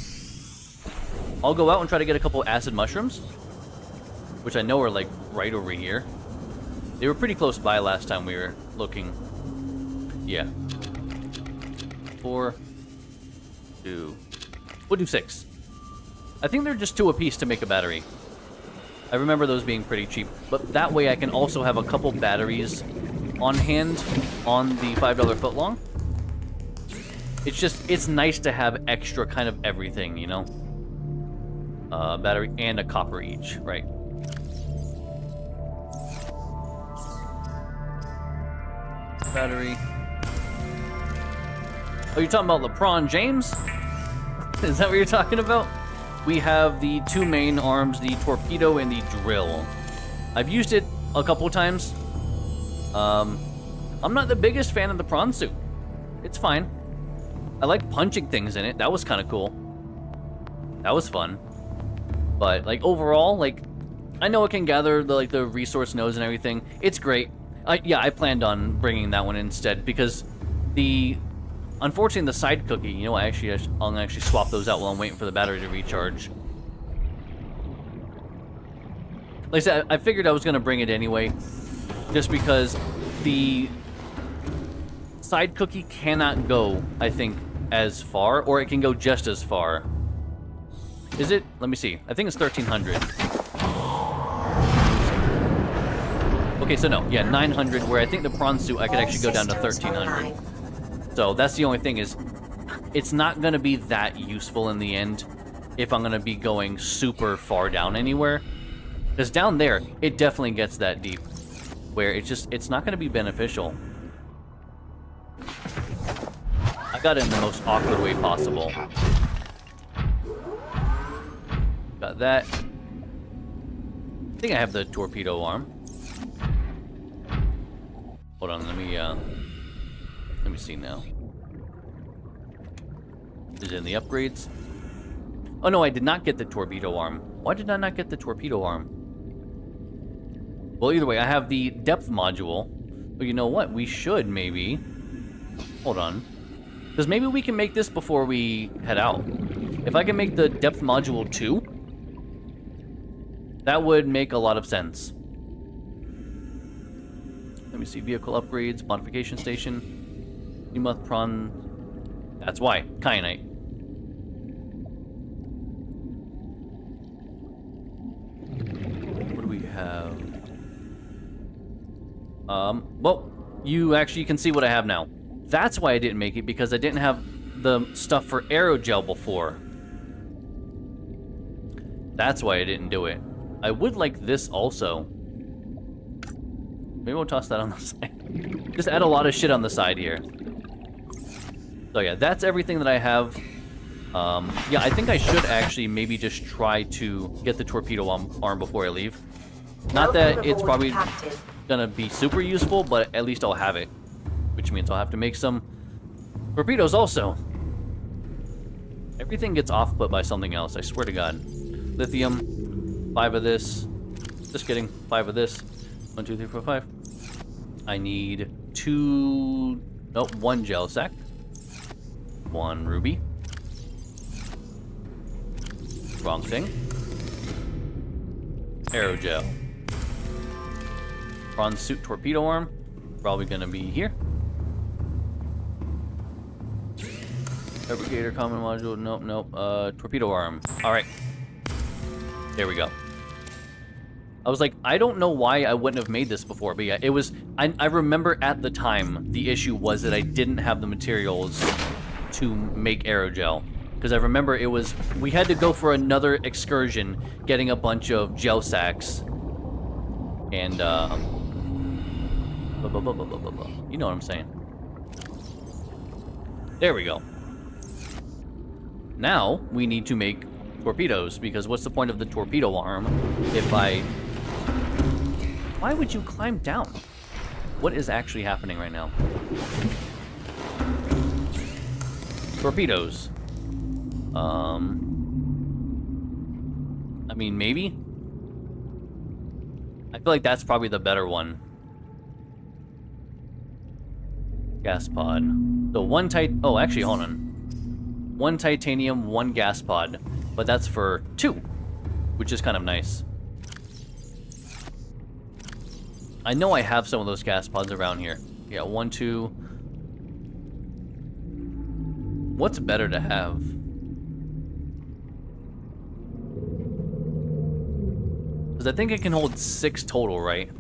Speaker 1: I'll go out and try to get a couple acid mushrooms, which I know are like right over here. They were pretty close by last time we were looking. Yeah. 4, 2. We'll do 6. I think they're just 2 apiece to make a battery. I remember those being pretty cheap, but that way I can also have a couple batteries on hand on the $5 footlong. It's nice to have extra kind of everything, you know? Battery and a copper each, right? Battery. Oh, you're talking about LeBron James? Is that what you're talking about? We have the 2 main arms, the torpedo and the drill. I've used it a couple times. I'm not the biggest fan of the prawn suit. It's fine. I like punching things in it. That was kind of cool. That was fun. But, like, overall, like, I know it can gather the resource nodes and everything. It's great. Yeah, I planned on bringing that one instead because unfortunately, the side cookie, you know, I'll actually swap those out while I'm waiting for the battery to recharge. Like I said, I figured I was going to bring it anyway, just because the side cookie cannot go, I think, as far, or it can go just as far. Is it? Let me see. I think it's 1,300. Okay, so no. Yeah, 900, where I think the prawn suit, I could actually go down to 1,300. So that's the only thing is, it's not going to be that useful in the end if I'm going to be going super far down anywhere. Because down there, it definitely gets that deep, where it's not going to be beneficial. I got it in the most awkward way possible. Got that. I think I have the torpedo arm. Hold on, let me see now. Is it in the upgrades? Oh no, I did not get the torpedo arm. Why did I not get the torpedo arm? Well, either way, I have the depth module. But you know what? We should maybe... Hold on. Because maybe we can make this before we head out. If I can make the depth module 2, that would make a lot of sense. Let me see. Vehicle upgrades, modification station. Pneumoth prawn. That's why. Kyanite. have... well, you actually can see what I have now. That's why I didn't make it, because I didn't have the stuff for aerogel before. That's why I didn't do it. I would like this also. Maybe we'll toss that on the side. Just add a lot of shit on the side here. So yeah, that's everything that I have. Yeah, I think I should actually maybe just try to get the torpedo arm before I leave. Not that it's probably gonna be super useful, but at least I'll have it. Which means I'll have to make some torpedoes also. Everything gets off-put by something else, I swear to God. Lithium, 5 of this. Just kidding, 5 of this. 1, 2, 3, 4, 5. I need 2... Nope, 1 gel sack. 1 ruby. Wrong thing. Aerogel. Prawn suit torpedo arm. Probably gonna be here. Fabricator common module. Nope, nope. Torpedo arm. Alright. There we go. I was like, I don't know why I wouldn't have made this before, but yeah, it was... I remember at the time, the issue was that I didn't have the materials to make aerogel. Because I remember it was... We had to go for another excursion, getting a bunch of gel sacks. And, you know what I'm saying. There we go. Now, we need to make torpedoes, because what's the point of the torpedo arm if I... Why would you climb down? What is actually happening right now? Torpedoes. I mean, maybe? I feel like that's probably the better one. Gas pod. So one oh, actually, hold on. 1 titanium, 1 gas pod. But that's for 2, which is kind of nice. I know I have some of those gas pods around here. Yeah, 1, 2. What's better to have? Because I think it can hold 6 total, right?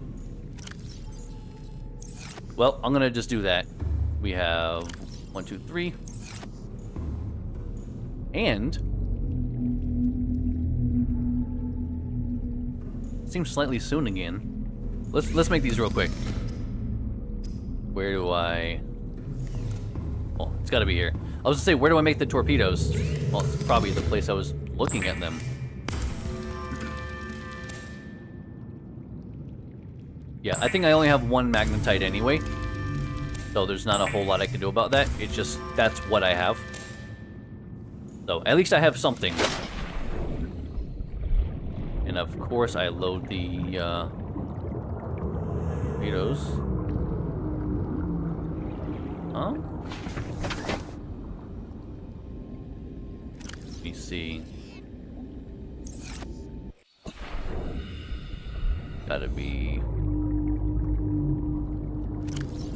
Speaker 1: Well, I'm gonna just do that. We have 1, 2, 3. And seems slightly soon again. Let's make these real quick. Where do I... Oh, it's gotta be here. I was gonna say, where do I make the torpedoes? Well, it's probably the place I was looking at them. Yeah, I think I only have 1 magnetite anyway. So there's not a whole lot I can do about that. It's just, that's what I have. So, at least I have something. And of course, I load the, torpedoes. Huh? Let me see. Gotta be...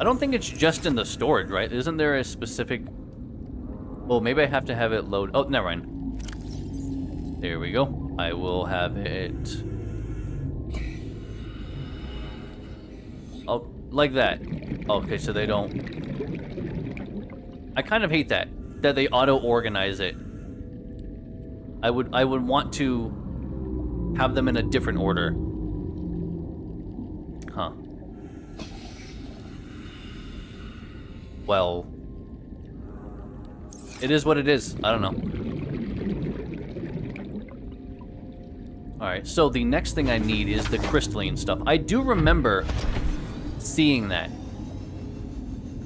Speaker 1: I don't think it's just in the storage, right? Isn't there a specific... Well, maybe I have to have it load... Oh, never mind. There we go. I will have it... Oh, like that. Okay, so they don't... I kind of hate that they auto-organize it. I would want to have them in a different order. Huh. Well... It is what it is. I don't know. Alright, so the next thing I need is the crystalline stuff. I do remember seeing that.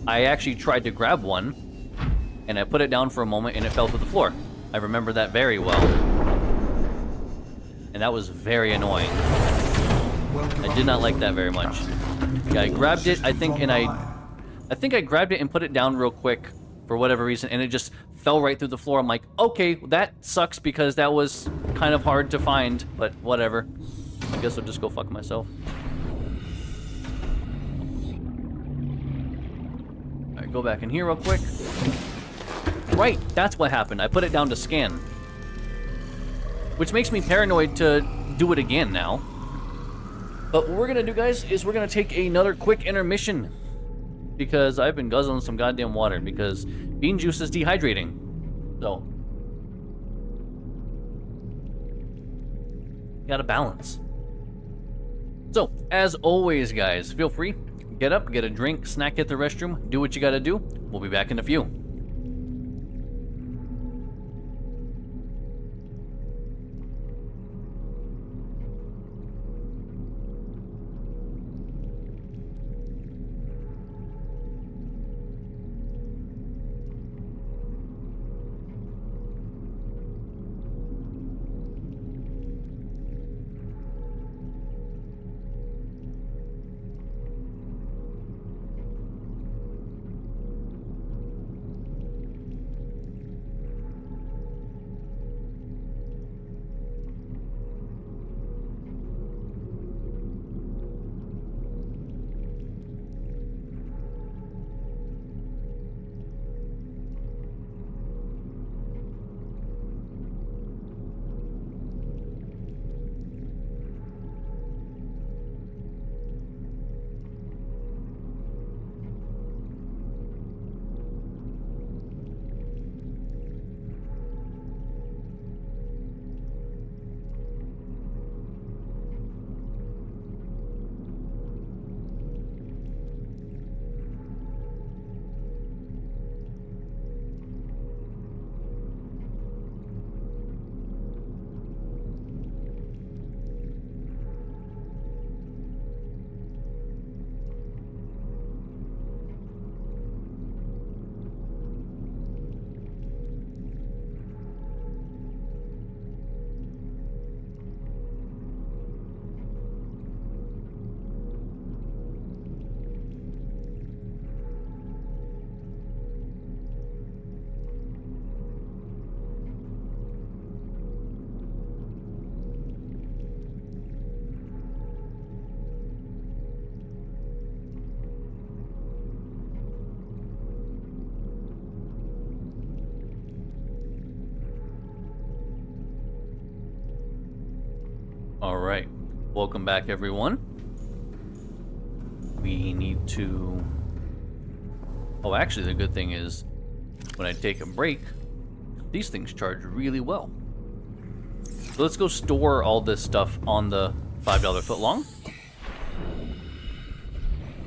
Speaker 1: I actually tried to grab one, and I put it down for a moment, and it fell to the floor. I remember that very well. And that was very annoying. I did not like that very much. Yeah, I grabbed it, I think I grabbed it and put it down real quick for whatever reason, and it just fell right through the floor. I'm like, okay, that sucks because that was kind of hard to find, but whatever. I guess I'll just go fuck myself. Alright, go back in here real quick. Right, that's what happened. I put it down to scan. Which makes me paranoid to do it again now. But what we're gonna do, guys, is we're gonna take another quick intermission because I've been guzzling some goddamn water because bean juice is dehydrating. So, gotta balance. So, as always, guys, feel free, get up, get a drink, snack at the restroom, do what you gotta do. We'll be back in a few. Alright, welcome back everyone. We need to... Oh, actually the good thing is, when I take a break, these things charge really well. So let's go store all this stuff on the $5 footlong.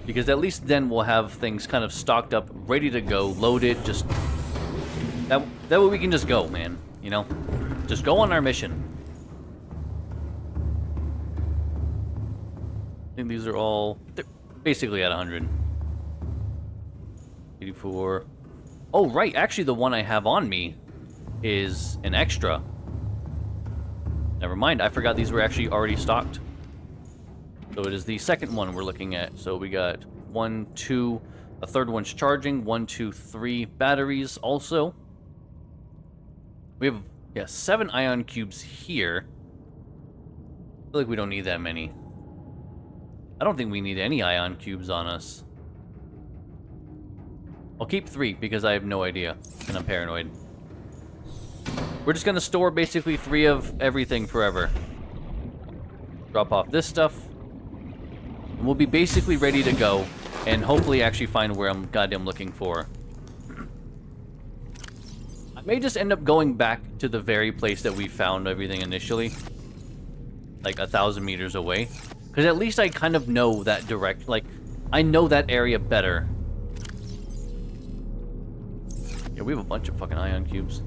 Speaker 1: Because at least then we'll have things kind of stocked up, ready to go, loaded, just... That way we can just go, man, you know? Just go on our mission. I think these are all... They're basically at 100. 84. Oh, right. Actually, the one I have on me is an extra. Never mind. I forgot these were actually already stocked. So it is the second one we're looking at. So we got 1, 2... A third one's charging. 1, 2, 3 batteries also. We have, yeah, 7 ion cubes here. I feel like we don't need that many. I don't think we need any ion cubes on us. I'll keep 3 because I have no idea, and I'm paranoid. We're just gonna store basically 3 of everything forever. Drop off this stuff. And we'll be basically ready to go, and hopefully actually find where I'm goddamn looking for. I may just end up going back to the very place that we found everything initially. Like 1,000 meters away. Because at least I kind of know that direct, like, I know that area better. Yeah, we have a bunch of fucking ion cubes.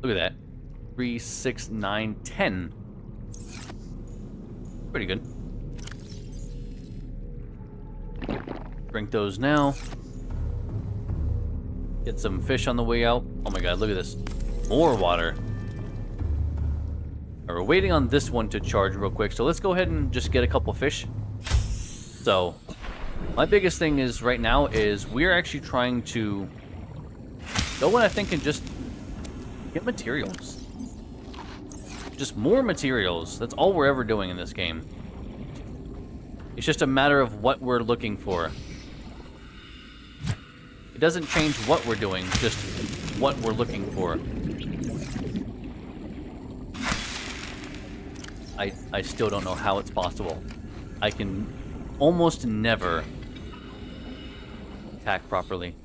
Speaker 1: Look at that. 3, 6, 9, 10. Pretty good. Drink those now. Get some fish on the way out. Oh my god, look at this. More water. We're waiting on this one to charge real quick, so let's go ahead and just get a couple fish. So, my biggest thing is right now is we're actually trying to go in, I think, and just get materials. Just more materials. That's all we're ever doing in this game. It's just a matter of what we're looking for. It doesn't change what we're doing, just what we're looking for. I still don't know how it's possible. I can almost never attack properly.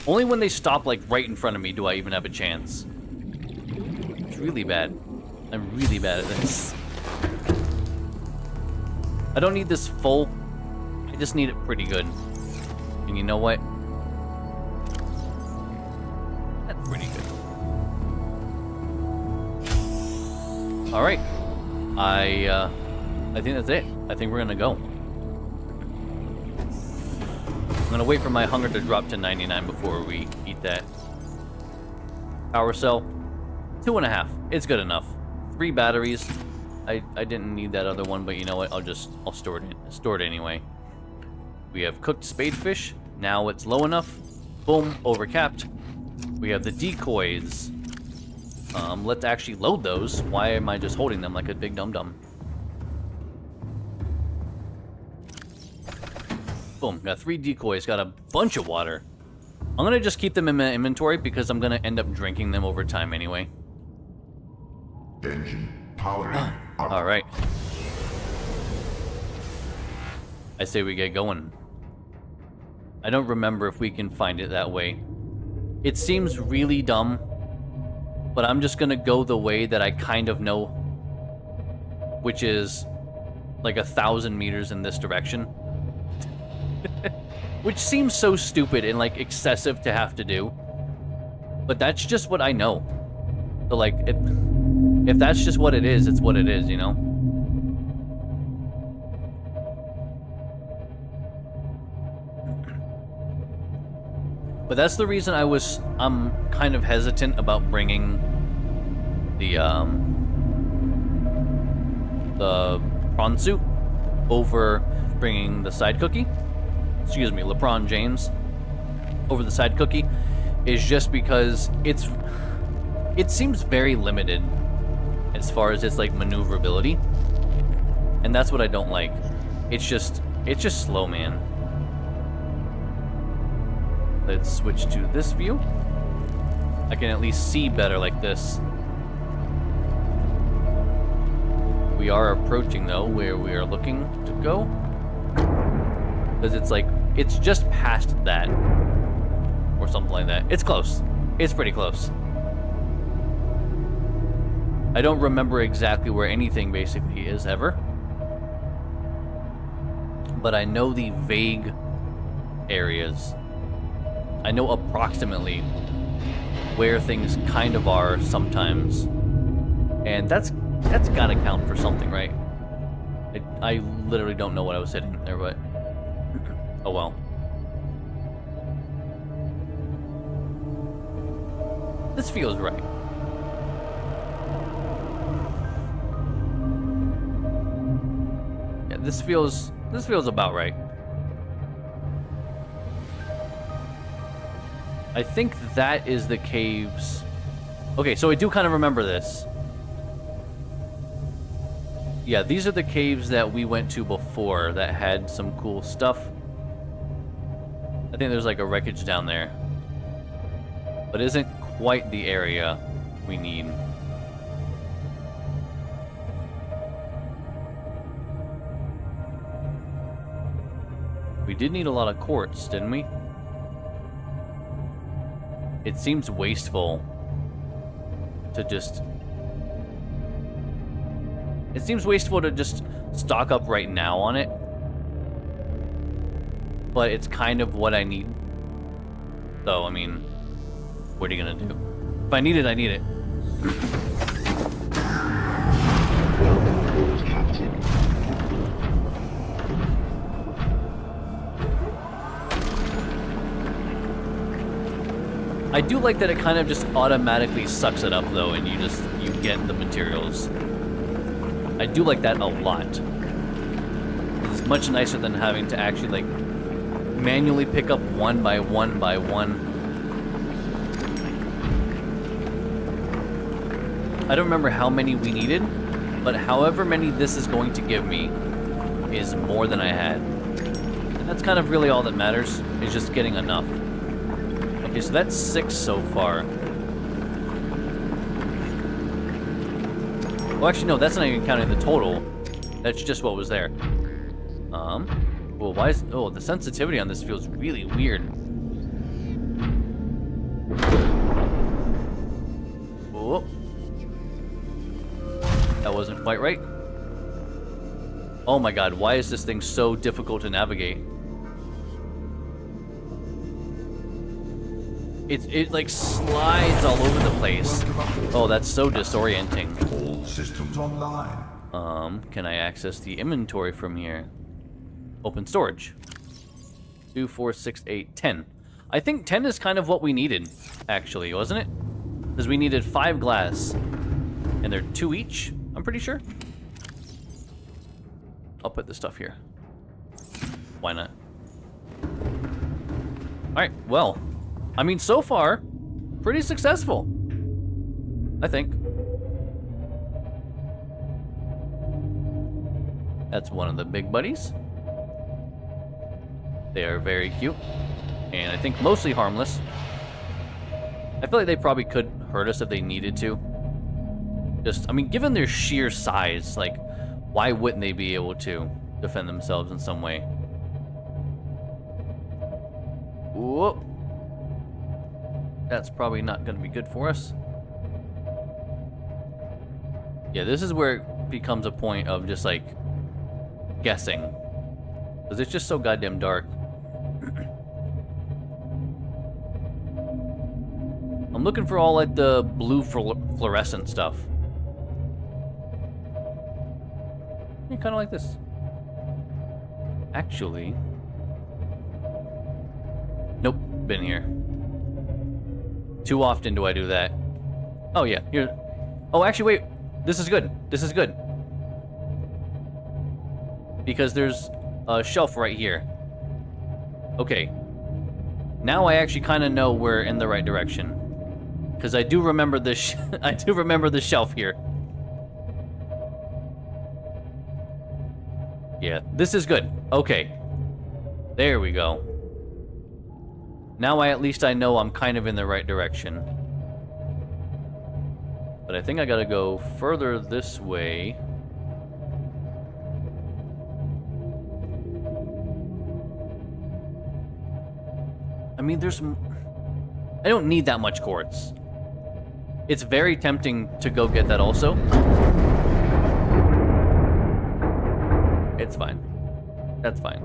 Speaker 1: Only when they stop, like, right in front of me do I even have a chance. It's really bad. I'm really bad at this. I don't need this full. I just need it pretty good. And you know what? That's pretty good. All right. I think that's it. I think we're gonna go. I'm gonna wait for my hunger to drop to 99 before we eat that. Power cell, 2.5. It's good enough. 3 batteries. I didn't need that other one, but you know what? I'll store it anyway. We have cooked spadefish. Now it's low enough. Boom, overcapped. We have the decoys. Let's actually load those. Why am I just holding them like a big dum-dum? Boom, got 3 decoys, got a bunch of water. I'm gonna just keep them in my inventory because I'm gonna end up drinking them over time anyway.
Speaker 4: Engine powering up.
Speaker 1: Alright. I say we get going. I don't remember if we can find it that way. It seems really dumb, but I'm just gonna go the way that I kind of know, which is like 1,000 meters in this direction. Which seems so stupid and like excessive to have to do, but that's just what I know. So like, if that's just what it is, it's what it is, you know? But that's the reason I'm kind of hesitant about bringing the prawn suit over bringing the side cookie. Excuse me, LeBron James over the side cookie, is just because it seems very limited as far as its like maneuverability, and that's what I don't like. It's just slow, man. Let's switch to this view. I can at least see better like this. We are approaching though where we are looking to go, because it's just past that or something like that. It's close. It's pretty close. I don't remember exactly where anything basically is ever, but I know the vague areas. I know approximately where things kind of are sometimes, and that's gotta count for something, right? I literally don't know what I was hitting there, but oh well. This feels right. Yeah, this feels about right. I think that is the caves. Okay, so I do kind of remember this. Yeah, these are the caves that we went to before that had some cool stuff. I think there's like a wreckage down there, but isn't quite the area we need. We did need a lot of quartz, didn't we? It seems wasteful to just... It seems wasteful to just stock up right now on it. But it's kind of what I need. So, I mean, what are you gonna do? If I need it, I need it. I do like that it kind of just automatically sucks it up though, and you get the materials. I do like that a lot. It's much nicer than having to actually like manually pick up one by one by one. I don't remember how many we needed, but however many this is going to give me is more than I had. And that's kind of really all that matters, is just getting enough. Okay, so that's 6 so far. Well, actually, no, that's not even counting the total. That's just what was there. Well, why is... Oh, the sensitivity on this feels really weird. Oh. That wasn't quite right. Oh my god, why is this thing so difficult to navigate? It like slides all over the place. Oh, that's so disorienting.
Speaker 4: All systems online.
Speaker 1: Can I access the inventory from here? Open storage. 2, 4, 6, 8, 10. I think 10 is kind of what we needed, actually, wasn't it? Because we needed 5 glass. And they're 2 each, I'm pretty sure. I'll put this stuff here. Why not? Alright, well. I mean, so far, pretty successful. I think. That's one of the big buddies. They are very cute. And I think mostly harmless. I feel like they probably could hurt us if they needed to. Just, I mean, given their sheer size, like, why wouldn't they be able to defend themselves in some way? Whoop. That's probably not going to be good for us. Yeah, this is where it becomes a point of just, like, guessing. Because it's just so goddamn dark. I'm looking for all, like, the blue fluorescent stuff. Yeah, kind of like this. Actually... Nope, been here. Too often do I do that. Oh, yeah, here. Oh, actually, wait. This is good. This is good. Because there's a shelf right here. Okay. Now I actually kind of know we're in the right direction. Because I do remember this. I do remember the shelf here. Yeah, this is good. Okay. There we go. Now at least I know I'm kind of in the right direction. But I think I gotta go further this way. I mean, I don't need that much quartz. It's very tempting to go get that also. It's fine. That's fine.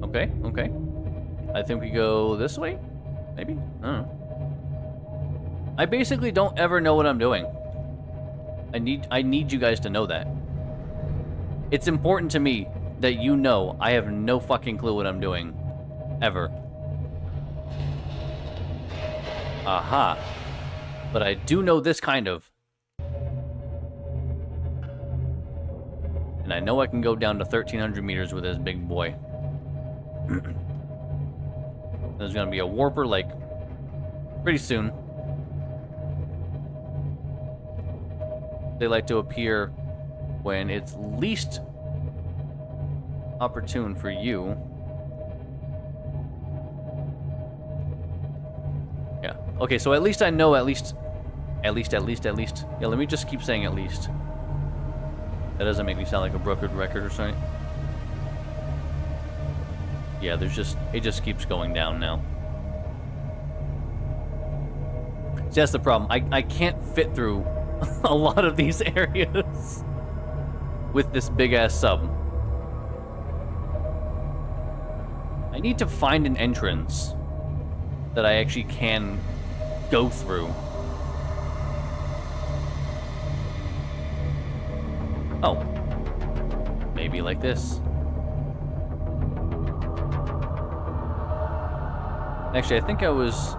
Speaker 1: Okay, okay. I think we go this way? Maybe? I don't know. I basically don't ever know what I'm doing. I need you guys to know that. It's important to me that you know I have no fucking clue what I'm doing. Ever. Aha. But I do know this kind of. And I know I can go down to 1,300 meters with this big boy. There's gonna be a warper, like, pretty soon. They like to appear when it's least opportune for you. Yeah. Okay, so at least I know at least. Yeah, let me just keep saying at least. That doesn't make me sound like a brokered record or something. Yeah, it just keeps going down now. See, that's the problem. I can't fit through a lot of these areas with this big-ass sub. I need to find an entrance that I actually can go through. Oh. Maybe like this. Actually, I think I was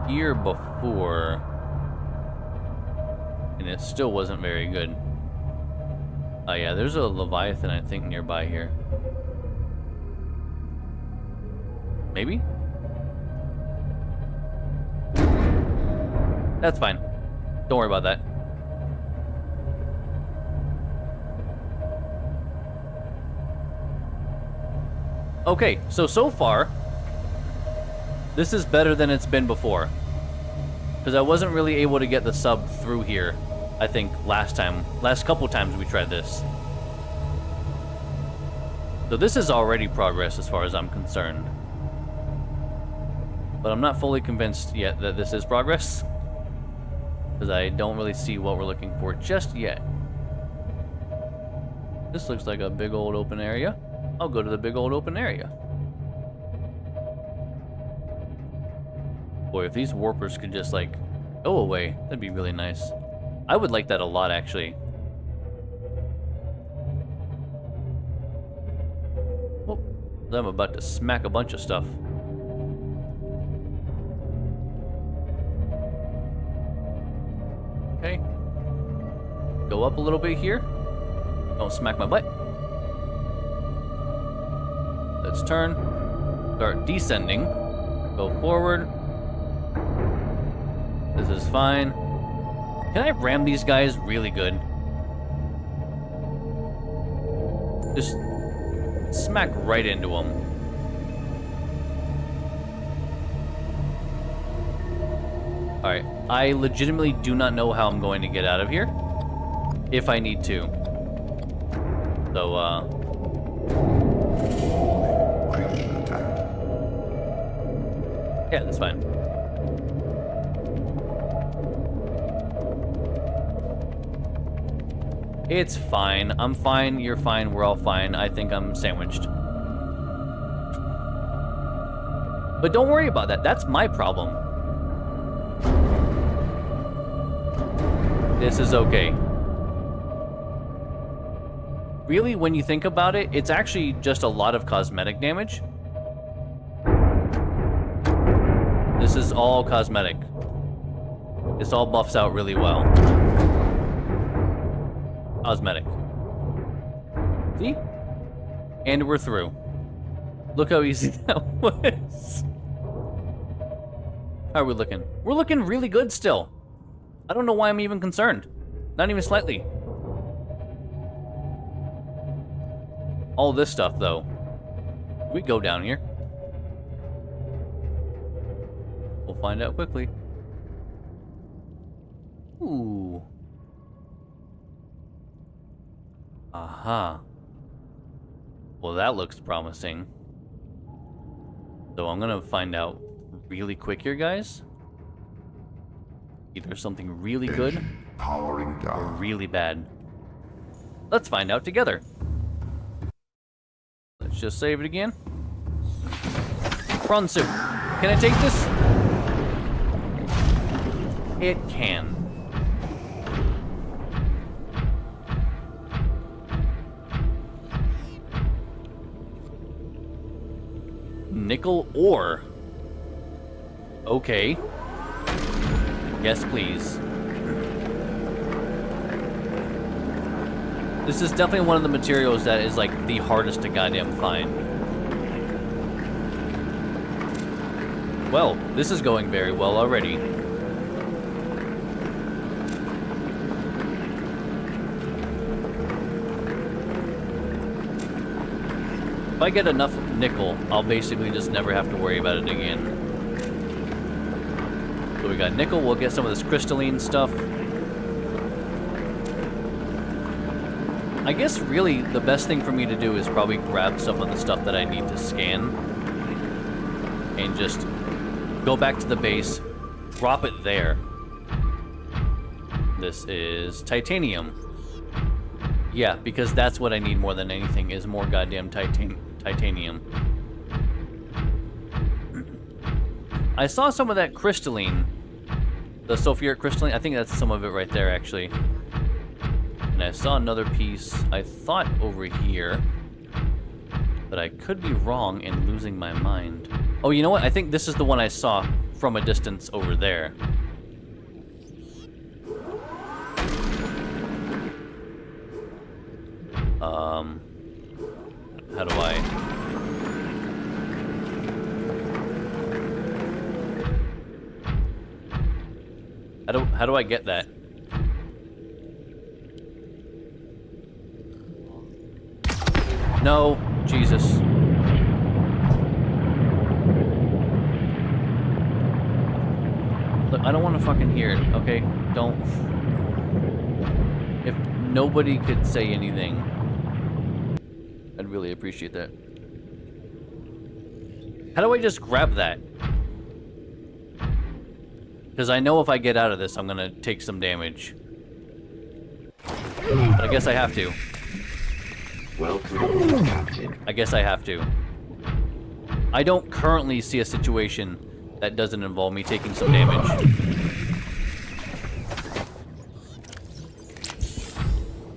Speaker 1: here before, and it still wasn't very good. Oh yeah, there's a Leviathan, I think, nearby here. Maybe? That's fine. Don't worry about that. Okay, so far, This is better than it's been before. Because I wasn't really able to get the sub through here, I think, last couple times we tried this. So this is already progress as far as I'm concerned. But I'm not fully convinced yet that this is progress. Because I don't really see what we're looking for just yet. This looks like a big old open area. I'll go to the big old open area. Boy, if these warpers could just, like, go away, that'd be really nice. I would like that a lot, actually. Oh, I'm about to smack a bunch of stuff. Okay. Go up a little bit here. Don't smack my butt. Let's turn. Start descending. Go forward. This is fine. Can I ram these guys really good? Just smack right into them. Alright, I legitimately do not know how I'm going to get out of here. If I need to. So, yeah, that's fine. It's fine. I'm fine. You're fine. We're all fine. I think I'm sandwiched. But don't worry about that. That's my problem. This is okay. Really, when you think about it, it's actually just a lot of cosmetic damage. This is all cosmetic. This all buffs out really well. Cosmetic. See? And we're through. Look how easy that was. How are we looking? We're looking really good still. I don't know why I'm even concerned. Not even slightly. All this stuff, though. We go down here. We'll find out quickly. Ooh. Aha. Well, that looks promising. So I'm gonna find out really quick here, guys. Either something really good
Speaker 4: powering
Speaker 1: or
Speaker 4: down.
Speaker 1: really bad. Let's find out together. Let's just save it again. Prawn soup. Can I take this? It can. Nickel ore. Okay. Yes, please. This is definitely one of the materials that is like the hardest to goddamn find. Well, this is going very well already. If I get enough nickel, I'll basically just never have to worry about it again. So we got nickel, we'll get some of this crystalline stuff. I guess really the best thing for me to do is probably grab some of the stuff that I need to scan and just go back to the base, drop it there. This is titanium. Yeah, because that's what I need more than anything is more goddamn titanium. I saw some of that crystalline, the sulfuric crystalline. I think that's some of it right there, actually. And I saw another piece, I thought over here, but I could be wrong and losing my mind. Oh, you know what? I think this is the one I saw from a distance over there. How do I... How do I get that? No, Jesus. Look, I don't want to fucking hear it, okay? Don't. If nobody could say anything, I'd really appreciate that. How do I just grab that? Because I know if I get out of this, I'm gonna take some damage. But I guess I have to.
Speaker 7: Welcome, Captain.
Speaker 1: I guess I have to. I don't currently see a situation that doesn't involve me taking some damage.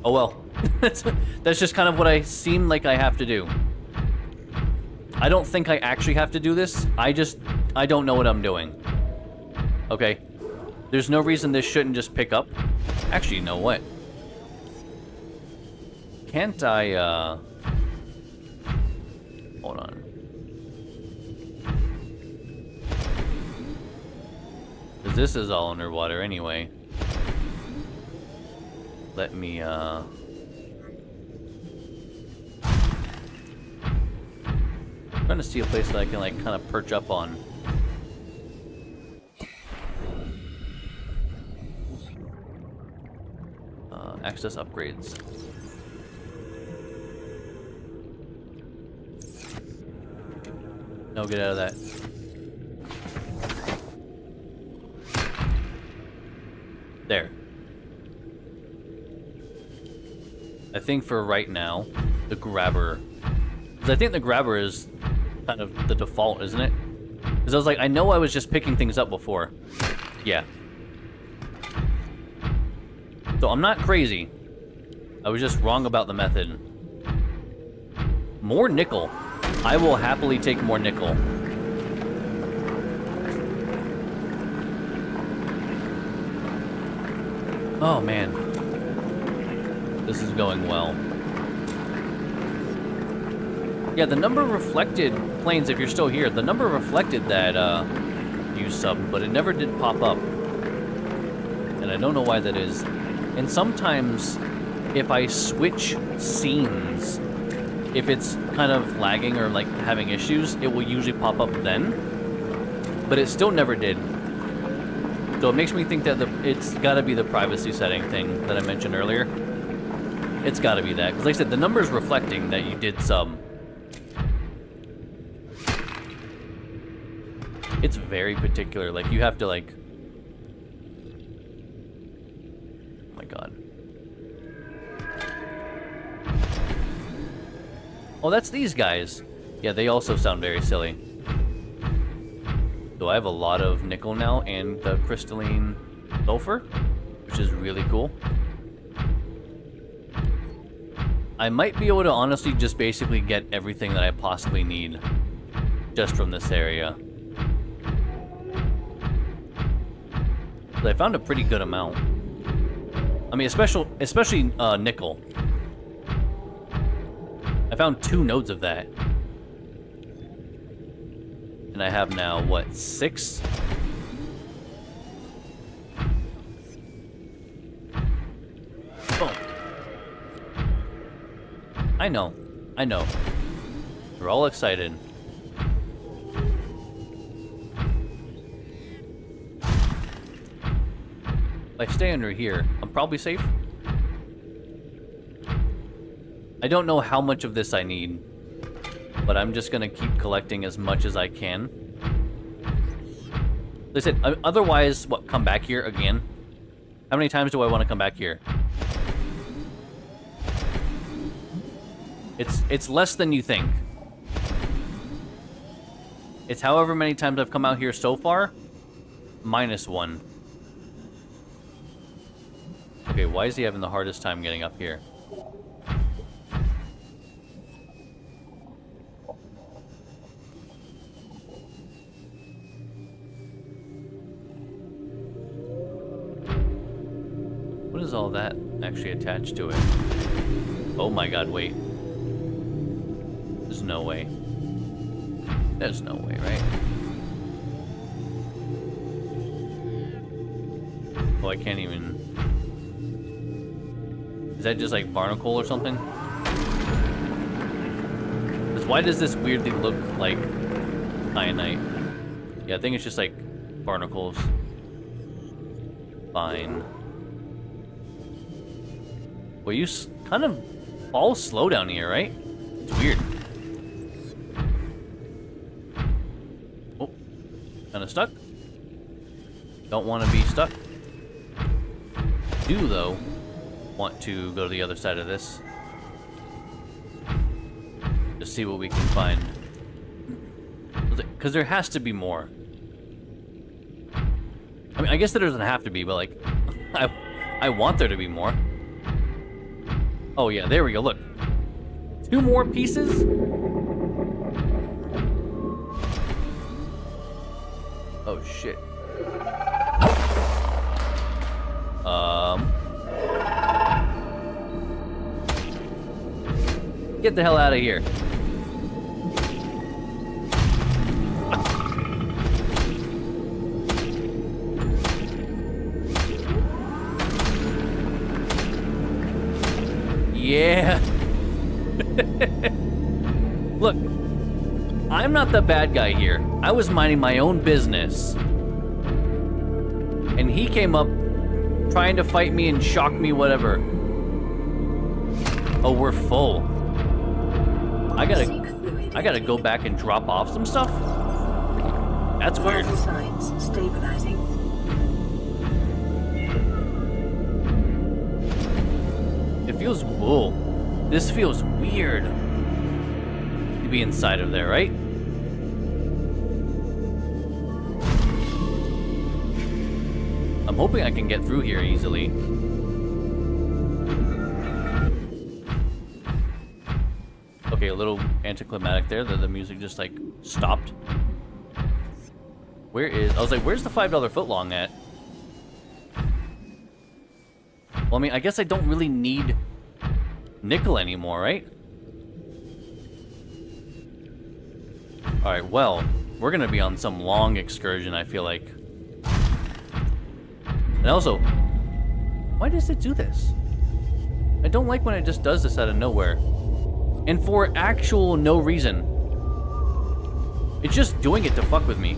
Speaker 1: Oh well. That's just kind of what I seem like I have to do. I don't think I actually have to do this. I don't know what I'm doing. Okay. There's no reason this shouldn't just pick up. Actually, you know what? Can't I, hold on. 'Cause this is all underwater anyway. Let me, I'm trying to see a place that I can, like, kind of perch up on. Access upgrades. No, get out of that. There. I think for right now, the grabber. Because I think the grabber is kind of the default, isn't it? Because I was like, I know I was just picking things up before. Yeah. So I'm not crazy. I was just wrong about the method. More nickel. I will happily take more nickel. Oh man. This is going well. Yeah, the number reflected, Planes, if you're still here, the number reflected that you subbed, but it never did pop up. And I don't know why that is. And sometimes, if I switch scenes, if it's kind of lagging or like having issues, it will usually pop up then. But it still never did. So it makes me think that it's gotta be the privacy setting thing that I mentioned earlier. It's gotta be that. Because like I said, the number's reflecting that you did sub. It's very particular. Like, you have to, like... Oh my god. Oh, that's these guys. Yeah, they also sound very silly. So I have a lot of nickel now and the crystalline sulfur, which is really cool. I might be able to honestly just basically get everything that I possibly need just from this area. I found a pretty good amount. I mean, especially nickel. I found 2 nodes of that. And I have now, what, 6? Boom. I know. We're all excited. If I stay under here, I'm probably safe. I don't know how much of this I need, but I'm just gonna keep collecting as much as I can. They said, otherwise, what, come back here again? How many times do I want to come back here? It's less than you think. It's however many times I've come out here so far, -1. Okay, why is he having the hardest time getting up here? What is all that actually attached to it? Oh my god, wait. There's no way. There's no way, right? Oh, I can't even... Is that just like barnacle or something? Why does this weirdly look like cyanite? Yeah, I think it's just like barnacles. Fine. Well, you kind of fall slow down here, right? It's weird. Oh, kind of stuck. Don't want to be stuck. Do, though, want to go to the other side of this. Just see what we can find. Because there has to be more. I mean, I guess there doesn't have to be, but, like, I want there to be more. Oh, yeah, there we go, look. 2 more pieces? Oh, shit. Get the hell out of here. Yeah. Look, I'm not the bad guy here. I was minding my own business. And he came up trying to fight me and shock me, whatever. Oh, we're full. I gotta go back and drop off some stuff? That's weird.
Speaker 2: Vital signs stabilizing.
Speaker 1: It feels, whoa. This feels weird. To be inside of there, right? I'm hoping I can get through here easily. Okay, a little anticlimactic there that the music just like stopped. Where is, I was like, where's the $5 footlong at? Well, I mean, I guess I don't really need nickel anymore, right? Alright, well, we're gonna be on some long excursion, I feel like. And also, why does it do this? I don't like when it just does this out of nowhere. And for actual no reason. It's just doing it to fuck with me.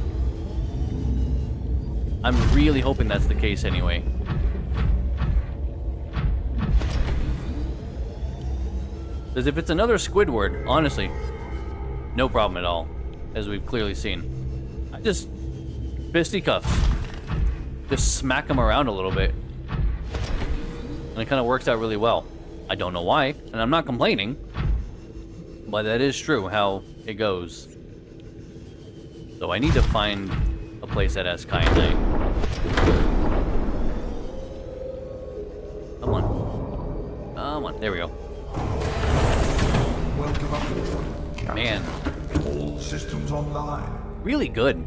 Speaker 1: I'm really hoping that's the case anyway. Because if it's another Squidward, honestly, no problem at all, as we've clearly seen. I just fisticuffs. Just smack them around a little bit. And it kind of works out really well. I don't know why, and I'm not complaining. But that is true, how it goes. So I need to find a place that has kyanite. Come on. Come on, there we go.
Speaker 4: Welcome up, Captain.
Speaker 1: Man.
Speaker 4: All systems online.
Speaker 1: Really good.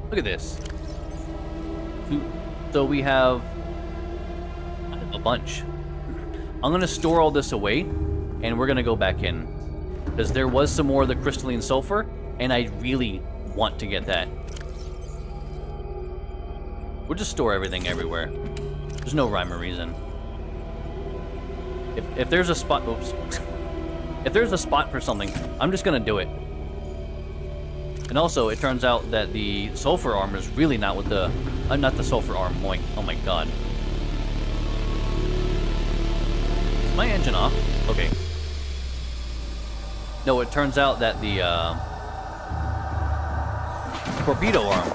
Speaker 1: Look at this. So we have a bunch. I'm gonna store all this away, and we're gonna go back in. Because there was some more of the crystalline sulfur, and I really want to get that. We'll just store everything everywhere. There's no rhyme or reason. If there's a spot, oops. If there's a spot for something, I'm just gonna do it. And also, it turns out that the sulfur armor is really not with the, not the sulfur arm. Oh my god. Is my engine off? Okay. No, it turns out that the torpedo arm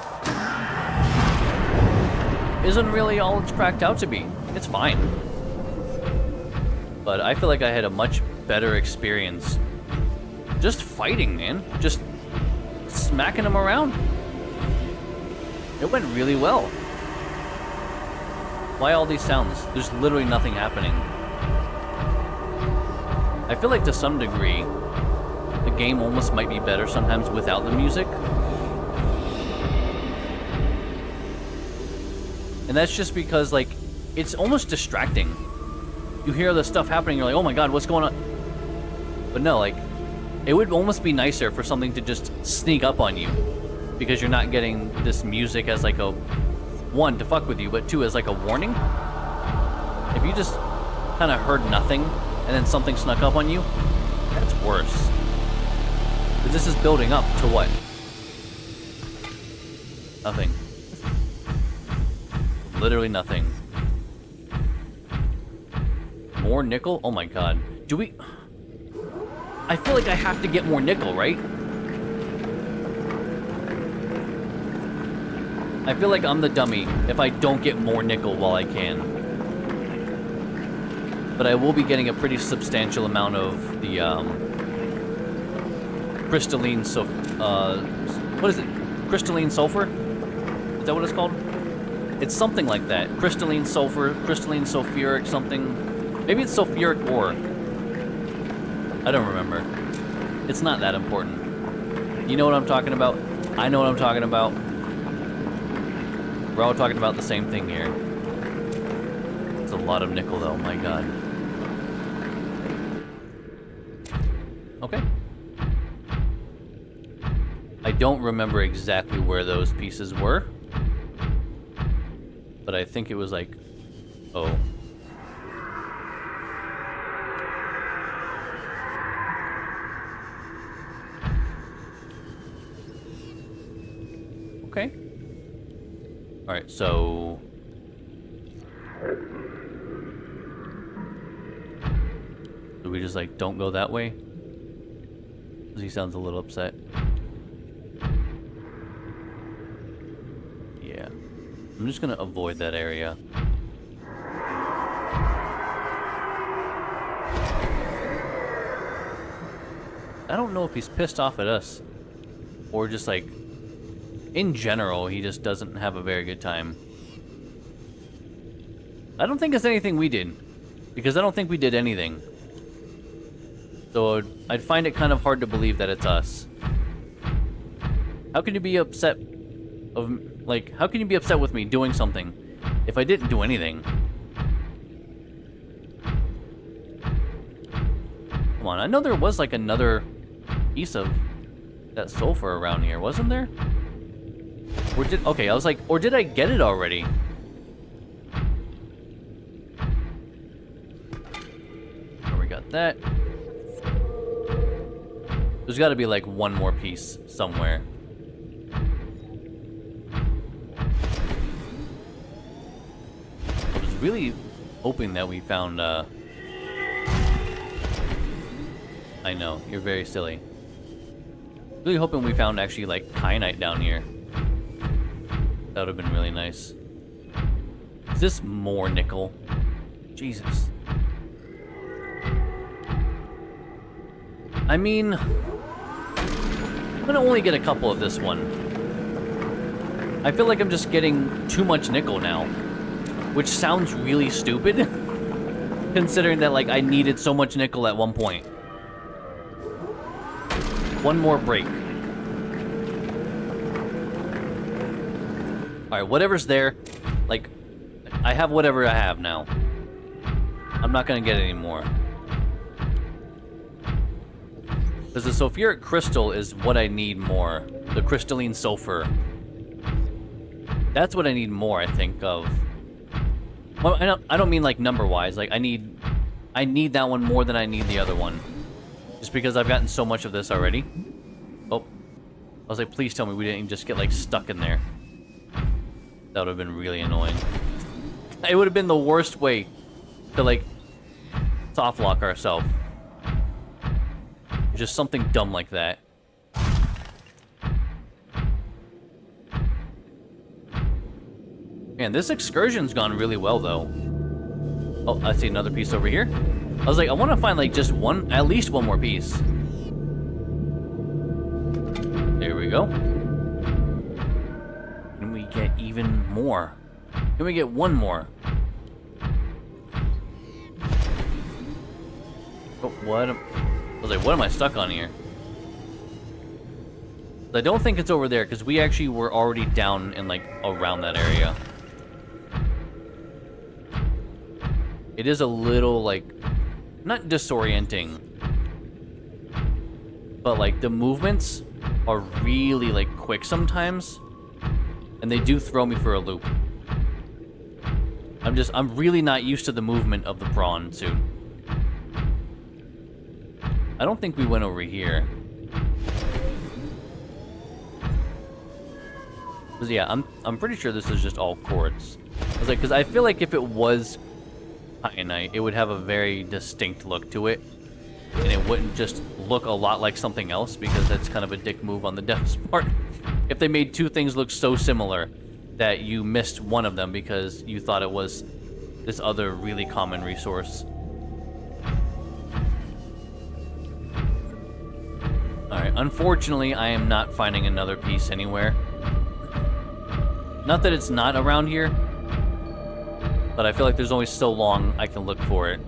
Speaker 1: isn't really all it's cracked out to be. It's fine. But I feel like I had a much better experience just fighting, man. Just smacking them around. It went really well. Why all these sounds? There's literally nothing happening. I feel like to some degree, the game almost might be better sometimes without the music. And that's just because, like, it's almost distracting. You hear the stuff happening, you're like, oh my god, what's going on? But no, like, it would almost be nicer for something to just sneak up on you. Because you're not getting this music as like a, one, to fuck with you, but two, as like a warning. If you just kind of heard nothing, and then something snuck up on you, that's worse. Because this is building up to what? Nothing. Literally nothing. More nickel? Oh my god. Do we... I feel like I have to get more nickel, right? I feel like I'm the dummy if I don't get more nickel while I can. But I will be getting a pretty substantial amount of the, crystalline what is it? Crystalline sulfur? Is that what it's called? It's something like that. Crystalline sulfur, crystalline sulfuric something. Maybe it's sulfuric ore. I don't remember. It's not that important. You know what I'm talking about? I know what I'm talking about. We're all talking about the same thing here. It's a lot of nickel though, my god. Okay. I don't remember exactly where those pieces were. But I think it was like... Oh. Okay. Alright, so... Do we just, like, don't go that way? Because he sounds a little upset. Yeah. I'm just gonna avoid that area. I don't know if he's pissed off at us. Or just, like... In general, he just doesn't have a very good time. I don't think it's anything we did. Because I don't think we did anything. So I'd find it kind of hard to believe that it's us. How can you be upset of... Like, how can you be upset with me doing something if I didn't do anything? Come on, I know there was, like, another piece of that sulfur around here, wasn't there? Or did... Okay, I was like, or did I get it already? Oh, we got that. There's got to be, like, one more piece somewhere. I was really hoping that we found, I know, you're very silly. Really hoping we found, actually, like, kyanite down here. That would have been really nice. Is this more nickel? Jesus. I mean... I'm gonna only get a couple of this one. I feel like I'm just getting too much nickel now. Which sounds really stupid. Considering that, like, I needed so much nickel at one point. One more break. Alright, whatever's there, like, I have whatever I have now. I'm not gonna get any more. Because the sulfuric crystal is what I need more. The crystalline sulfur. That's what I need more, I think, of. Well, I don't mean, like, number-wise. Like, I need that one more than I need the other one. Just because I've gotten so much of this already. Oh. I was like, please tell me we didn't just get, like, stuck in there. That would have been really annoying. It would have been the worst way to, like, soft lock ourselves. Just something dumb like that. Man, this excursion's gone really well, though. Oh, I see another piece over here. I was like, I want to find, like, just one, at least one more piece. There we go. Can we get even more? Can we get one more? Oh, what? I was like, what am I stuck on here? I don't think it's over there, because we actually were already down in, like, around that area. It is a little, like, not disorienting, but, like, the movements are really, like, quick sometimes, and they do throw me for a loop. I'm really not used to the movement of the prawn suit. I don't think we went over here. Cause yeah, I'm pretty sure this is just all quartz. I was like, cause I feel like if it was Kyanite, it would have a very distinct look to it. And it wouldn't just look a lot like something else, because that's kind of a dick move on the dev's part. If they made two things look so similar that you missed one of them because you thought it was this other really common resource. Alright, unfortunately, I am not finding another piece anywhere. Not that it's not around here, but I feel like there's only so long I can look for it.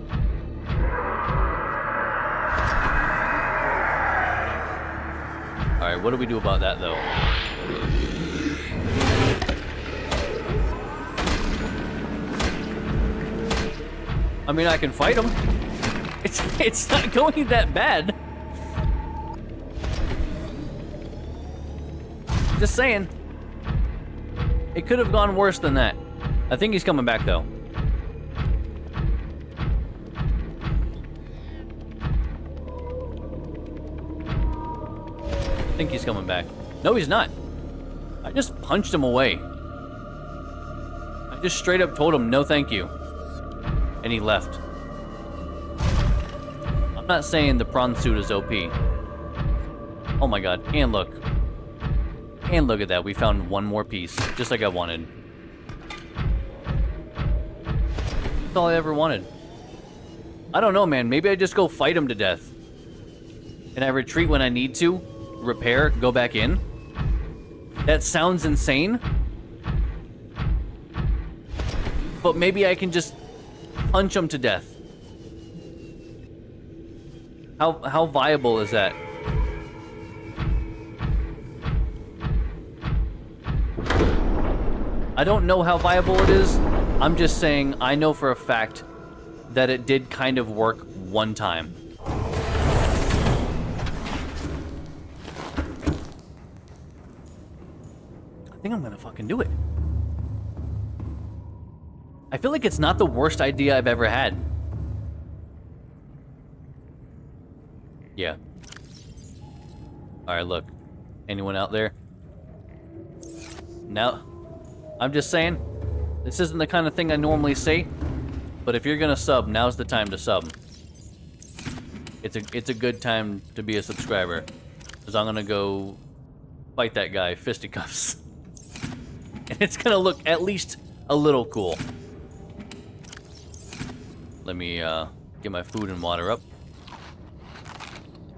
Speaker 1: Alright, what do we do about that, though? I mean, I can fight him. It's not going that bad. Just saying. It could have gone worse than that. I think he's coming back, though. I think he's coming back. No, he's not. I just punched him away. I just straight up told him, no thank you. And he left. I'm not saying the prawn suit is OP. Oh my god, and look. And look at that, we found one more piece, just like I wanted. That's all I ever wanted. I don't know, man, maybe I just go fight him to death. And I retreat when I need to, repair, go back in. That sounds insane. But maybe I can just punch him to death. How viable is that? I don't know how viable it is. I'm just saying I know for a fact that it did kind of work one time. I think I'm gonna fucking do it. I feel like it's not the worst idea I've ever had. Yeah. Alright, look. Anyone out there? No. I'm just saying, this isn't the kind of thing I normally say, but if you're gonna sub, now's the time to sub. It's a good time to be a subscriber, because I'm gonna go fight that guy fisticuffs. And it's gonna look at least a little cool. Let me get my food and water up.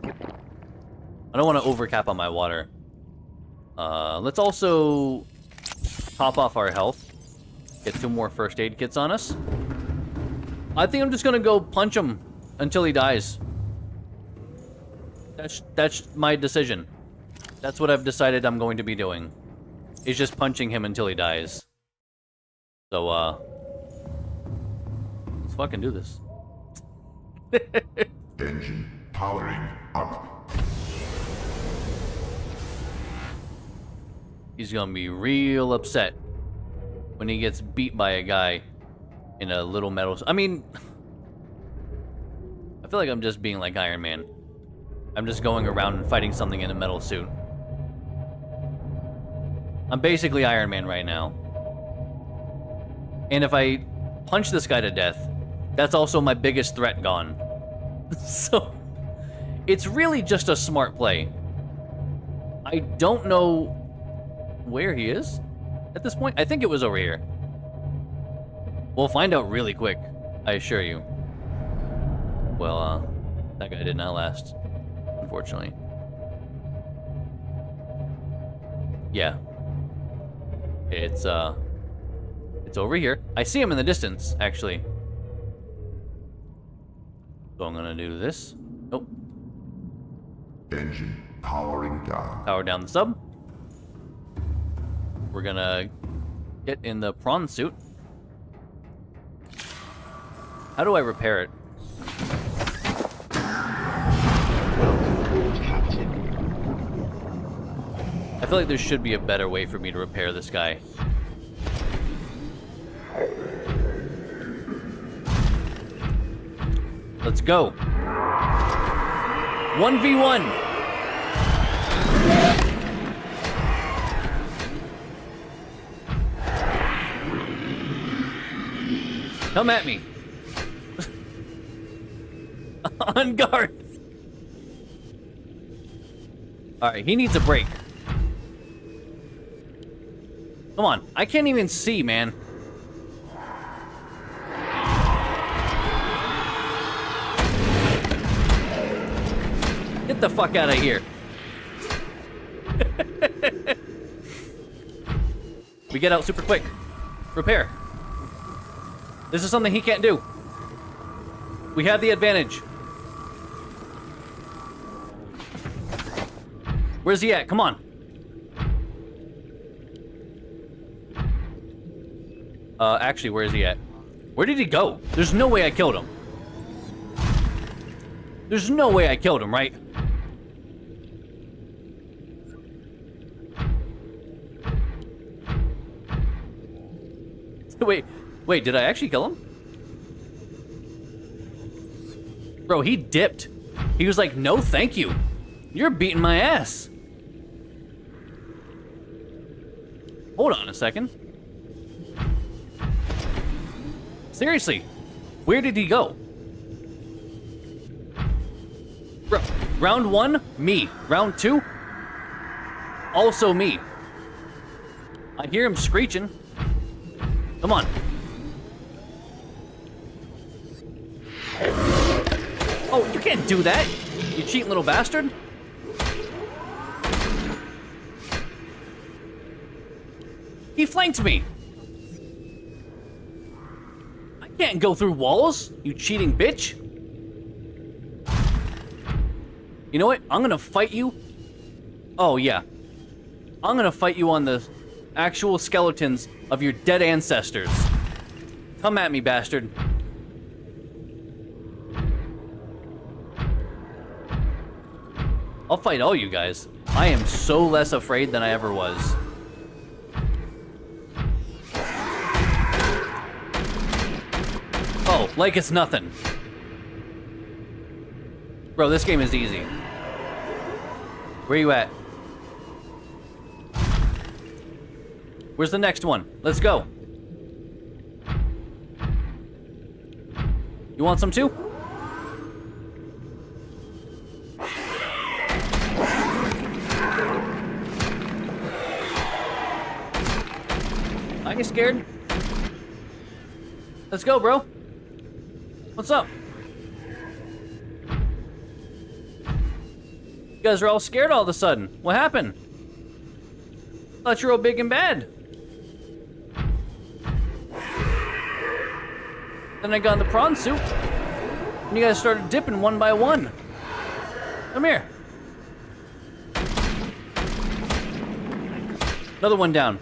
Speaker 1: I don't want to overcap on my water. Let's also top off our health. Get 2 more first aid kits on us. I think I'm just gonna go punch him until he dies. That's my decision. That's what I've decided I'm going to be doing. Is just punching him until he dies. So, let's fucking do this.
Speaker 4: Engine powering up.
Speaker 1: He's gonna be real upset when he gets beat by a guy in a little metal... I mean... I feel like I'm just being like Iron Man. I'm just going around and fighting something in a metal suit. I'm basically Iron Man right now. And if I punch this guy to death, that's also my biggest threat gone. So, it's really just a smart play. I don't know where he is at this point. I think it was over here. We'll find out really quick, I assure you. Well, that guy did not last, unfortunately. Yeah. It's over here. I see him in the distance, actually. So I'm gonna do this. Oh.
Speaker 4: Engine powering down.
Speaker 1: Power down the sub. We're gonna get in the prawn suit. How do I repair it? I feel like there should be a better way for me to repair this guy. Let's go. 1v1. Come at me. On guard. Alright, he needs a break. Come on. I can't even see, man. Get the fuck out of here. We get out super quick. Repair. This is something he can't do. We have the advantage. Where's he at? Come on. Actually, where is he at? Where did he go? There's no way I killed him. There's no way I killed him, right? Wait, did I actually kill him? Bro, he dipped. He was like, no thank you. You're beating my ass. Hold on a second. Seriously, where did he go? Bro, round 1, me. Round 2, also me. I hear him screeching. Come on. Oh, you can't do that, you cheating little bastard. He flanked me. I can't go through walls, you cheating bitch. You know what? I'm gonna fight you. Oh, yeah. I'm gonna fight you on the actual skeletons of your dead ancestors. Come at me, bastard. I'll fight all you guys. I am so less afraid than I ever was. Oh, like it's nothing. Bro, this game is easy. Where you at? Where's the next one? Let's go. You want some too? I get scared. Let's go, bro. What's up? You guys are all scared all of a sudden. What happened? Thought you were all big and bad. Then I got in the prawn suit, and you guys started dipping one by one. Come here. Another one down.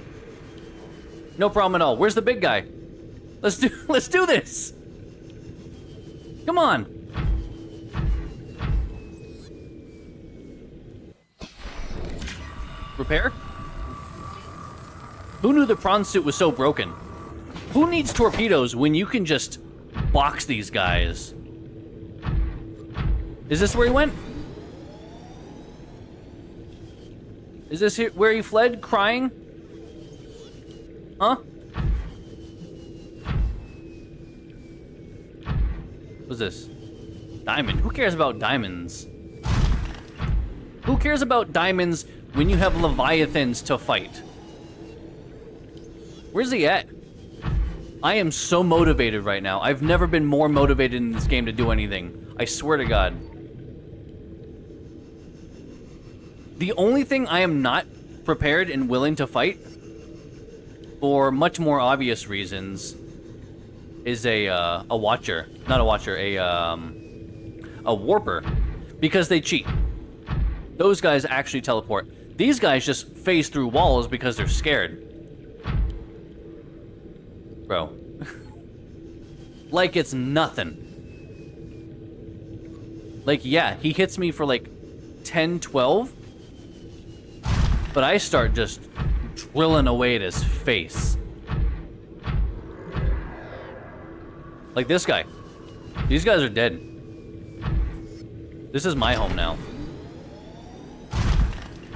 Speaker 1: No problem at all. Where's the big guy? Let's do this. Come on. Repair? Who knew the prawn suit was so broken? Who needs torpedoes when you can just box these guys? Is this where he went? Is this where he fled, crying? Huh? What's this? Diamond. Who cares about diamonds? Who cares about diamonds when you have leviathans to fight? Where's he at? I am so motivated right now. I've never been more motivated in this game to do anything. I swear to God. The only thing I am not prepared and willing to fight, for much more obvious reasons, is a watcher. Not a watcher, a warper. Because they cheat. Those guys actually teleport. These guys just phase through walls because they're scared. Bro. Like it's nothing. Like, yeah, he hits me for like 10, 12. But I start just drilling away at his face. Like this guy. These guys are dead. This is my home now.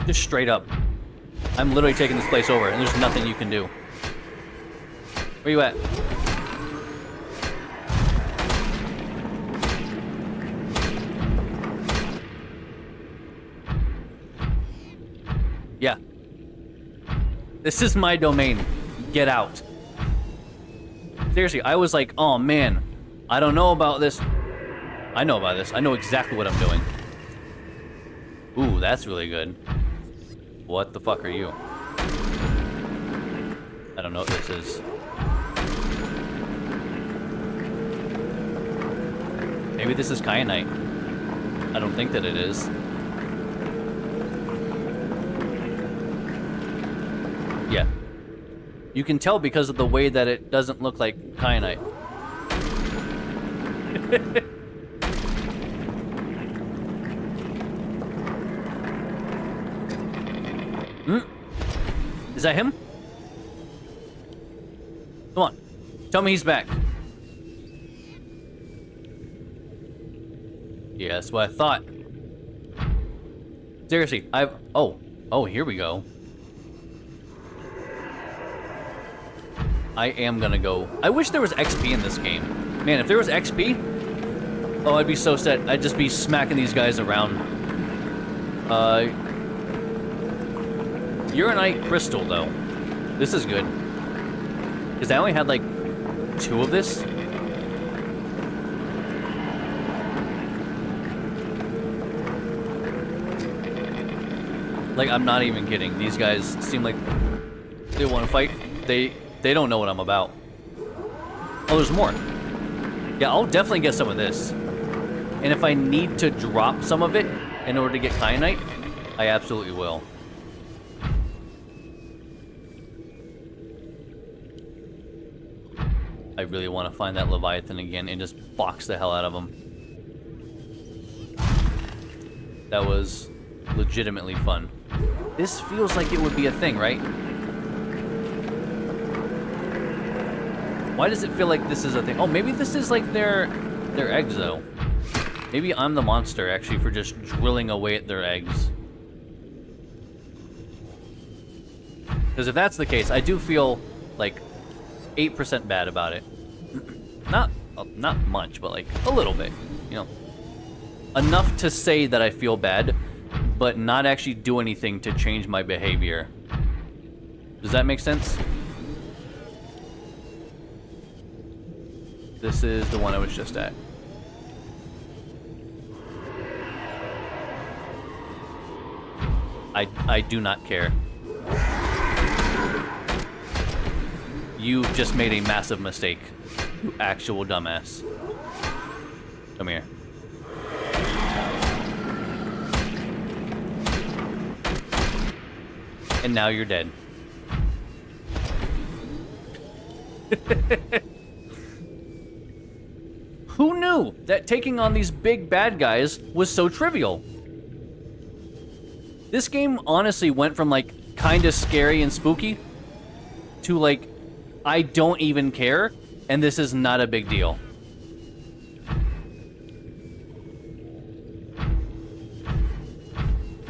Speaker 1: Just straight up. I'm literally taking this place over, and there's nothing you can do. Where you at? Yeah. This is my domain. Get out. Seriously, I was like, oh man, I don't know about this. I know about this. I know exactly what I'm doing. Ooh, that's really good. What the fuck are you? I don't know what this is. Maybe this is kyanite. I don't think that it is. Yeah. You can tell because of the way that it doesn't look like kyanite. Is that him? Come on. Tell me he's back. Yeah, that's what I thought. Seriously, Oh, here we go. I am gonna go. I wish there was XP in this game. Man, if there was XP, oh, I'd be so set. I'd just be smacking these guys around. Uranite crystal, though. This is good. Because I only had, like, 2 of this. Like, I'm not even kidding. These guys seem like they want to fight. They don't know what I'm about. Oh, there's more. Yeah, I'll definitely get some of this. And if I need to drop some of it in order to get kyanite, I absolutely will. I really want to find that Leviathan again and just box the hell out of him. That was legitimately fun. This feels like it would be a thing, right? Why does it feel like this is a thing? Oh, maybe this is like their eggs, though. Maybe I'm the monster, actually, for just drilling away at their eggs. Because if that's the case, I do feel, like, 8% bad about it. Not much, but, like, a little bit, you know. Enough to say that I feel bad, but not actually do anything to change my behavior. Does that make sense? This is the one I was just at. I do not care. You just made a massive mistake. You actual dumbass. Come here. And now you're dead. Who knew that taking on these big bad guys was so trivial? This game honestly went from, like, kinda scary and spooky to, like, I don't even care, and this is not a big deal.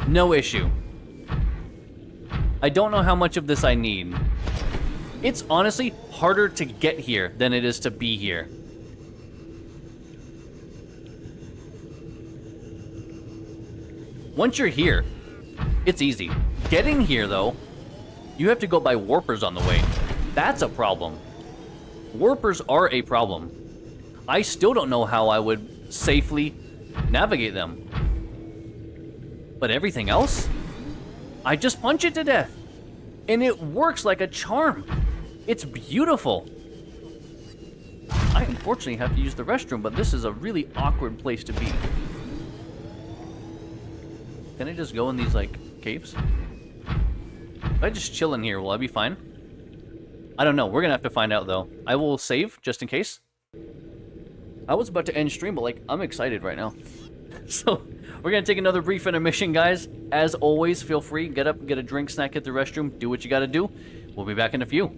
Speaker 1: No issue. I don't know how much of this I need. It's honestly harder to get here than it is to be here. Once you're here, it's easy. Getting here, though, you have to go by warpers on the way. That's a problem. Warpers are a problem. I still don't know how I would safely navigate them. But everything else? I just punch it to death. And it works like a charm. It's beautiful. I unfortunately have to use the restroom, but this is a really awkward place to be. Can I just go in these, like, caves? If I just chill in here, will I be fine? I don't know. We're gonna have to find out, though. I will save, just in case. I was about to end stream, but, like, I'm excited right now. So, we're gonna take another brief intermission, guys. As always, feel free, get up, get a drink, snack, hit the restroom, do what you gotta do. We'll be back in a few.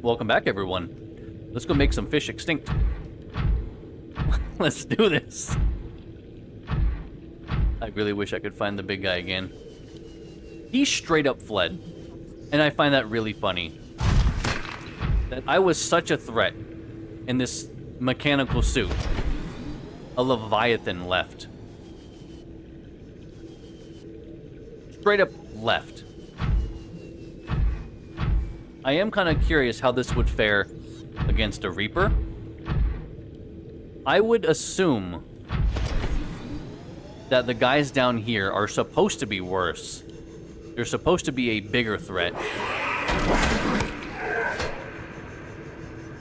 Speaker 1: welcome back, everyone. Let's go make some fish extinct. Let's do this. I really wish I could find the big guy again. He straight up fled. And I find that really funny. That I was such a threat in this mechanical suit. A Leviathan left. Straight up left. I am kind of curious how this would fare against a Reaper. I would assume that the guys down here are supposed to be worse. They're supposed to be a bigger threat.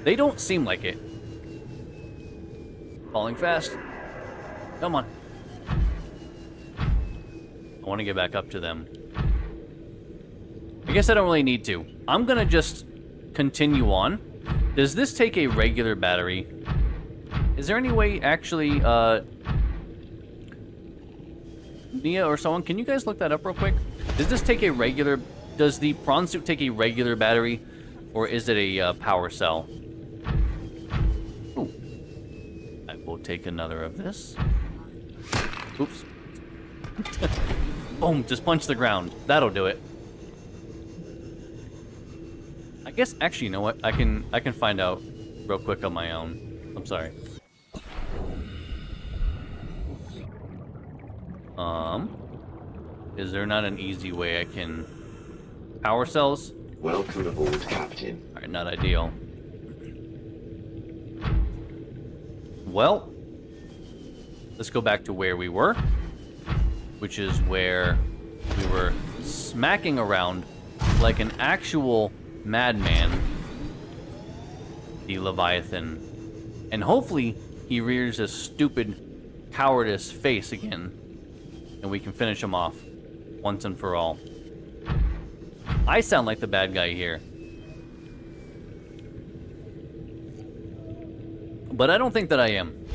Speaker 1: They don't seem like it. Falling fast. Come on. I want to get back up to them. I guess I don't really need to. I'm gonna just continue on. Does this take a regular battery? Is there any way, actually, Mia or someone, can you guys look that up real quick? Does this take a regular... Does the prawn suit take a regular battery? Or is it a power cell? Ooh. I will take another of this. Oops. Boom, just punch the ground. That'll do it. I guess, actually, you know what? I can find out real quick on my own. I'm sorry. Is there not an easy way I can... Power cells?
Speaker 7: Welcome aboard, Captain.
Speaker 1: Alright, not ideal. Well, let's go back to where we were, which is where we were smacking around like an actual madman, the Leviathan. And hopefully he rears a stupid cowardice face again, and we can finish him off once and for all. I sound like the bad guy here. But I don't think that I am.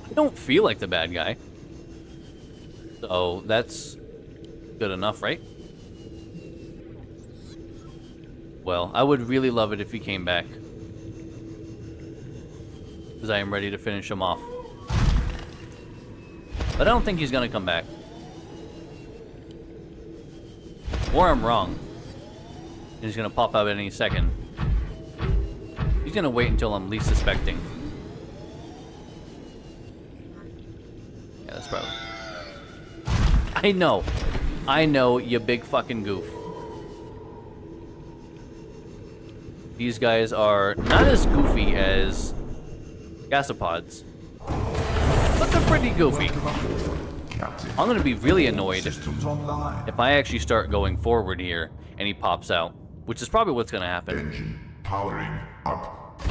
Speaker 1: I don't feel like the bad guy. So that's good enough, right? Well, I would really love it if he came back. Because I am ready to finish him off. But I don't think he's gonna come back. Or I'm wrong. He's gonna pop out at any second. He's gonna wait until I'm least suspecting. Yeah, that's probably... I know, you big fucking goof. These guys are not as goofy as gasopods, but they're pretty goofy.
Speaker 4: Captain.
Speaker 1: I'm gonna be really annoyed
Speaker 4: Systems online.
Speaker 1: if I actually start going forward here and he pops out, which is probably what's gonna happen.
Speaker 4: Engine powering up.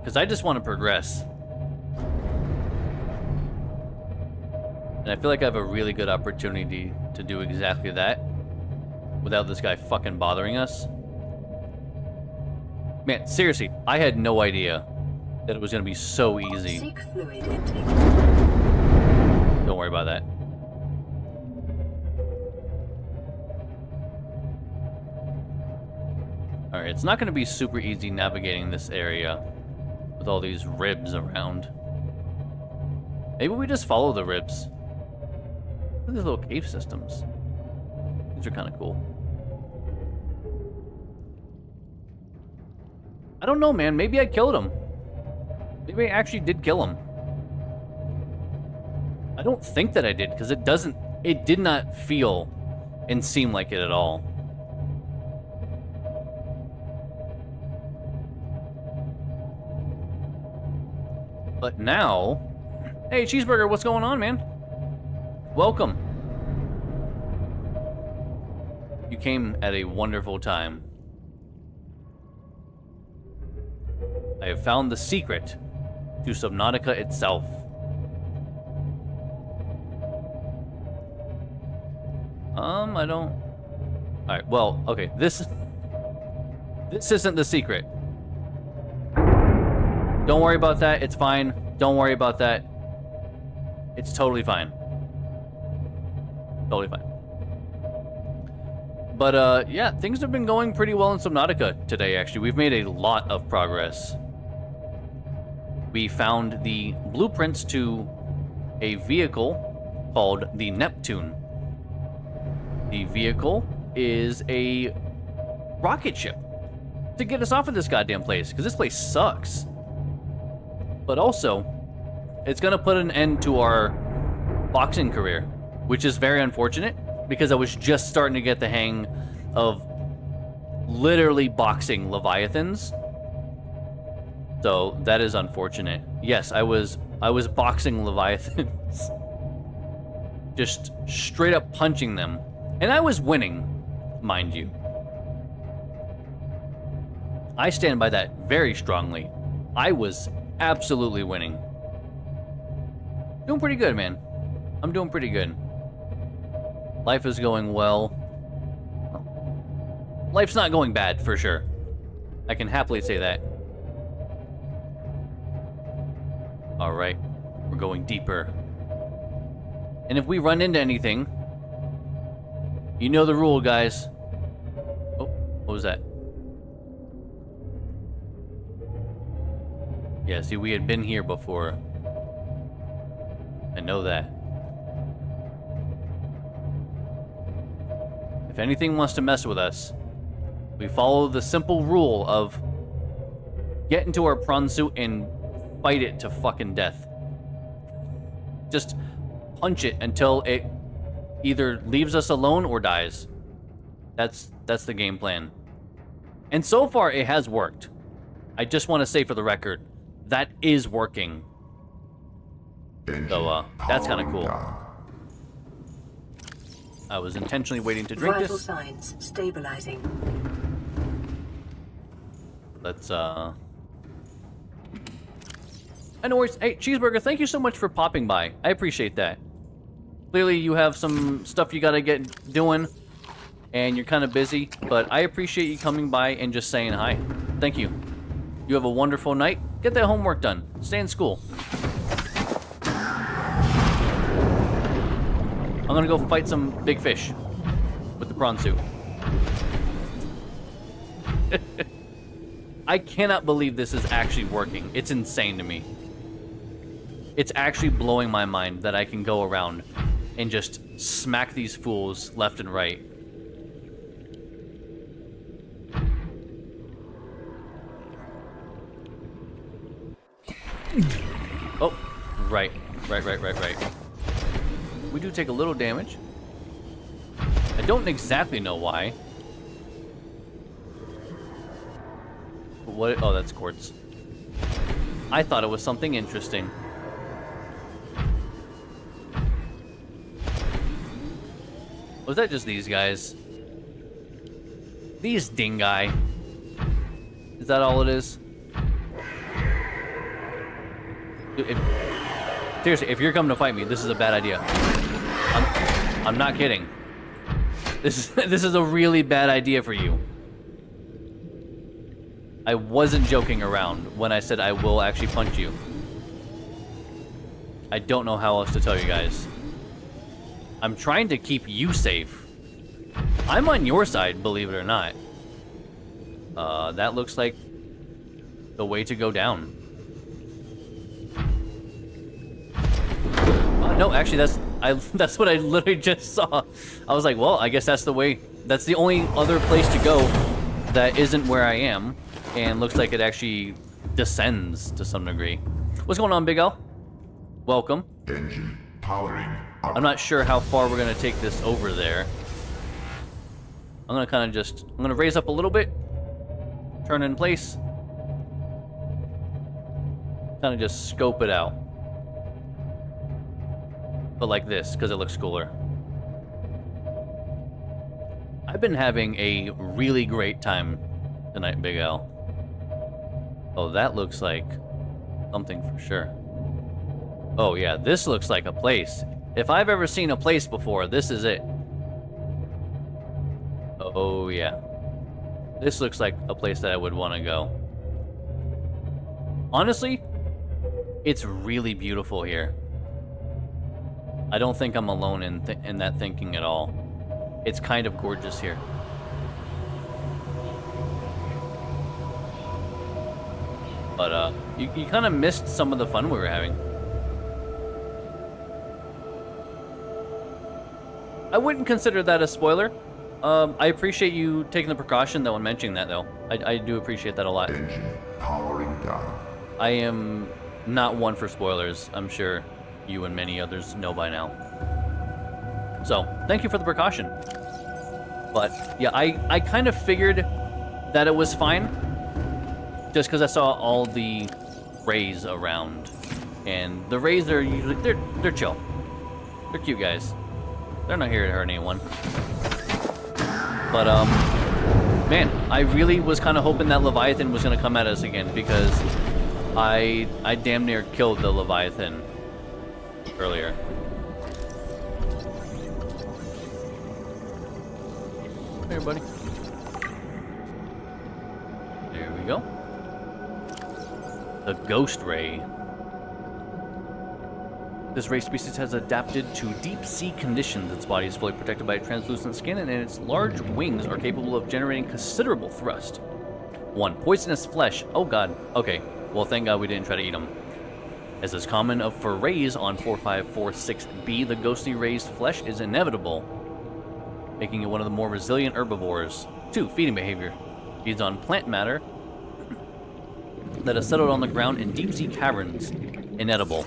Speaker 1: Because I just want to progress. And I feel like I have a really good opportunity to do exactly that without this guy fucking bothering us. Man, seriously, I had no idea that it was going to be so easy.
Speaker 2: Seek fluid intake.
Speaker 1: Don't worry about that. Alright, it's not going to be super easy navigating this area with all these ribs around. Maybe we just follow the ribs. Look at these little cave systems. These are kind of cool. I don't know, man. Maybe I killed him. Maybe I actually did kill him. I don't think that I did, because it did not feel and seem like it at all. But now... Hey, Cheeseburger, what's going on, man? Welcome. You came at a wonderful time. I have found the secret to Subnautica itself. I don't... Alright, well, okay, this isn't the secret. Don't worry about that, it's fine. Don't worry about that. It's totally fine. Totally fine. But, yeah, things have been going pretty well in Subnautica today, actually. We've made a lot of progress. We found the blueprints to a vehicle called the Neptune. The vehicle is a rocket ship to get us off of this goddamn place, because this place sucks. But also, it's going to put an end to our boxing career, which is very unfortunate, because I was just starting to get the hang of literally boxing leviathans. So that is unfortunate. Yes, I was boxing leviathans. Just straight up punching them. And I was winning, mind you. I stand by that very strongly. I was absolutely winning. Doing pretty good, man. I'm doing pretty good. Life is going well. Life's not going bad, for sure. I can happily say that. Alright, we're going deeper. And if we run into anything, you know the rule, guys. Oh, what was that? Yeah, see, we had been here before. I know that. If anything wants to mess with us, we follow the simple rule of get into our prawn suit and fight it to fucking death. Just punch it until it either leaves us alone or dies. That's the game plan. And so far, it has worked. I just want to say for the record, that is working. So, that's kind of cool. I was intentionally waiting to drink
Speaker 2: Vital
Speaker 1: this.
Speaker 2: signs stabilizing.
Speaker 1: Let's, no worries. Hey, Cheeseburger, thank you so much for popping by. I appreciate that. Clearly, you have some stuff you gotta get doing, and you're kind of busy, but I appreciate you coming by and just saying hi. Thank you. You have a wonderful night. Get that homework done. Stay in school. I'm gonna go fight some big fish with the prawn suit. I cannot believe this is actually working. It's insane to me. It's actually blowing my mind that I can go around and just smack these fools left and right. Oh, right. We do take a little damage. I don't exactly know why. But what? Oh, that's quartz. I thought it was something interesting. Was that just these guys? These dingai. Is that all it is? Dude, seriously, if you're coming to fight me, this is a bad idea. I'm not kidding. This is a really bad idea for you. I wasn't joking around when I said I will actually punch you. I don't know how else to tell you guys. I'm trying to keep you safe. I'm on your side, believe it or not. That looks like the way to go down. No, actually, that's what I literally just saw. I was like, well, I guess that's the way. That's the only other place to go that isn't where I am, and looks like it actually descends to some degree. What's going on, Big L? Welcome.
Speaker 4: Engine powering up.
Speaker 1: I'm not sure how far we're gonna take this over there. I'm gonna raise up a little bit, turn in place, kind of just scope it out. But like this, because it looks cooler. I've been having a really great time tonight, Big L. Oh, that looks like something for sure. Oh yeah, this looks like a place. If I've ever seen a place before, this is it. Oh yeah. This looks like a place that I would want to go. Honestly, it's really beautiful here. I don't think I'm alone in that thinking at all. It's kind of gorgeous here. But you kind of missed some of the fun we were having. I wouldn't consider that a spoiler. I appreciate you taking the precaution though and mentioning that though. I do appreciate that a lot.
Speaker 4: Engine powering down.
Speaker 1: I am not one for spoilers. I'm sure you and many others know by now. So, thank you for the precaution. But, yeah, I kind of figured that it was fine. Just because I saw all the rays around. And the rays are usually, they're chill. They're cute guys. They're not here to hurt anyone. But, man, I really was kind of hoping that Leviathan was going to come at us again. Because I damn near killed the Leviathan earlier. Here, buddy. There we go. The Ghost Ray. This ray species has adapted to deep sea conditions. Its body is fully protected by translucent skin, and its large wings are capable of generating considerable thrust. 1. Poisonous flesh. Oh god. Okay. Well, thank god we didn't try to eat them. As is common for rays on 4546b, the ghostly ray's flesh is inevitable, making it one of the more resilient herbivores. 2. Feeding behavior. Feeds on plant matter that has settled on the ground in deep-sea caverns. Inedible.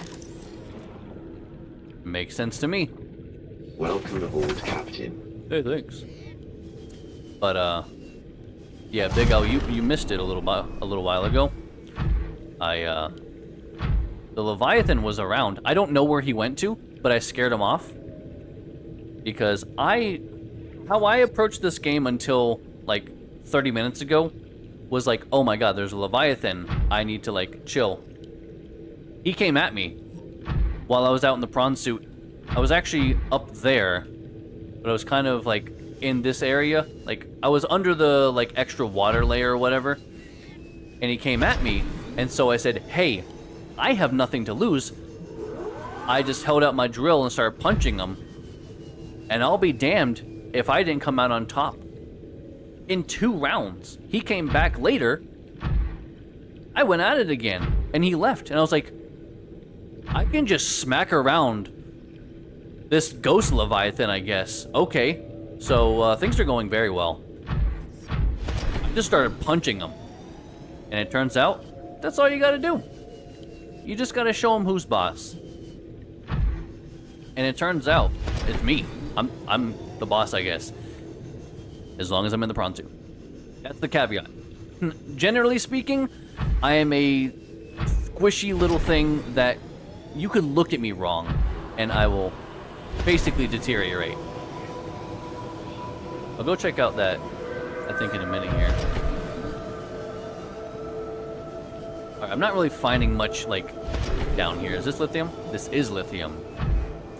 Speaker 1: Makes sense to me.
Speaker 7: Welcome aboard, Captain.
Speaker 1: Hey, thanks. But, yeah, Big Al, you missed it a little while ago. The Leviathan was around. I don't know where he went to, but I scared him off. Because how I approached this game until, like, 30 minutes ago was like, oh my god, there's a Leviathan. I need to, like, chill. He came at me while I was out in the prawn suit. I was actually up there, but I was kind of, like, in this area. Like, I was under the, like, extra water layer or whatever. And he came at me, and so I said, hey, I have nothing to lose. I just held out my drill and started punching him. And I'll be damned if I didn't come out on top. In 2 rounds. He came back later. I went at it again. And he left. And I was like, I can just smack around this ghost Leviathan, I guess. Okay. So, things are going very well. I just started punching him. And it turns out, that's all you gotta do. You just gotta show him who's boss. And it turns out, it's me. I'm the boss, I guess. As long as I'm in the prawn suit. That's the caveat. Generally speaking, I am a squishy little thing that you could look at me wrong, and I will basically deteriorate. I'll go check out that, I think, in a minute here. Alright, I'm not really finding much, like, down here. Is this lithium? This is lithium.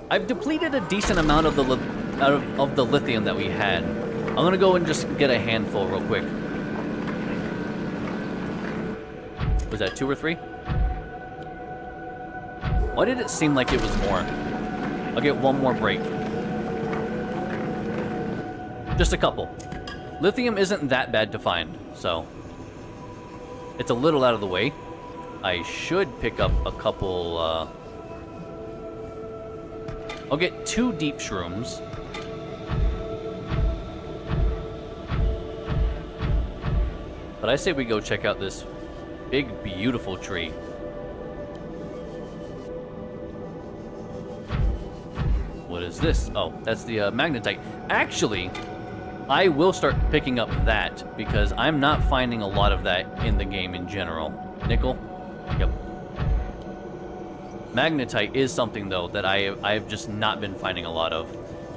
Speaker 1: I've depleted a decent amount of the lithium that we had. I'm gonna go and just get a handful real quick. Was that 2 or 3? Why did it seem like it was more? I'll get one more break. Just a couple. Lithium isn't that bad to find, so it's a little out of the way. I should pick up a couple, I'll get 2 deep shrooms. But I say we go check out this big, beautiful tree. What is this? Oh, that's the magnetite. Actually, I will start picking up that because I'm not finding a lot of that in the game in general. Nickel? Yep. Magnetite is something, though, that I've just not been finding a lot of.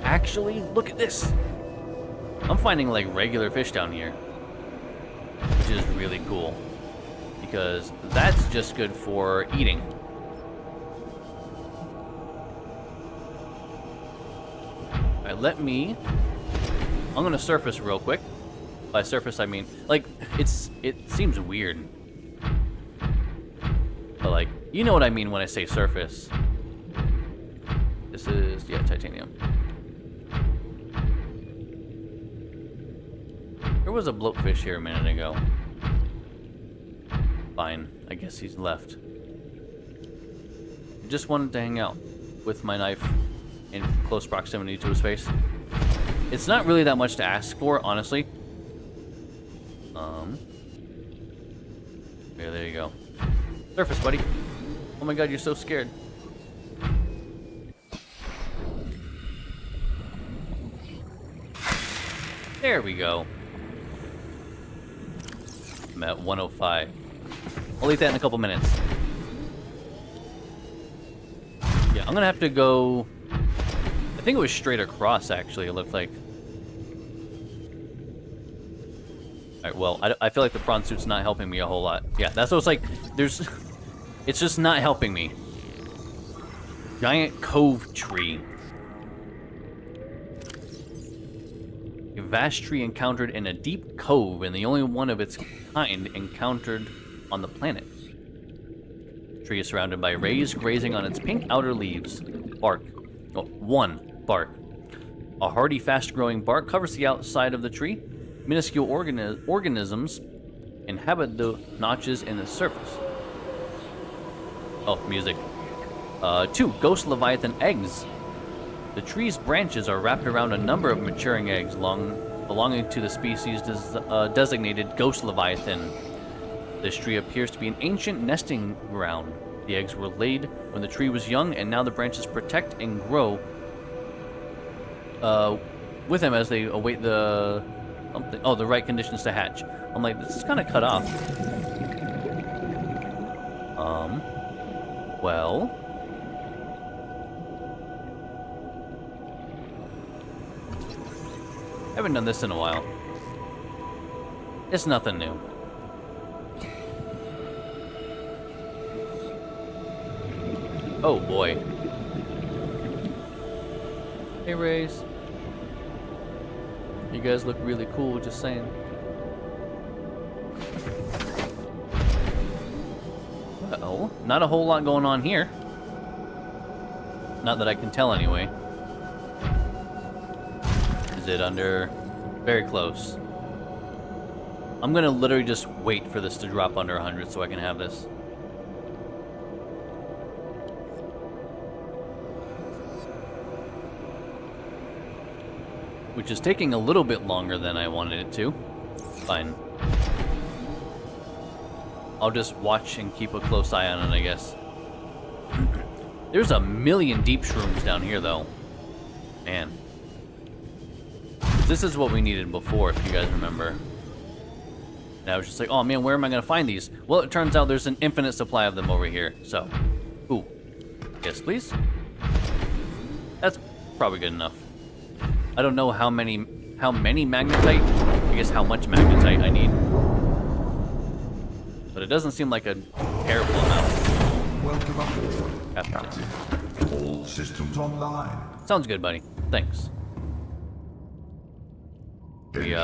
Speaker 1: Actually, look at this. I'm finding, like, regular fish down here. Which is really cool. Because that's just good for eating. Alright, I'm gonna surface real quick. By surface, I mean, like, it seems weird. But, like, you know what I mean when I say surface. This is, yeah, titanium. There was a bloatfish here a minute ago. Fine, I guess he's left. I just wanted to hang out with my knife in close proximity to his face. It's not really that much to ask for, honestly. Yeah, there you go. Surface, buddy. Oh my god, you're so scared. There we go. I'm at 105. I'll eat that in a couple minutes. Yeah, I'm gonna have to go... I think it was straight across, actually, it looked like. Alright, well, I feel like the prawn suit's not helping me a whole lot. Yeah, that's what it's like. There's... It's just not helping me. Giant cove tree. A vast tree encountered in a deep cove and the only one of its kind encountered on the planet. The tree is surrounded by rays grazing on its pink outer leaves. Bark. Oh, one bark. A hardy, fast-growing bark covers the outside of the tree. Minuscule organisms inhabit the notches in the surface. Oh, music. 2 ghost leviathan eggs. The tree's branches are wrapped around a number of maturing eggs belonging to the species designated ghost leviathan. This tree appears to be an ancient nesting ground. The eggs were laid when the tree was young, and now the branches protect and grow with them as they await the right conditions to hatch. I'm like, this is kind of cut off. Well, I haven't done this in a while. It's nothing new. Oh boy. Hey Rays. You guys look really cool, just saying. Uh-oh. Not a whole lot going on here. Not that I can tell anyway. Is it under? Very close. I'm gonna literally just wait for this to drop under 100 so I can have this. Which is taking a little bit longer than I wanted it to. Fine. I'll just watch and keep a close eye on it, I guess. There's a million deep shrooms down here, though. Man. This is what we needed before, if you guys remember. And I was just like, oh man, where am I going to find these? Well, it turns out there's an infinite supply of them over here, so. Ooh. Yes, please. That's probably good enough. I don't know how many magnetite, I guess how much magnetite I need. But it doesn't seem like a terrible amount.
Speaker 4: Welcome aboard, Captain. All systems online.
Speaker 1: Sounds good, buddy. Thanks. We,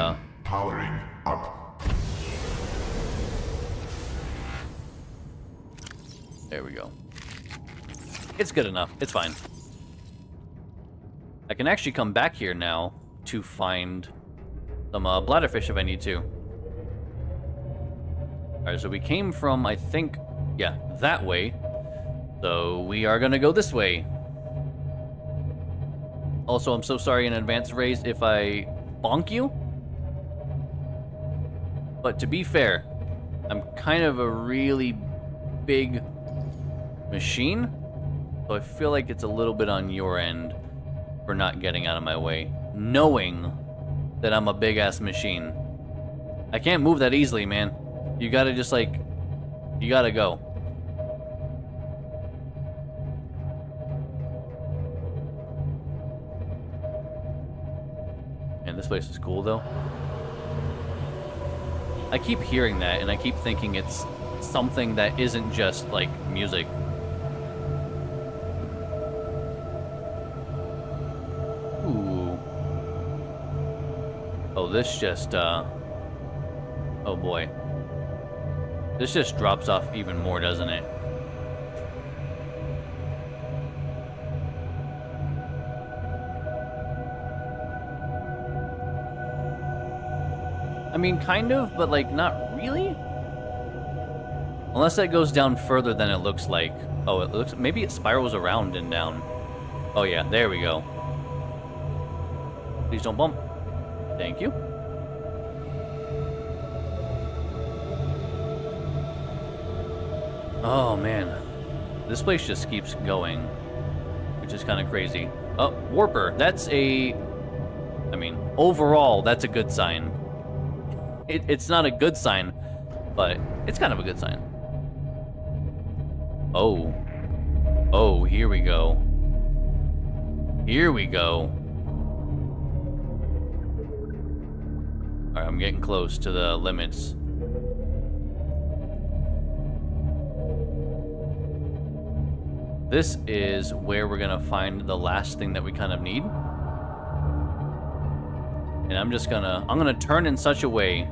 Speaker 4: Powering up.
Speaker 1: There we go. It's good enough. It's fine. I can actually come back here now to find some bladderfish if I need to. Alright, so we came from, I think, yeah, that way. So we are gonna go this way. Also, I'm so sorry in advance, Rays, if I bonk you. But to be fair, I'm kind of a really big machine. So I feel like it's a little bit on your end for not getting out of my way, knowing that I'm a big-ass machine. I can't move that easily, man. You gotta just, like, you gotta go. Man, this place is cool, though. I keep hearing that, and I keep thinking it's something that isn't just, like, music. Ooh. Oh, this just, oh boy. This just drops off even more, doesn't it? mean, kind of, but like not really. Unless that goes down further than it looks like. Oh, it looks, maybe it spirals around and down. Oh yeah, there we go. Please don't bump. Thank you. Oh man, this place just keeps going, which is kind of crazy. Oh, Warper, that's a, I mean, overall, that's a good sign. It's not a good sign, but it's kind of a good sign. Oh. Oh, here we go. Here we go. Alright, I'm getting close to the limits. This is where we're gonna find the last thing that we kind of need. And I'm gonna turn in such a way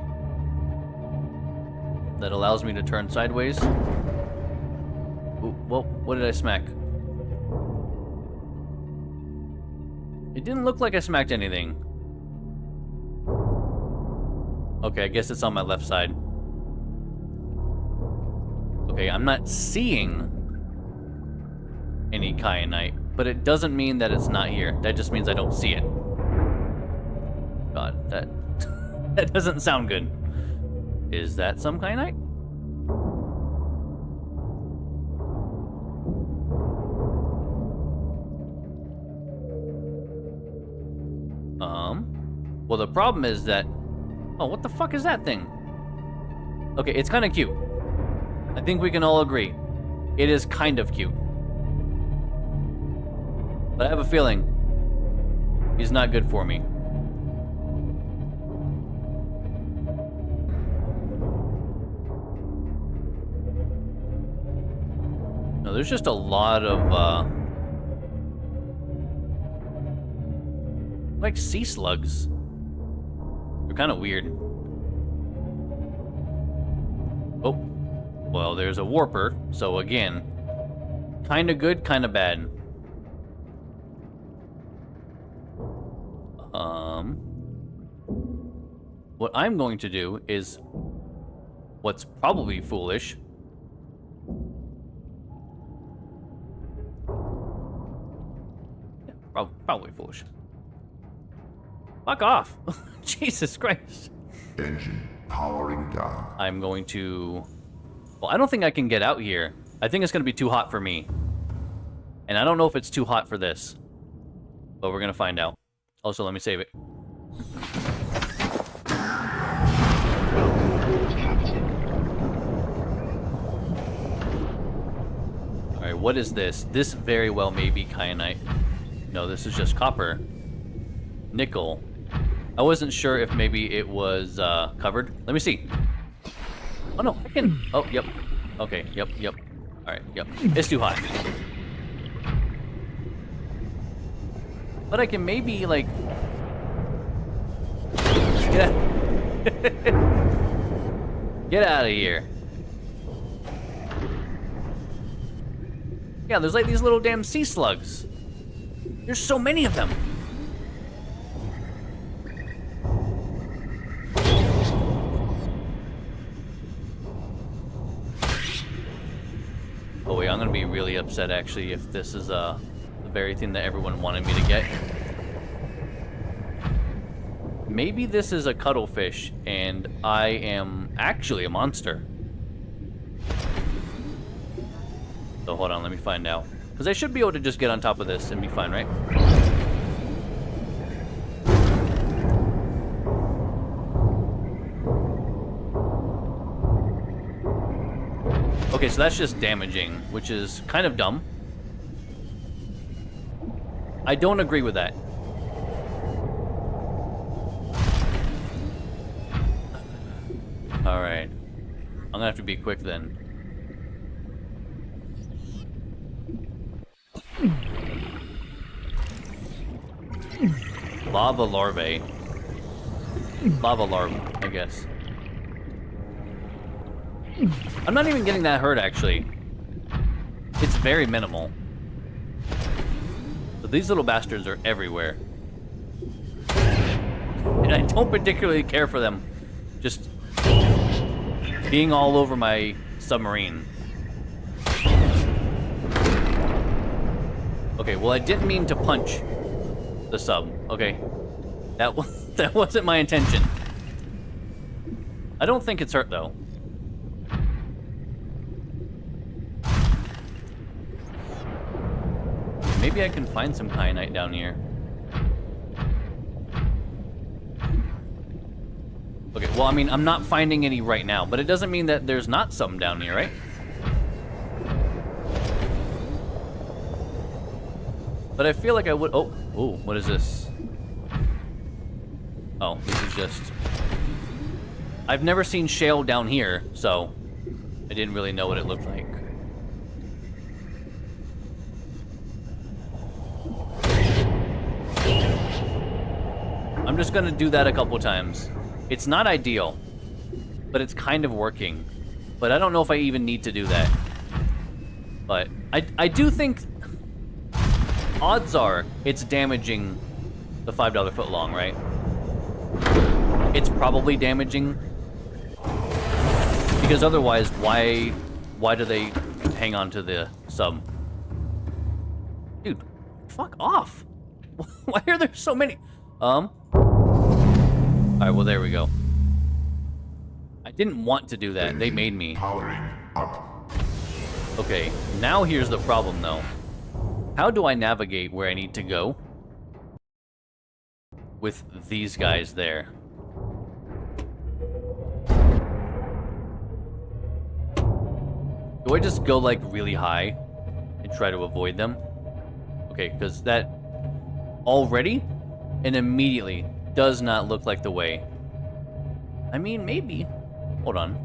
Speaker 1: that allows me to turn sideways. Ooh, well, what did I smack? It didn't look like I smacked anything. Okay, I guess it's on my left side. Okay, I'm not seeing any kyanite, but it doesn't mean that it's not here. That just means I don't see it. God, that that doesn't sound good. Is that some kyanite? Well, the problem is that... Oh, what the fuck is that thing? Okay, it's kind of cute. I think we can all agree. It is kind of cute. But I have a feeling he's not good for me. No, there's just a lot of, like sea slugs. They're kind of weird. Oh, well, there's a warper. So again, kind of good, kind of bad. What I'm going to do is what's probably foolish. Yeah, probably foolish. Fuck off. Jesus Christ.
Speaker 4: Engine powering down.
Speaker 1: I'm going to... Well, I don't think I can get out here. I think it's going to be too hot for me. And I don't know if it's too hot for this. But we're going to find out. Also, let me save it.
Speaker 7: Welcome aboard, Captain.
Speaker 1: Alright, what is this? This very well may be kyanite. No, this is just copper. Nickel. I wasn't sure if maybe it was covered. Let me see. Oh no, I can... Oh, yep. Okay, yep. Alright, yep. It's too hot. But I can maybe, like... Yeah. Get out of here. Yeah, there's like these little damn sea slugs. There's so many of them. Oh wait, I'm gonna be really upset actually if this is the very thing that everyone wanted me to get. Maybe this is a cuttlefish and I am actually a monster. So hold on, let me find out. Because I should be able to just get on top of this and be fine, right? Okay, so that's just damaging, which is kind of dumb. I don't agree with that. Alright. I'm gonna have to be quick then. Lava larvae. Lava larvae, I guess. I'm not even getting that hurt, actually. It's very minimal. But these little bastards are everywhere. And I don't particularly care for them. just being all over my submarine. Okay, well, I didn't mean to punch the sub. Okay, that wasn't my intention. I don't think it's hurt though. Maybe I can find some kyanite down here. Okay, well, I mean, I'm not finding any right now, but it doesn't mean that there's not some down here, right? But I feel like I would... Oh, what is this? Oh, this is just... I've never seen shale down here, so I didn't really know what it looked like. I'm just gonna do that a couple times. It's not ideal, but it's kind of working. But I don't know if I even need to do that. But I do think odds are it's damaging the $5 foot long, right? It's probably damaging, because otherwise why do they hang on to the sub? Dude, fuck off. Why are there so many? Alright, well, there we go. I didn't want to do that. They made me.
Speaker 4: Powering up.
Speaker 1: Okay, now here's the problem, though. How do I navigate where I need to go with these guys there? Do I just go, like, really high and try to avoid them? Okay, because that already and immediately does not look like the way. I mean, maybe. Hold on.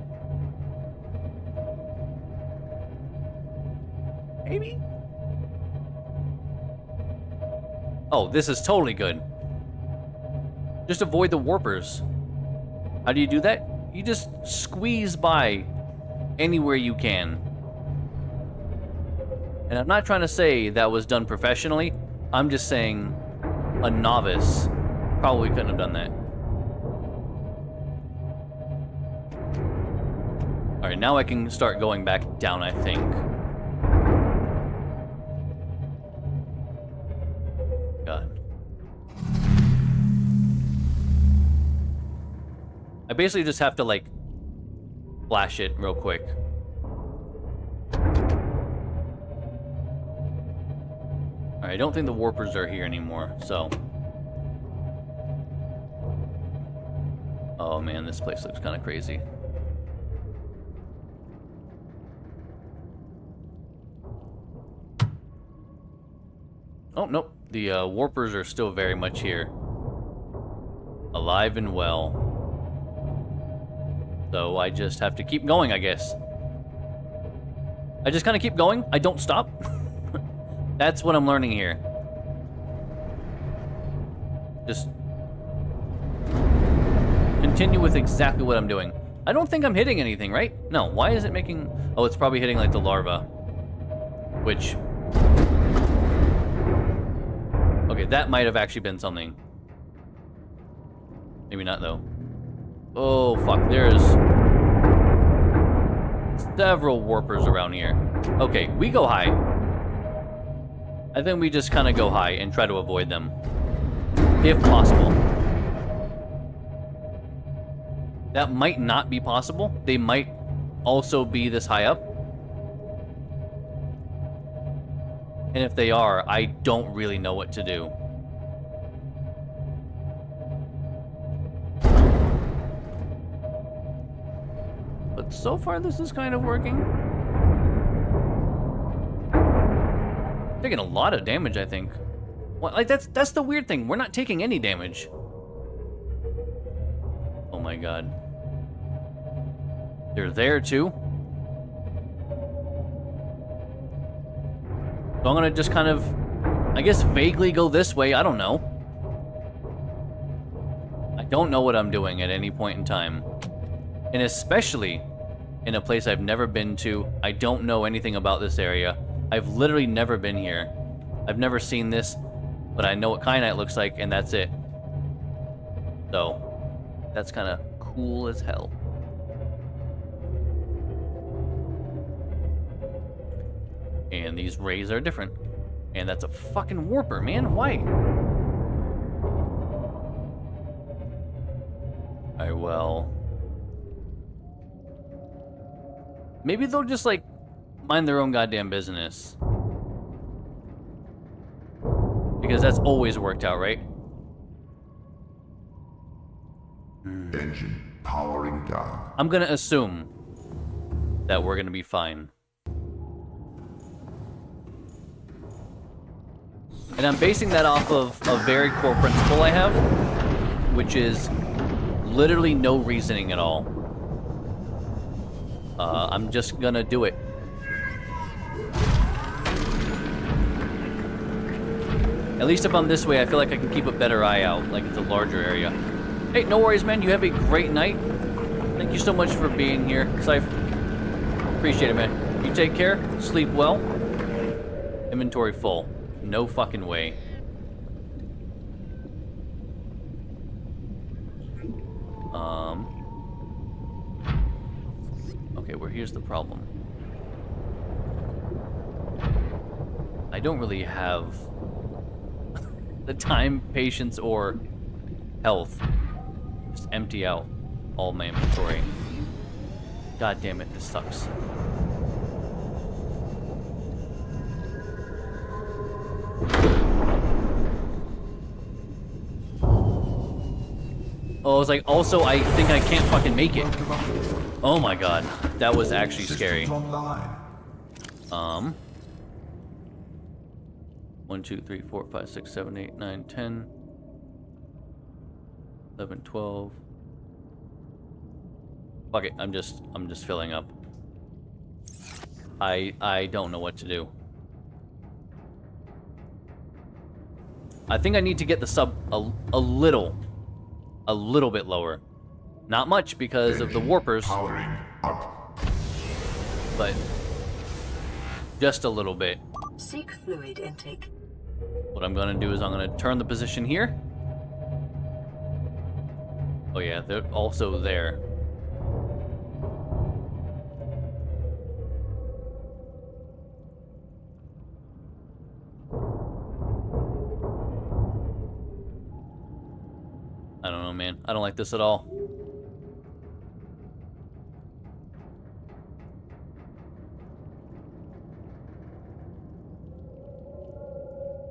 Speaker 1: Maybe? Oh, this is totally good. Just avoid the warpers. How do you do that? You just squeeze by anywhere you can. And I'm not trying to say that was done professionally. I'm just saying a novice probably couldn't have done that. Alright, now I can start going back down, I think. God. I basically just have to, like, flash it real quick. Alright, I don't think the warpers are here anymore, so... Oh man, this place looks kind of crazy. Oh, nope. The warpers are still very much here. Alive and well. So I just have to keep going, I guess. I just kind of keep going. I don't stop. That's what I'm learning here. Just continue with exactly what I'm doing. I don't think I'm hitting anything, right? No, why is it making... Oh, it's probably hitting, like, the larva. Which... Okay, that might have actually been something. Maybe not, though. Oh, fuck. There's several warpers around here. Okay, we go high. I think we just kind of go high and try to avoid them. If possible. That might not be possible. They might also be this high up. And if they are, I don't really know what to do. But so far, this is kind of working. Taking a lot of damage, I think. What, like, that's the weird thing. We're not taking any damage. Oh my god. They're there too? So I'm gonna just kind of, I guess, vaguely go this way. I don't know. I don't know what I'm doing at any point in time. And especially in a place I've never been to. I don't know anything about this area. I've literally never been here. I've never seen this, but I know what kyanite looks like, and that's it. So, that's kind of Cool as hell. And these rays are different. And that's a fucking warper, man. Why? Alright, well. Maybe they'll just, like, mind their own goddamn business. Because that's always worked out, right?
Speaker 4: Engine powering down.
Speaker 1: I'm gonna assume that we're gonna be fine. And I'm basing that off of a very core principle I have, which is literally no reasoning at all. I'm just gonna do it. At least if I'm this way, I feel like I can keep a better eye out, like it's a larger area. Hey, no worries, man. You have a great night. Thank you so much for being here, Scythe. Appreciate it, man. You take care. Sleep well. Inventory full. No fucking way. Okay, well, here's the problem. I don't really have the time, patience, or health. Just empty out all my inventory. God damn it, this sucks. Oh, I was like, also, I think I can't fucking make it. Oh my god, that was actually scary. 1, 2, 3, 4, 5, 6, 7, 8, 9, 10, 11, 12. Fuck it, I'm just filling up. I don't know what to do. I think I need to get the sub a little bit lower. Not much because of the warpers,
Speaker 4: Powering up.
Speaker 1: but just a little bit.
Speaker 2: Seek fluid intake.
Speaker 1: What I'm gonna do is I'm gonna turn the position here. Oh yeah, they're also there. I don't know, man. I don't like this at all.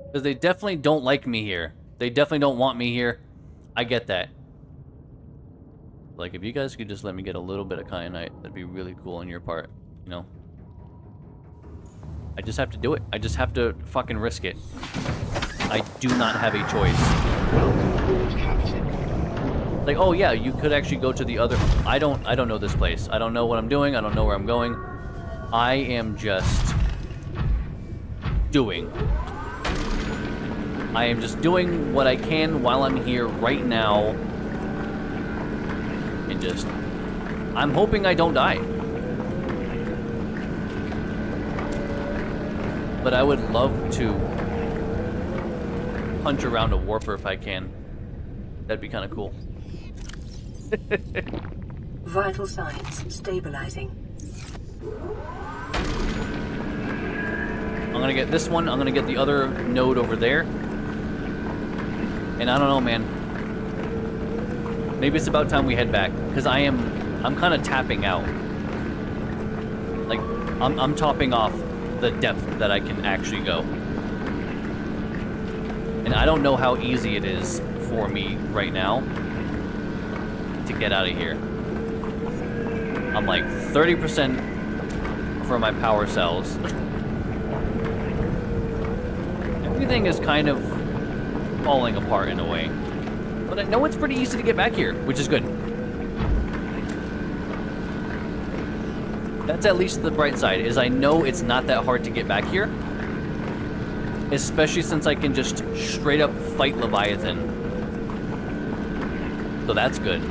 Speaker 1: Because they definitely don't like me here. They definitely don't want me here. I get that. Like, if you guys could just let me get a little bit of kyanite, that'd be really cool on your part, you know? I just have to do it. I just have to fucking risk it. I do not have a choice.
Speaker 7: Welcome aboard, Captain.
Speaker 1: Like, oh yeah, you could actually go to the other... I don't know this place. I don't know what I'm doing. I don't know where I'm going. I am just... doing. I am just doing what I can while I'm here right now. And just... I'm hoping I don't die. But I would love to punch around a warper if I can. That'd be kind of cool.
Speaker 2: Vital signs stabilizing.
Speaker 1: I'm gonna get this one. I'm gonna get the other node over there. And I don't know, man. Maybe it's about time we head back, because I'm kind of tapping out. Like, I'm topping off the depth that I can actually go. And I don't know how easy it is for me right now to get out of here. I'm like 30% for my power cells. Everything is kind of falling apart in a way. But I know it's pretty easy to get back here, which is good. That's at least the bright side, is I know it's not that hard to get back here. Especially since I can just straight up fight Leviathan. So that's good.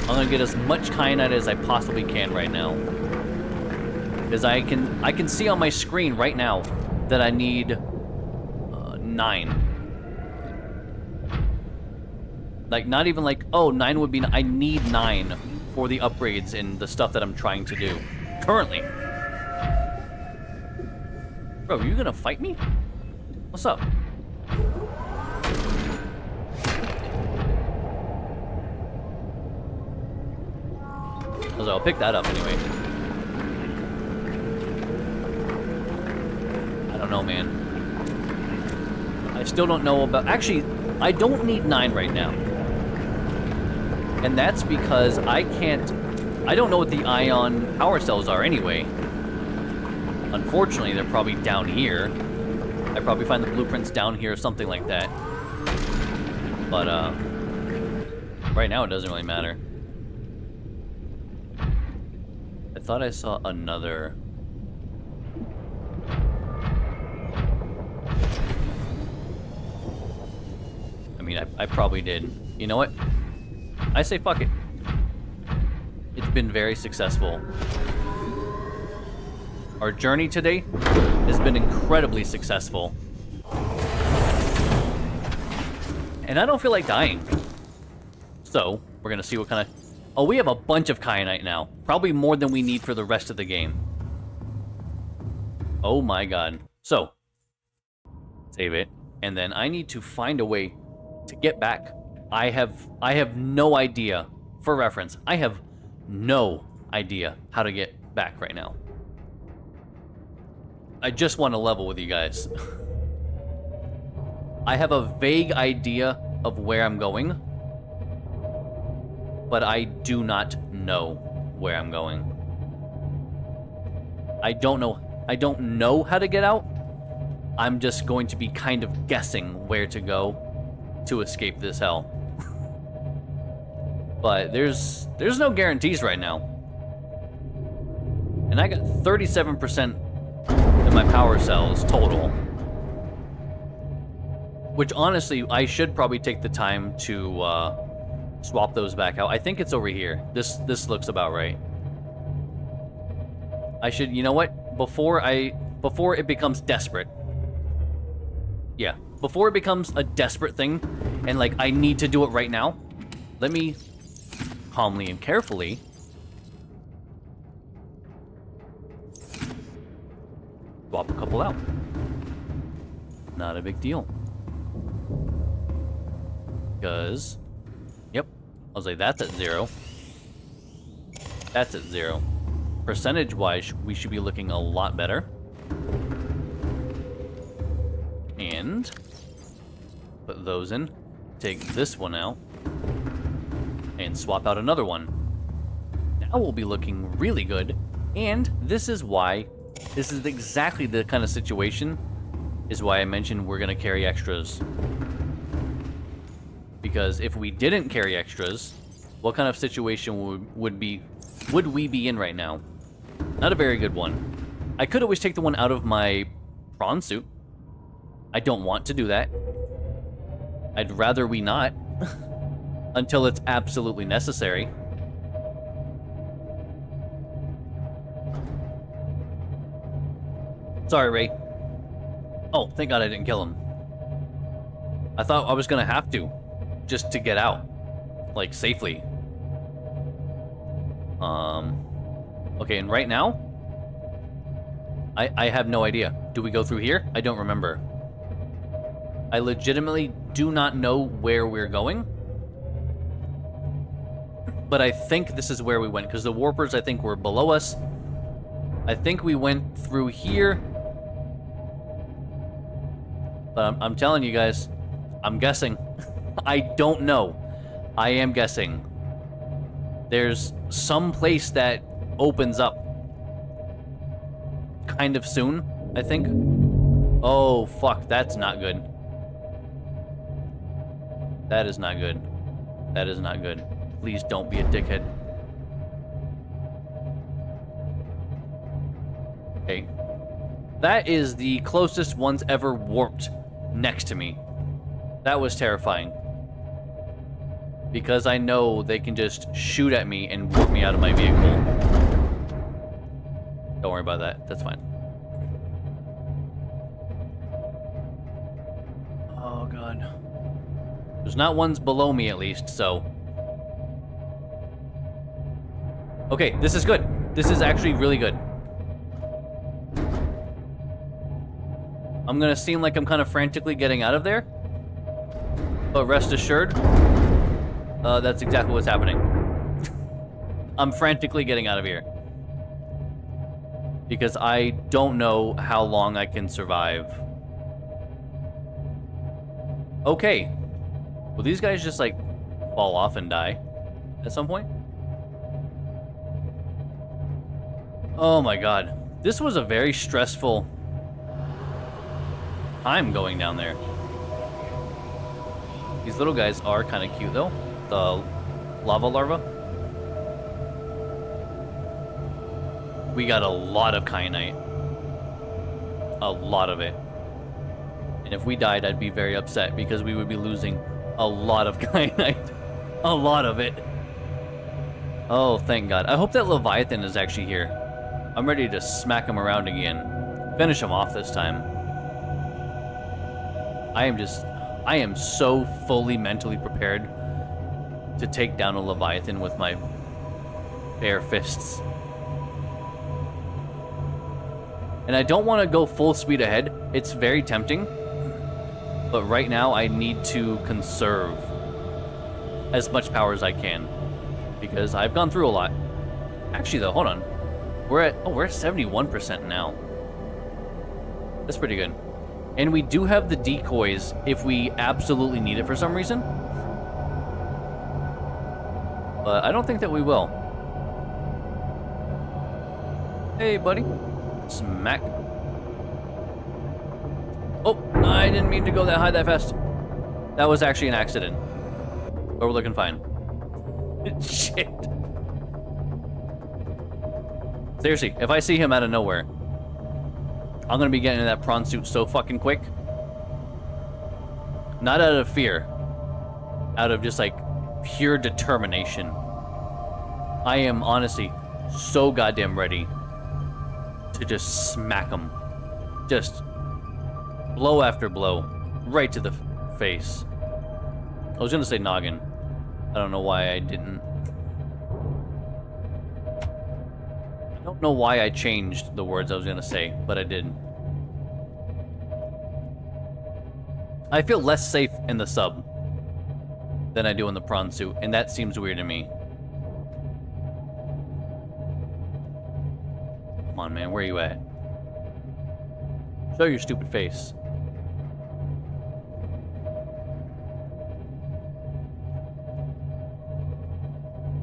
Speaker 1: I'm gonna get as much kyanite as I possibly can right now. Because I can see on my screen right now that I need 9. Like, not even like, oh, 9 would be... I need 9 for the upgrades and the stuff that I'm trying to do. Currently. Bro, you gonna fight me? What's up? I'll pick that up anyway. I don't know, man. I still don't know about... Actually, I don't need 9 right now. And that's because I can't... I don't know what the ion power cells are anyway. Unfortunately, they're probably down here. I probably find the blueprints down here or something like that. But, right now it doesn't really matter. I thought I saw another... I mean, I probably did. You know what? I say fuck it. It's been very successful. Our journey today has been incredibly successful. And I don't feel like dying. So, we're gonna see what kind of... Oh, we have a bunch of kyanite now. Probably more than we need for the rest of the game. Oh my god. So, save it. And then I need to find a way to get back. I have no idea. For reference, I have no idea how to get back right now. I just want to level with you guys. I have a vague idea of where I'm going, but I do not know where I'm going. I don't know how to get out. I'm just going to be kind of guessing where to go to escape this hell. But there's no guarantees right now. And I got 37% of my power cells total. Which honestly, I should probably take the time to swap those back out. I think it's over here. This looks about right. I should, you know what? Before it becomes desperate. Yeah, before it becomes a desperate thing and like I need to do it right now, let me calmly and carefully swap a couple out. Not a big deal. Because, yep, I was like, that's at 0. That's at 0. Percentage-wise, we should be looking a lot better. And put those in. Take this one out. And swap out another one. Now we'll be looking really good. And this is why, this is exactly the kind of situation, is why I mentioned we're going to carry extras. Because if we didn't carry extras, what kind of situation would we be in right now? Not a very good one. I could always take the one out of my prawn suit. I don't want to do that. I'd rather we not. Until it's absolutely necessary. Sorry, Ray. Oh, thank God I didn't kill him. I thought I was gonna have to. Just to get out. Like, safely. Okay, and right now, I have no idea. Do we go through here? I don't remember. I legitimately do not know where we're going. But I think this is where we went, because the warpers, I think, were below us. I think we went through here. But I'm telling you guys, I'm guessing. I don't know. I am guessing. There's some place that opens up kind of soon, I think. Oh, fuck, that's not good. That is not good. That is not good. Please don't be a dickhead. Okay. That is the closest one's ever warped next to me. That was terrifying. Because I know they can just shoot at me and warp me out of my vehicle. Don't worry about that. That's fine. Oh, God. There's not ones below me, at least, so... Okay, this is good. This is actually really good. I'm gonna seem like I'm kind of frantically getting out of there. But rest assured, that's exactly what's happening. I'm frantically getting out of here. Because I don't know how long I can survive. Okay. Will these guys just, like, fall off and die at some point? Oh my god. This was a very stressful time going down there. These little guys are kind of cute, though. The lava larva. We got a lot of kyanite. A lot of it. And if we died, I'd be very upset because we would be losing a lot of kyanite. A lot of it. Oh, thank God. I hope that Leviathan is actually here. I'm ready to smack him around again. Finish him off this time. I am so fully mentally prepared to take down a Leviathan with my bare fists. And I don't want to go full speed ahead. It's very tempting. But right now, I need to conserve as much power as I can. Because I've gone through a lot. Actually, though, hold on. We're at 71% now. That's pretty good. And we do have the decoys if we absolutely need it for some reason. But I don't think that we will. Hey, buddy. Smack. Oh, I didn't mean to go that high that fast. That was actually an accident. But we're looking fine. Shit. Seriously, if I see him out of nowhere, I'm gonna be getting in that prawn suit so fucking quick. Not out of fear. Out of just, like, pure determination. I am honestly so goddamn ready to just smack him. Just blow after blow. Right to the face. I was gonna say noggin. I don't know why I didn't. I don't know why I changed the words I was gonna say, but I did. I feel less safe in the sub than I do in the prawn suit, and that seems weird to me. Come on, man, where are you at? Show your stupid face.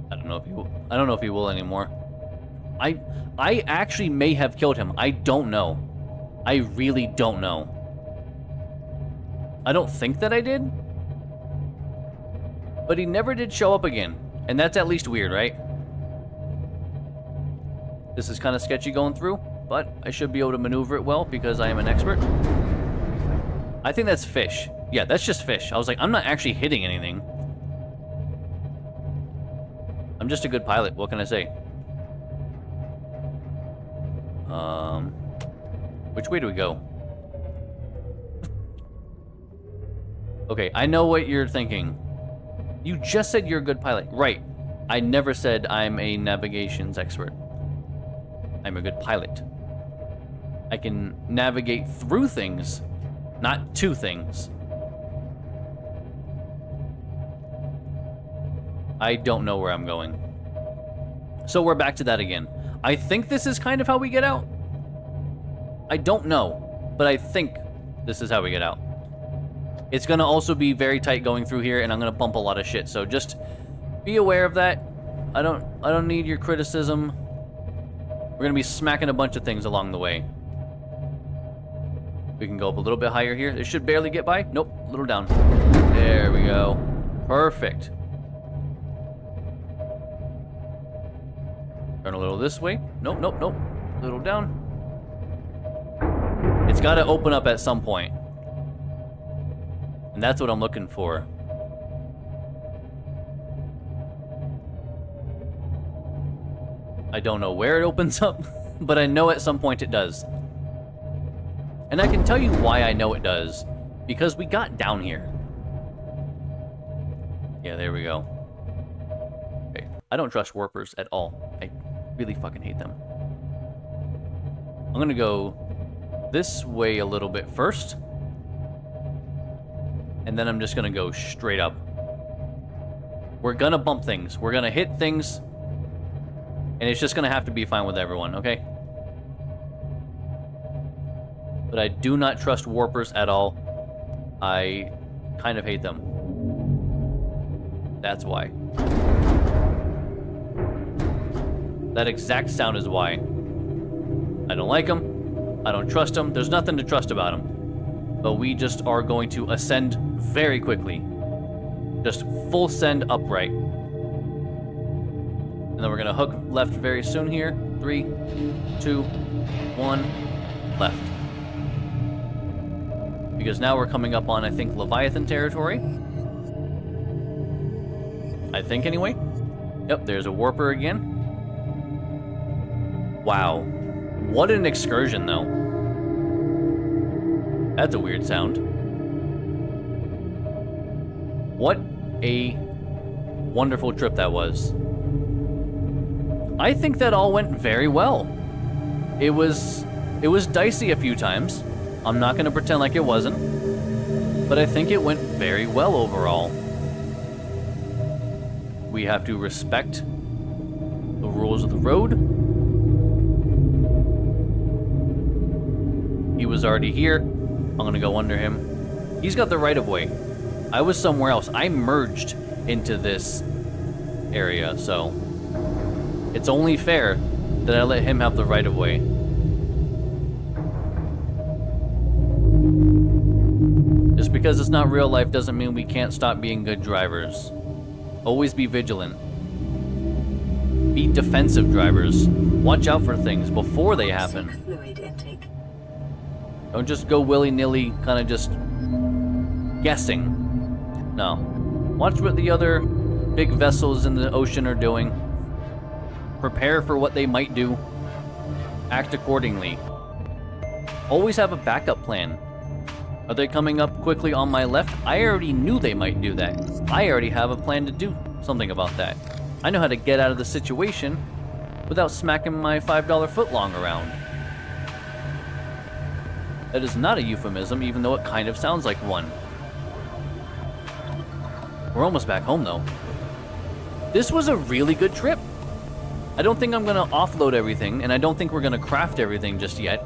Speaker 1: I don't know if he will anymore. I actually may have killed him. I don't know. I really don't know. I don't think that I did. But he never did show up again. And that's at least weird, right? This is kind of sketchy going through, but I should be able to maneuver it well because I am an expert. I think that's fish. Yeah, that's just fish. I was like, I'm not actually hitting anything. I'm just a good pilot. What can I say? Which way do we go? Okay, I know what you're thinking. You just said you're a good pilot. Right. I never said I'm a navigations expert. I'm a good pilot. I can navigate through things, not to things. I don't know where I'm going. So we're back to that again. I think this is kind of how we get out. I don't know, but I think this is how we get out. It's gonna also be very tight going through here, and I'm gonna bump a lot of shit, so just be aware of that. I don't need your criticism. We're gonna be smacking a bunch of things along the way. We can go up a little bit higher here. It should barely get by. Nope, a little down. There we go. Perfect. Turn a little this way. Nope, nope, nope. A little down. It's got to open up at some point. And that's what I'm looking for. I don't know where it opens up, but I know at some point it does. And I can tell you why I know it does. Because we got down here. Yeah, there we go. Okay. I don't trust warpers at all. I really fucking hate them. I'm gonna go this way a little bit first. And then I'm just gonna go straight up. We're gonna bump things. We're gonna hit things. And it's just gonna have to be fine with everyone, okay? But I do not trust warpers at all. I kind of hate them. That's why. That exact sound is why. I don't like them. I don't trust them. There's nothing to trust about them. But we just are going to ascend very quickly. Just full send upright. And then we're going to hook left very soon here. 3, 2, 1, left. Because now we're coming up on, I think, Leviathan territory. I think, anyway. Yep, there's a warper again. Wow. What an excursion, though. That's a weird sound. What a wonderful trip that was. I think that all went very well. It was dicey a few times. I'm not going to pretend like it wasn't. But I think it went very well overall. We have to respect the rules of the road. He was already here. I'm going to go under him. He's got the right of way. I was somewhere else. I merged into this area, so it's only fair that I let him have the right of way. Just because it's not real life doesn't mean we can't stop being good drivers. Always be vigilant. Be defensive drivers. Watch out for things before they happen.
Speaker 2: Fluid intake.
Speaker 1: Don't just go willy-nilly, kind of just guessing. No. Watch what the other big vessels in the ocean are doing. Prepare for what they might do. Act accordingly. Always have a backup plan. Are they coming up quickly on my left? I already knew they might do that. I already have a plan to do something about that. I know how to get out of the situation without smacking my $5 footlong around. That is not a euphemism, even though it kind of sounds like one. We're almost back home, though. This was a really good trip. I don't think I'm going to offload everything, and I don't think we're going to craft everything just yet.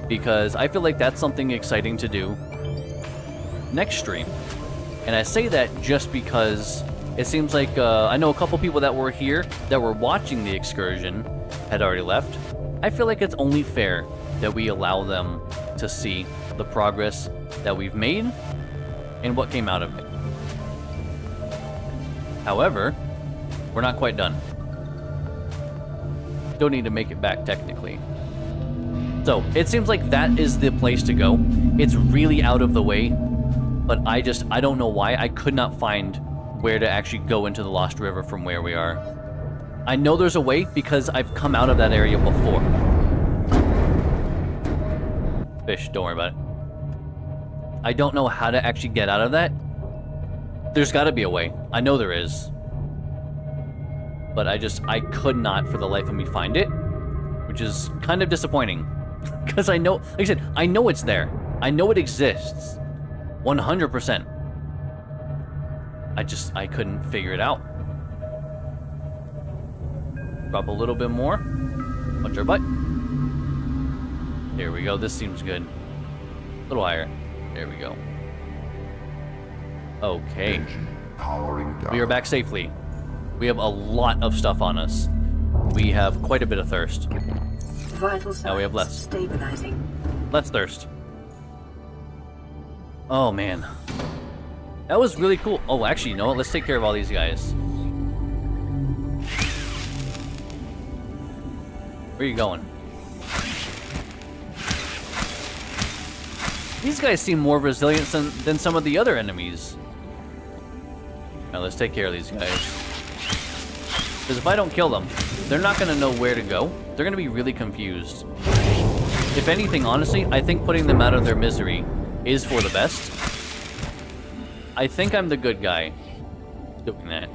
Speaker 1: Because I feel like that's something exciting to do next stream. And I say that just because it seems like I know a couple people that were here, that were watching the excursion, had already left. I feel like it's only fair that we allow them to see the progress that we've made and what came out of it. However, we're not quite done. Don't need to make it back technically. So, it seems like that is the place to go. It's really out of the way, but I don't know why. I could not find where to actually go into the Lost River from where we are. I know there's a way because I've come out of that area before. Fish, don't worry about it. I don't know how to actually get out of that. There's got to be a way. I know there is. But I could not for the life of me find it, which is kind of disappointing. Because I know, like I said, I know it's there. I know it exists. 100%. I couldn't figure it out. Drop a little bit more. Watch our butt. There we go. This seems good. A little higher. There we go. Okay.
Speaker 4: Powering down.
Speaker 1: We are back safely. We have a lot of stuff on us. We have quite a bit of thirst.
Speaker 2: Vital signs
Speaker 1: Now we have less.
Speaker 2: stabilizing.
Speaker 1: Let's thirst. Oh, man. That was really cool. Oh, actually, you know what? Let's take care of all these guys. Where are you going? These guys seem more resilient than some of the other enemies. Now, let's take care of these guys. Because if I don't kill them, they're not going to know where to go. They're going to be really confused. If anything, honestly, I think putting them out of their misery is for the best. I think I'm the good guy doing that.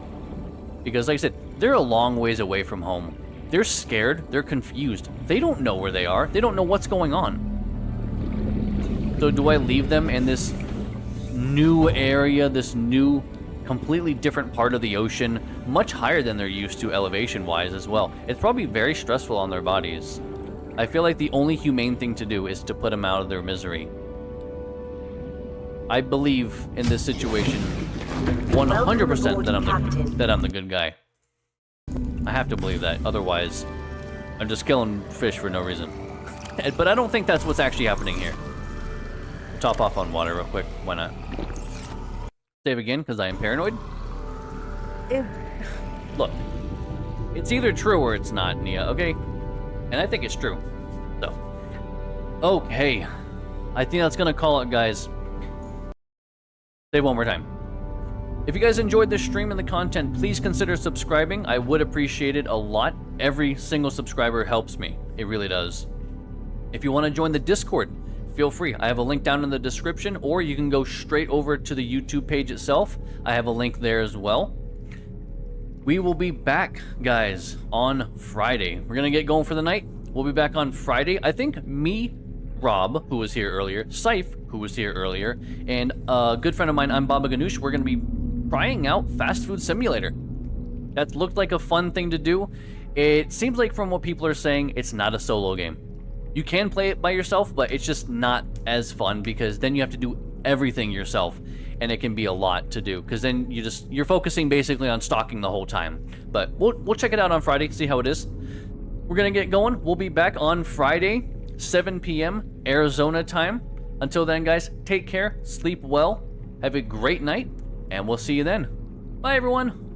Speaker 1: Because like I said, they're a long ways away from home. They're scared, they're confused. They don't know where they are. They don't know what's going on. So do I leave them in this new area, this new, completely different part of the ocean, much higher than they're used to elevation-wise as well? It's probably very stressful on their bodies. I feel like the only humane thing to do is to put them out of their misery. I believe in this situation 100% that I'm the good guy. I have to believe that, otherwise I'm just killing fish for no reason. But I don't think that's what's actually happening here. Top off on water real quick, why not? Save again, because I am paranoid. Look, it's either true or it's not, Nia, okay? And I think it's true, so. Okay, I think that's gonna call it, guys. Say it one more time. If you guys enjoyed this stream and the content, please consider subscribing. I would appreciate it a lot. Every single subscriber helps me. It really does. If you want to join the Discord, feel free. I have a link down in the description, or you can go straight over to the YouTube page itself. I have a link there as well. We will be back, guys, on Friday. We're going to get going for the night. We'll be back on Friday. I think me, Rob, who was here earlier, Syph, who was here earlier, and a good friend of mine, I'm Baba Ganoush, we're going to be trying out Fast Food Simulator. That looked like a fun thing to do. It seems like from what people are saying, it's not a solo game. You can play it by yourself, but it's just not as fun because then you have to do everything yourself, and it can be a lot to do because then you're focusing basically on stalking the whole time. But we'll check it out on Friday, see how it is. We're gonna get going. We'll be back on Friday, 7 p.m. Arizona time. Until then, guys, take care, sleep well, have a great night, and we'll see you then. Bye, everyone.